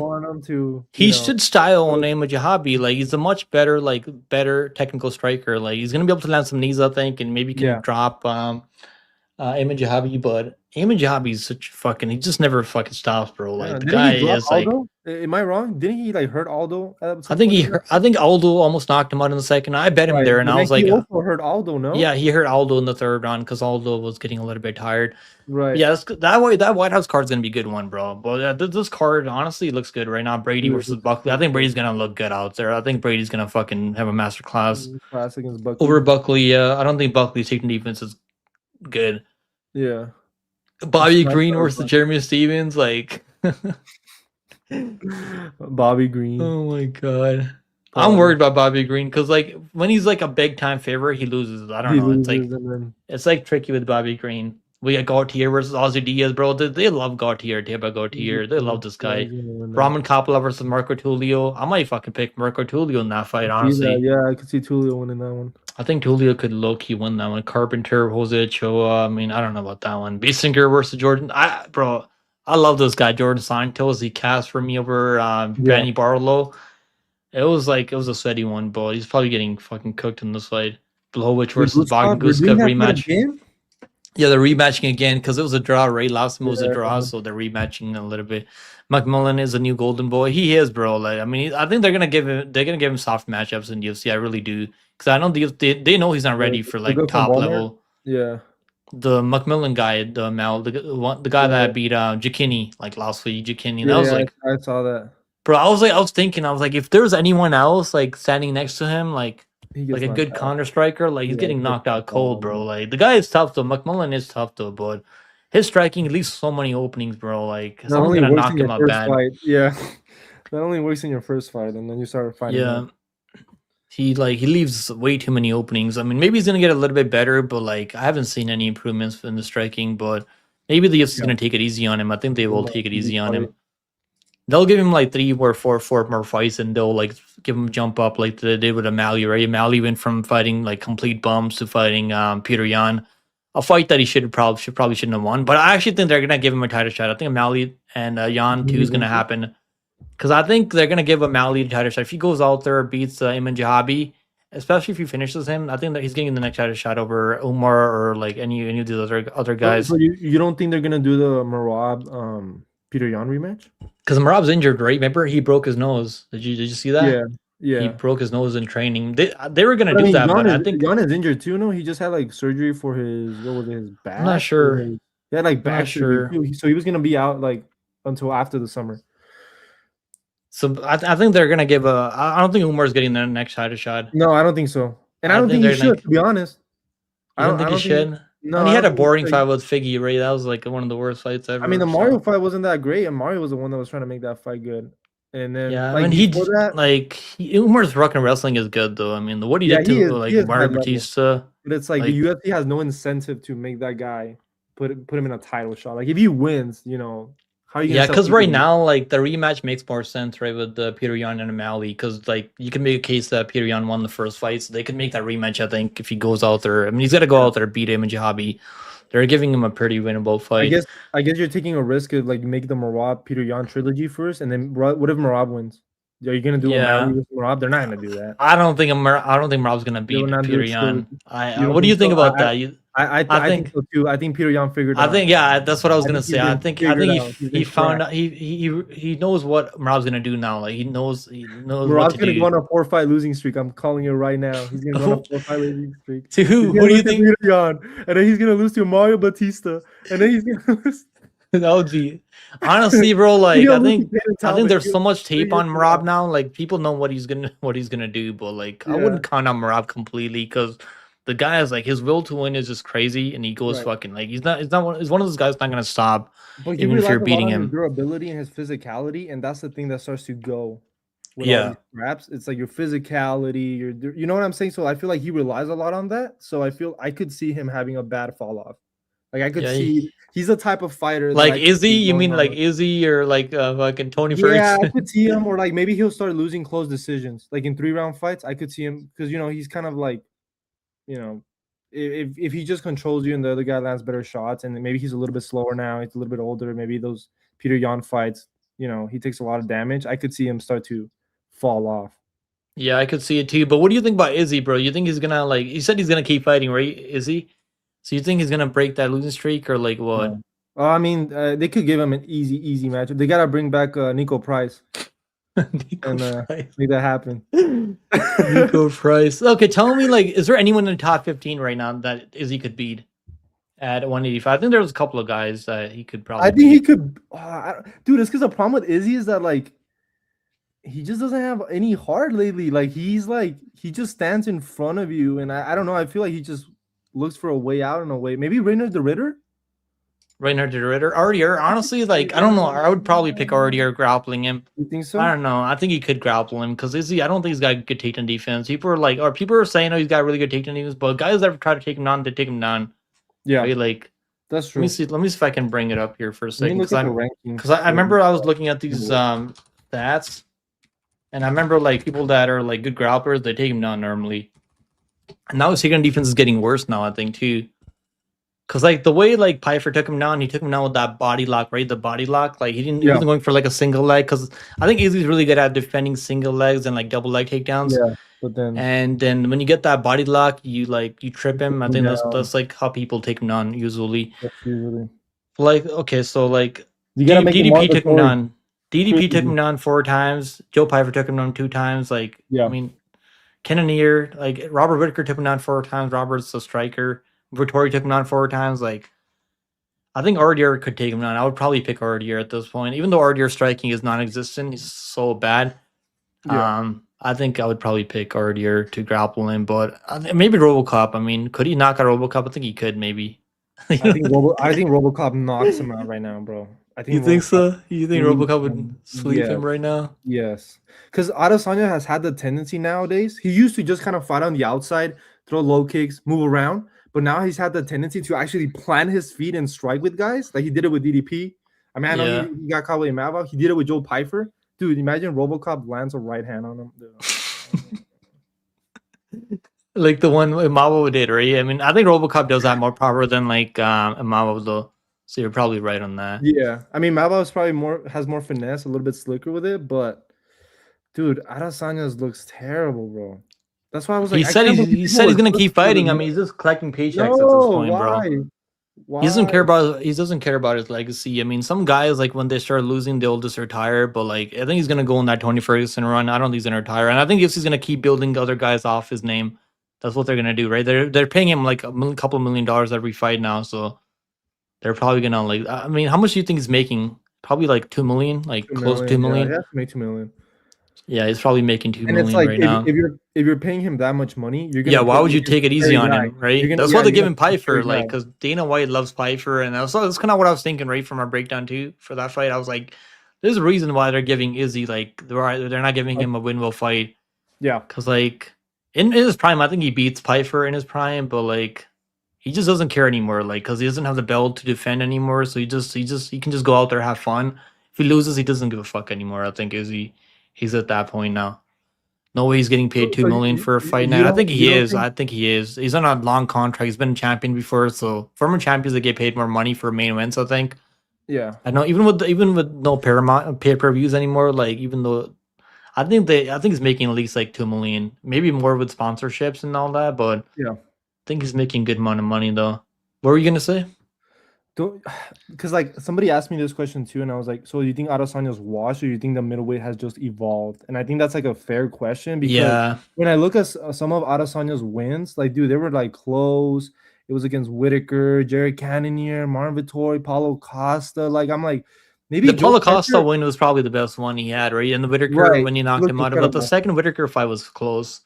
S1: He should style on Ema Jahabi. Like, he's a much better technical striker. Like, he's gonna be able to land some knees, I think, and maybe can drop Ema Jahabi. But Ema Jahabi is such fucking. He just never fucking stops, bro. Like the guy is like.
S2: Am I wrong? Didn't he like hurt Aldo?
S1: I think Aldo almost knocked him out in the second. I bet him there, and I was like,
S2: he also hurt Aldo, no?
S1: Yeah, he hurt Aldo in the third round because Aldo was getting a little bit tired.
S2: Right.
S1: Yeah, that White House card's gonna be a good one, bro. But this card honestly looks good right now. Brady versus Buckley. I think Brady's gonna look good out there. I think Brady's gonna fucking have a master class
S2: against Buckley.
S1: Over Buckley. I don't think Buckley's taking defense is good.
S2: Yeah.
S1: Bobby Green versus Jeremy Stevens, like.
S2: Bobby Green.
S1: Oh my god. I'm worried about Bobby Green because like when he's like a big time favorite, he loses. I don't know. It's like tricky with Bobby Green. We got Gautier versus Ozzy Diaz, bro. They love Gautier, Teba Gautier. They love this guy. Raman Kapila versus Marco Tulio. I might fucking pick Marco Tulio in that fight, honestly.
S2: Yeah, I could see Tulio winning that one.
S1: I think Tulio could low-key win that one. Carpenter, Jose Ochoa. I mean, I don't know about that one. Basinger versus Jordan. I love this guy, Jordan Santos. He cast for me over Danny Barlow. It was a sweaty one, but he's probably getting fucking cooked in this fight. Blowich versus Bogdan Guska rematch. Yeah, they're rematching again because it was a draw, right? Last time it was a draw,
S2: Yeah.
S1: so they're rematching a little bit. McMillan is a new golden boy. He is, bro. Like, I mean, I think they're gonna give him soft matchups in UFC. I really do, because I don't think they know he's not ready for
S2: The
S1: like
S2: guy from
S1: top
S2: Walmart.
S1: level.
S2: Yeah.
S1: The McMillan guy, the guy
S2: Yeah.
S1: that beat Jacini like last week, Jacini. That
S2: Yeah.
S1: was
S2: Yeah.
S1: like,
S2: I saw that.
S1: bro. I was thinking, I was like, if there was anyone else like standing next to him,
S2: He
S1: like
S2: gets
S1: a
S2: knocked
S1: good
S2: out.
S1: counter striker, like he's
S2: Yeah, he
S1: getting
S2: gets
S1: knocked out
S2: knocked out
S1: cold,
S2: all
S1: bro.
S2: day.
S1: Like the guy is tough though. McMullen is tough though, but his striking leaves so many openings, bro. Like
S2: Not
S1: someone's
S2: only
S1: gonna
S2: works in
S1: knock
S2: your
S1: him out
S2: first
S1: bad.
S2: fight, yeah. Not only works in your first fight, and then you start fighting him.
S1: Yeah. He leaves way too many openings. I mean, maybe he's gonna get a little bit better, but like I haven't seen any improvements in the striking. But maybe the UFC's
S2: Yeah.
S1: gonna take it easy on him. I think they will take it easy on
S2: Fight.
S1: him. They'll give him like 3 or 4 more fights, and they'll like give him jump up like they did with O'Malley, right? O'Malley went from fighting like complete bums to fighting Peter Yan, a fight that he probably shouldn't have won. But I actually think they're gonna give him a title shot. I think O'Malley and Yan too is gonna happen, because I think they're gonna give O'Malley a title shot if he goes out there beats Iman Jahabi, especially if he finishes him. I think that he's getting the next title shot over Umar or like any of these other guys.
S2: So you don't think they're gonna do the Marab Peter Yan rematch?
S1: Because Marab's injured, right? Remember he broke his nose. Did you see that?
S2: Yeah.
S1: He broke his nose in training. They were gonna
S2: But I
S1: do
S2: mean,
S1: that, but I think
S2: Yan is injured too. No, he just had like surgery for his his
S1: I'm not
S2: back.
S1: sure.
S2: He had like
S1: I'm not
S2: back surgery
S1: sure.
S2: too. So he was gonna be out like until after the summer.
S1: So I think they're gonna give a. I don't think Umar's getting the next title shot.
S2: No, I don't think so, and I don't
S1: think
S2: think he
S1: they're
S2: should.
S1: like.
S2: To be honest,
S1: You don't think he should?
S2: No,
S1: And he
S2: I
S1: had
S2: don't
S1: a
S2: think
S1: boring
S2: he
S1: fight
S2: should.
S1: with Figgy, right? That was like one of the worst fights ever.
S2: I mean, the
S1: so.
S2: Mario fight wasn't that great, and Mario was the one that was trying to make that fight good. And then,
S1: Yeah, I
S2: like
S1: mean
S2: before that,
S1: Umar's rock and wrestling is good though. I mean, what he did to
S2: he
S1: like
S2: is high
S1: Mario
S2: level.
S1: Batista,
S2: But it's like the UFC has no incentive to make that guy put him in a title shot. Like if he wins, how are you gonna?
S1: Yeah, because right now, like the rematch makes more sense, right, with the Peter Yan and O'Malley. Because like you can make a case that Peter Yan won the first fight, so they could make that rematch. I think if he goes out there, I mean, he's got to go out there beat him and Jahabi. They're giving him a pretty winnable fight.
S2: I guess you're taking a risk of like make the Marab Peter Yan trilogy first, and then what if Marab wins? Are you gonna do O'Malley with Marab? They're not gonna do that.
S1: I don't think Marab's gonna beat Peter Yan. What do you think about that?
S2: I think so too. I think Peter Yan figured out.
S1: I think that's what I was gonna say. I think he found out he knows what Marab's gonna do now. Like he knows
S2: Marab's gonna go on a 4-fight losing streak. I'm calling it right now. He's gonna go on a 4-fight losing streak.
S1: To who? Who do you think?
S2: Peter Yan, and then he's gonna lose to Mario Batista, and then he's gonna lose.
S1: That would be honestly, bro. Like I think there's so much tape on Marab now. Like people know what he's gonna do, but like I wouldn't count on Marab completely because the guy is like his will to win is just crazy, and he goes fucking like he's one of those guys not gonna stop.
S2: But even if you're beating him, his durability and his physicality, and that's the thing that starts to go. With all these raps, it's like your physicality, you know what I'm saying. So I feel like he relies a lot on that. So I feel I could see him having a bad fall off. Like I could see he's the type of fighter.
S1: Like Izzy, you mean like Izzy or like fucking Tony Ferguson?
S2: Yeah, I could see him, or like maybe he'll start losing close decisions, like in 3-round fights. I could see him because he's kind of like, if he just controls you and the other guy lands better shots, and maybe he's a little bit slower now, he's a little bit older. Maybe those Peter Yan fights, he takes a lot of damage. I could see him start to fall off.
S1: Yeah, I could see it too. But what do you think about Izzy, bro? You think he's gonna like? You said he's gonna keep fighting, right? Izzy. So you think he's gonna break that losing streak or like what?
S2: No. I mean, they could give him an easy match. They gotta bring back Nico Price and make that happen.
S1: Nico Price. Okay, tell me, like, is there anyone in the top 15 right now that Izzy could beat at 185? I think there's a couple of guys that he could probably.
S2: I think he could, dude. It's because the problem with Izzy is that like he just doesn't have any heart lately. Like he just stands in front of you, and I don't know. I feel like he just looks for a way out in a way. Maybe Reynard the Ritter.
S1: RDR, honestly, like I don't know. I would probably pick RDR grappling him.
S2: You think so?
S1: I don't know. I think he could grapple him because Izzy. I don't think he's got good takedown defense. People are saying, oh, he's got really good takedown defense, but guys that ever try to take him down, they take him down.
S2: Yeah,
S1: right? Like
S2: that's true.
S1: Let me see if I can bring it up here for a second
S2: because
S1: I remember I was looking at these stats, and I remember like people that are like good grapplers, they take him down normally. And now his takedown defense is getting worse now, I think too. Cause like the way like Pfeiffer took him down with that body lock, right? The body lock, like he wasn't going for like a single leg. Cause I think Izzy's really good at defending single legs and like double leg takedowns.
S2: Yeah. But then
S1: And then when you get that body lock, you trip him. I think
S2: down,
S1: that's like how people take him down usually.
S2: that's usually
S1: Like, okay, so like
S2: you gotta make him
S1: DDP took him
S2: mandatory.
S1: down. DDP took him down 4 times. Joe Piper took him down 2 times. Like,
S2: Yeah.
S1: I mean, Cannonier, like Robert Whitaker took him down 4 times. Robert's a striker. Vittori took him down 4 times. Like, I think Ardier could take him down. I would probably pick Ardier at this point, even though Ardier's striking is non-existent. He's so bad.
S2: Yeah.
S1: I think I would probably pick Ardier to grapple him, but maybe RoboCop. I mean, could he knock out RoboCop? I think he could, maybe.
S2: I think RoboCop knocks him out right now, bro. I think
S1: you think so? You think RoboCop would sleep him right now?
S2: Yes, because Adesanya has had the tendency nowadays. He used to just kind of fight on the outside, throw low kicks, move around, but now he's had the tendency to actually plant his feet and strike with guys. Like he did it with DDP. I mean, I know he got caught with Mavov. He did it with Joe Piper. Dude, imagine RoboCop lands a right hand on him.
S1: Like the one Imavo did, right? I mean, I think RoboCop does that more power than like Imavo though. So you're probably right on that.
S2: Yeah, I mean, Mavov is probably has more finesse, a little bit slicker with it, but dude, Adesanya's looks terrible, bro. That's why I was like,
S1: he said he's gonna keep fighting. I mean, he's just collecting paychecks at this point, bro. Why? He doesn't care about his legacy. I mean, some guys like when they start losing, they'll just retire. But like, I think he's gonna go on that Tony Ferguson run. I don't think he's gonna retire, and I think UFC's gonna keep building other guys off his name. That's what they're gonna do, right? They're paying him like couple $1 million every fight now, so they're probably gonna like. I mean, how much do you think he's making? Probably like 2 million, like close to 2 million.
S2: Yeah, he has to make 2 million.
S1: Yeah, he's probably making 2 million
S2: it's like,
S1: right now.
S2: If you're paying him that much money, you're gonna
S1: why would you take it easy on him, right? That's why they're giving Piper, like, because Dana White loves Piper, and that's kind of what I was thinking, right, from our breakdown too for that fight. I was like, there's a reason why they're giving Izzy they're not giving him a win-will fight.
S2: Yeah,
S1: because like in his prime, I think he beats Piper in his prime, but like he just doesn't care anymore, like because he doesn't have the belt to defend anymore, so he can just go out there have fun. If he loses, he doesn't give a fuck anymore. I think Izzy, he's at that point now. No way he's getting paid 2 million for a fight now. I think he is. I think he is. He's on a long contract. He's been a champion before, so former champions they get paid more money for main events. I think.
S2: Yeah.
S1: I know. Even with no Paramount pay-per-views anymore, like even though, I think he's making at least like 2 million, maybe more with sponsorships and all that. But
S2: yeah,
S1: I think he's making good amount of money though. What were you gonna say?
S2: Because like somebody asked me this question too, and I was like, so do you think Adesanya's washed, or do you think the middleweight has just evolved? And I think that's like a fair question, because when I look at some of Adesanya's wins, like dude, they were like close. It was against Whitaker, Jared Cannonier, Marvin Vittori, Paulo Costa. Like I'm like, maybe
S1: the Paulo Costa win was probably the best one he had, right? And the Whitaker when he knocked him out. But the second Whitaker fight was close.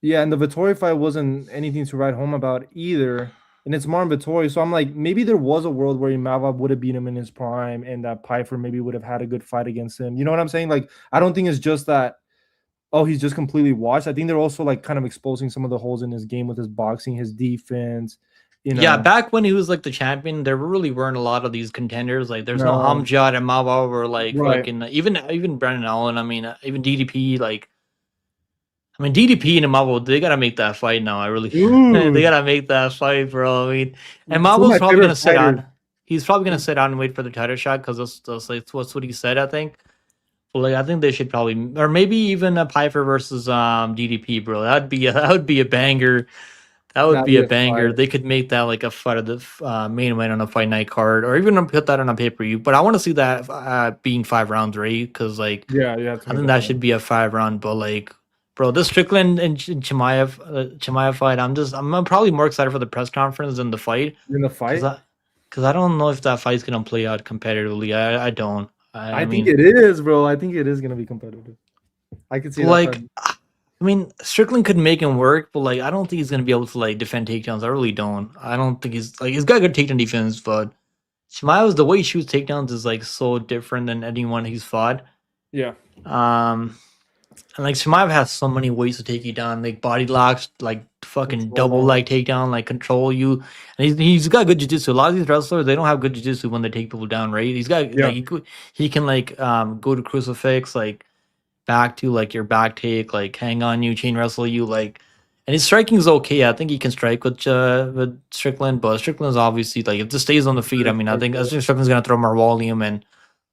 S2: Yeah, and the Vittori fight wasn't anything to write home about either. And it's Marvin Vittori, so I'm like, maybe there was a world where Imavov would have beat him in his prime, and that Piper maybe would have had a good fight against him. You know what I'm saying? Like, I don't think it's just that, oh, he's just completely washed. I think they're also like kind of exposing some of the holes in his game with his boxing, his defense. You know?
S1: Yeah, back when he was like the champion, there really weren't a lot of these contenders. Like, there's no Hamzat and Imavov or like fucking even Brendan Allen. I mean, even DDP. Like, I mean, DDP and Imavo, they gotta make that fight now. They gotta make that fight, bro. I mean, and Imavo's probably gonna sit on. He's probably gonna sit down and wait for the title shot because that's what he said. I think. Well, like I think they should probably, or maybe even a Piper versus DDP, bro. That would be a banger. That would be a banger. They could make that like a fight of the main event on a fight night card, or even put that on a pay-per-view. But I want to see that being 5 rounds, right? Because like, I think that should be a 5-round. But like, bro, this Strickland and Chimaev fight, I'm probably more excited for the press conference than the fight.
S2: In the fight,
S1: because I don't know if that fight's gonna play out competitively. I don't.
S2: I think it is, bro. I think it is gonna be competitive. I can see
S1: like. I mean, Strickland could make him work, but like I don't think he's gonna be able to like defend takedowns. I really don't. I don't think he's got good takedown defense, but Chimaev's the way he shoots takedowns is like so different than anyone he's fought.
S2: Yeah.
S1: And like Chimaev has so many ways to take you down, like body locks, like fucking double leg takedown, like control you. And he's got good jiu-jitsu. A lot of these wrestlers, they don't have good jiu-jitsu when they take people down, right? He's got like he can like go to crucifix, like back to like your back take, like hang on you, chain wrestle you, like, and his striking is okay. I think he can strike with Strickland, but Strickland's obviously like if this stays on the feet. I mean, I think Strickland's gonna throw more volume, and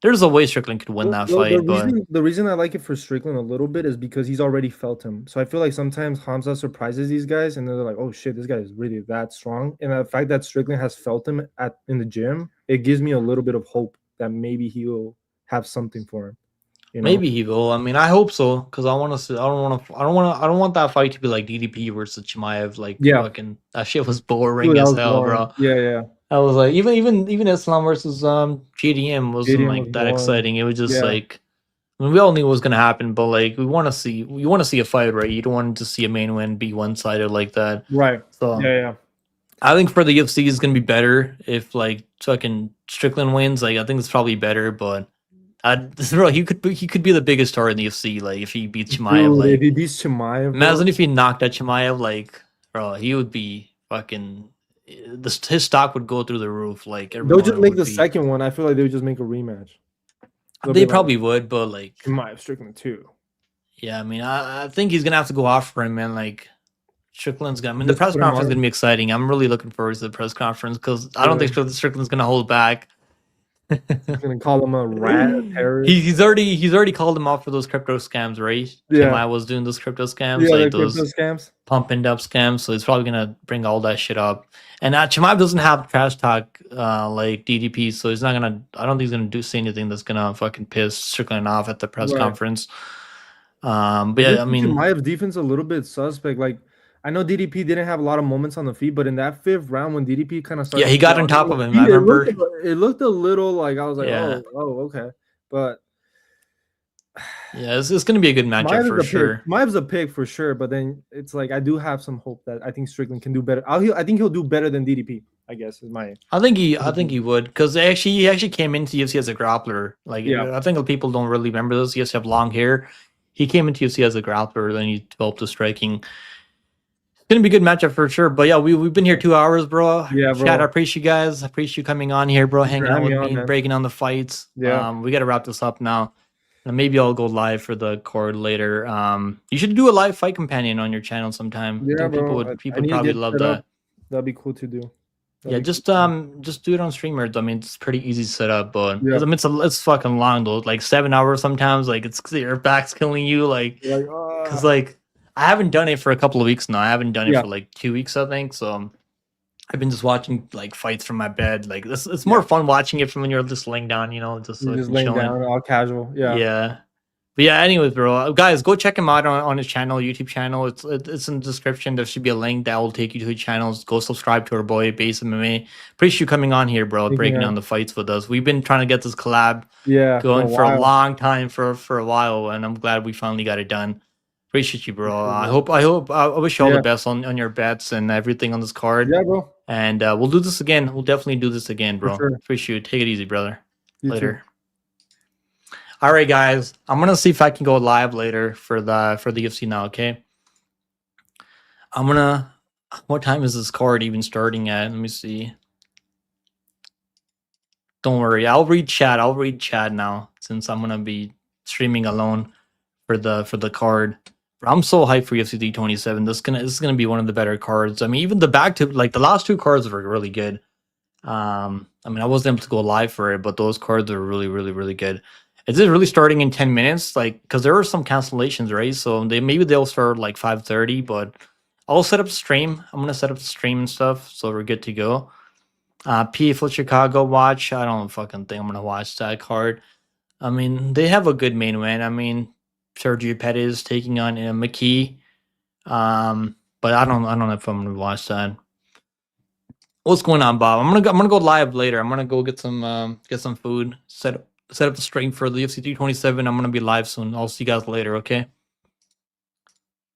S1: There's a way Strickland could win that fight, but
S2: the reason I like it for Strickland a little bit is because he's already felt him. So I feel like sometimes Hamza surprises these guys, and they're like, "Oh shit, this guy is really that strong." And the fact that Strickland has felt him in the gym, it gives me a little bit of hope that maybe he will have something for him. You know?
S1: Maybe he will. I mean, I hope so, because I want to see. I don't want that fight to be like DDP versus Chimaev. Like, fucking that shit was boring as hell, bro.
S2: Yeah.
S1: I was like, even Islam versus GDM wasn't like that exciting. It was just like, I mean, we all knew what was gonna happen, but like we want to see a fight, right? You don't want to see a main win be one sided like that,
S2: right?
S1: So
S2: yeah.
S1: I think for the UFC is gonna be better if like fucking Strickland wins. Like I think it's probably better, but bro, he could be the biggest star in the UFC. Like if he beats Chimaev, like
S2: if he beats Chimaev,
S1: imagine if he knocked out Chimaev, like bro, he would be fucking. His stock would go through the roof. Like
S2: they'll just make the second one. I feel like they would just make a rematch.
S1: They probably would, but like
S2: Chimaev Strickland too.
S1: Yeah, I mean, I think he's gonna have to go off for him, man. Like Strickland's gonna. I mean, the press conference is gonna be exciting. I'm really looking forward to the press conference because I don't think Strickland's gonna hold back.
S2: He's gonna call him a rat, a terrorist.
S1: He's already called him out for those crypto scams, right?
S2: Yeah,
S1: I was doing those crypto scams,
S2: like
S1: those
S2: crypto scams,
S1: pump and dump scams. So he's probably gonna bring all that shit up. And Chimaev doesn't have trash talk like DDP, so he's not gonna. I don't think he's gonna say anything that's gonna fucking piss Strickland off at the press conference. But yeah, I mean,
S2: Chimaev's defense a little bit suspect. Like I know DDP didn't have a lot of moments on the feet, but in that 5th round when DDP kind of started,
S1: he got on top of him. I remember
S2: it looked a little like I was like, oh, okay, but
S1: yeah, it's going to be a good matchup for sure.
S2: Chimaev's a pick for sure, but then it's like I do have some hope that I think Strickland can do better. I think he'll do better than DDP. I guess is my.
S1: I think he would because he actually came into UFC as a grappler. Like I think people don't really remember this. He has to have long hair. He came into UFC as a grappler, then he developed the striking. Gonna be a good matchup for sure. But yeah, we've been here 2 hours, bro.
S2: Yeah, bro.
S1: Chad, I appreciate you guys. I appreciate you coming on here, bro. Hanging out with me, breaking on the fights.
S2: Yeah.
S1: We gotta wrap this up now. And maybe I'll go live for the card later. You should do a live fight companion on your channel sometime.
S2: Yeah,
S1: people would probably love that.
S2: That'd be cool to do.
S1: Just do it on streamers. I mean, it's pretty easy to set up, but I mean, it's fucking long though. Like 7 hours sometimes. Like it's your back's killing you. Like because like. I haven't done it for a couple of weeks now. I haven't done it for like 2 weeks, I think. So I've been just watching like fights from my bed. Like this, it's more fun watching it from when you're just laying down, you know, just
S2: laying down, all casual.
S1: Yeah. But yeah, anyways, bro, guys, go check him out on his channel, YouTube channel. It's in the description. There should be a link that will take you to his channels. Go subscribe to our boy Basedmma. Appreciate you coming on here, bro, breaking down the fights with us. We've been trying to get this collab going for a long time, for a while, and I'm glad we finally got it done. Appreciate you, bro. I wish you all the best on your bets and everything on this card.
S2: Yeah, bro.
S1: And we'll do this again. We'll definitely do this again, bro.
S2: Sure.
S1: Appreciate you. Take it easy, brother.
S2: You
S1: later. Too. All right, guys. I'm gonna see if I can go live later for the UFC now. Okay. What time is this card even starting at? Let me see. Don't worry. I'll read chat now since I'm gonna be streaming alone for the card. I'm so hyped for UFC 327. This is gonna be one of the better cards. I mean, even the the last 2 cards were really good. I mean, I wasn't able to go live for it, but those cards are really, really, really good. Is it really starting in 10 minutes? Like, because there are some cancellations, right? So maybe they'll start like 5:30, but I'll set up the stream. I'm gonna set up the stream and stuff, so we're good to go. PFL Chicago watch. I don't fucking think I'm gonna watch that card. I mean, they have a good main event. I mean, Sergio Pettis taking on McKee. But I don't know if I'm gonna watch that. What's going on, Bob? I'm gonna go live later. I'm gonna go get some food. Set up the stream for the UFC 327. I'm gonna be live soon. I'll see you guys later. Okay.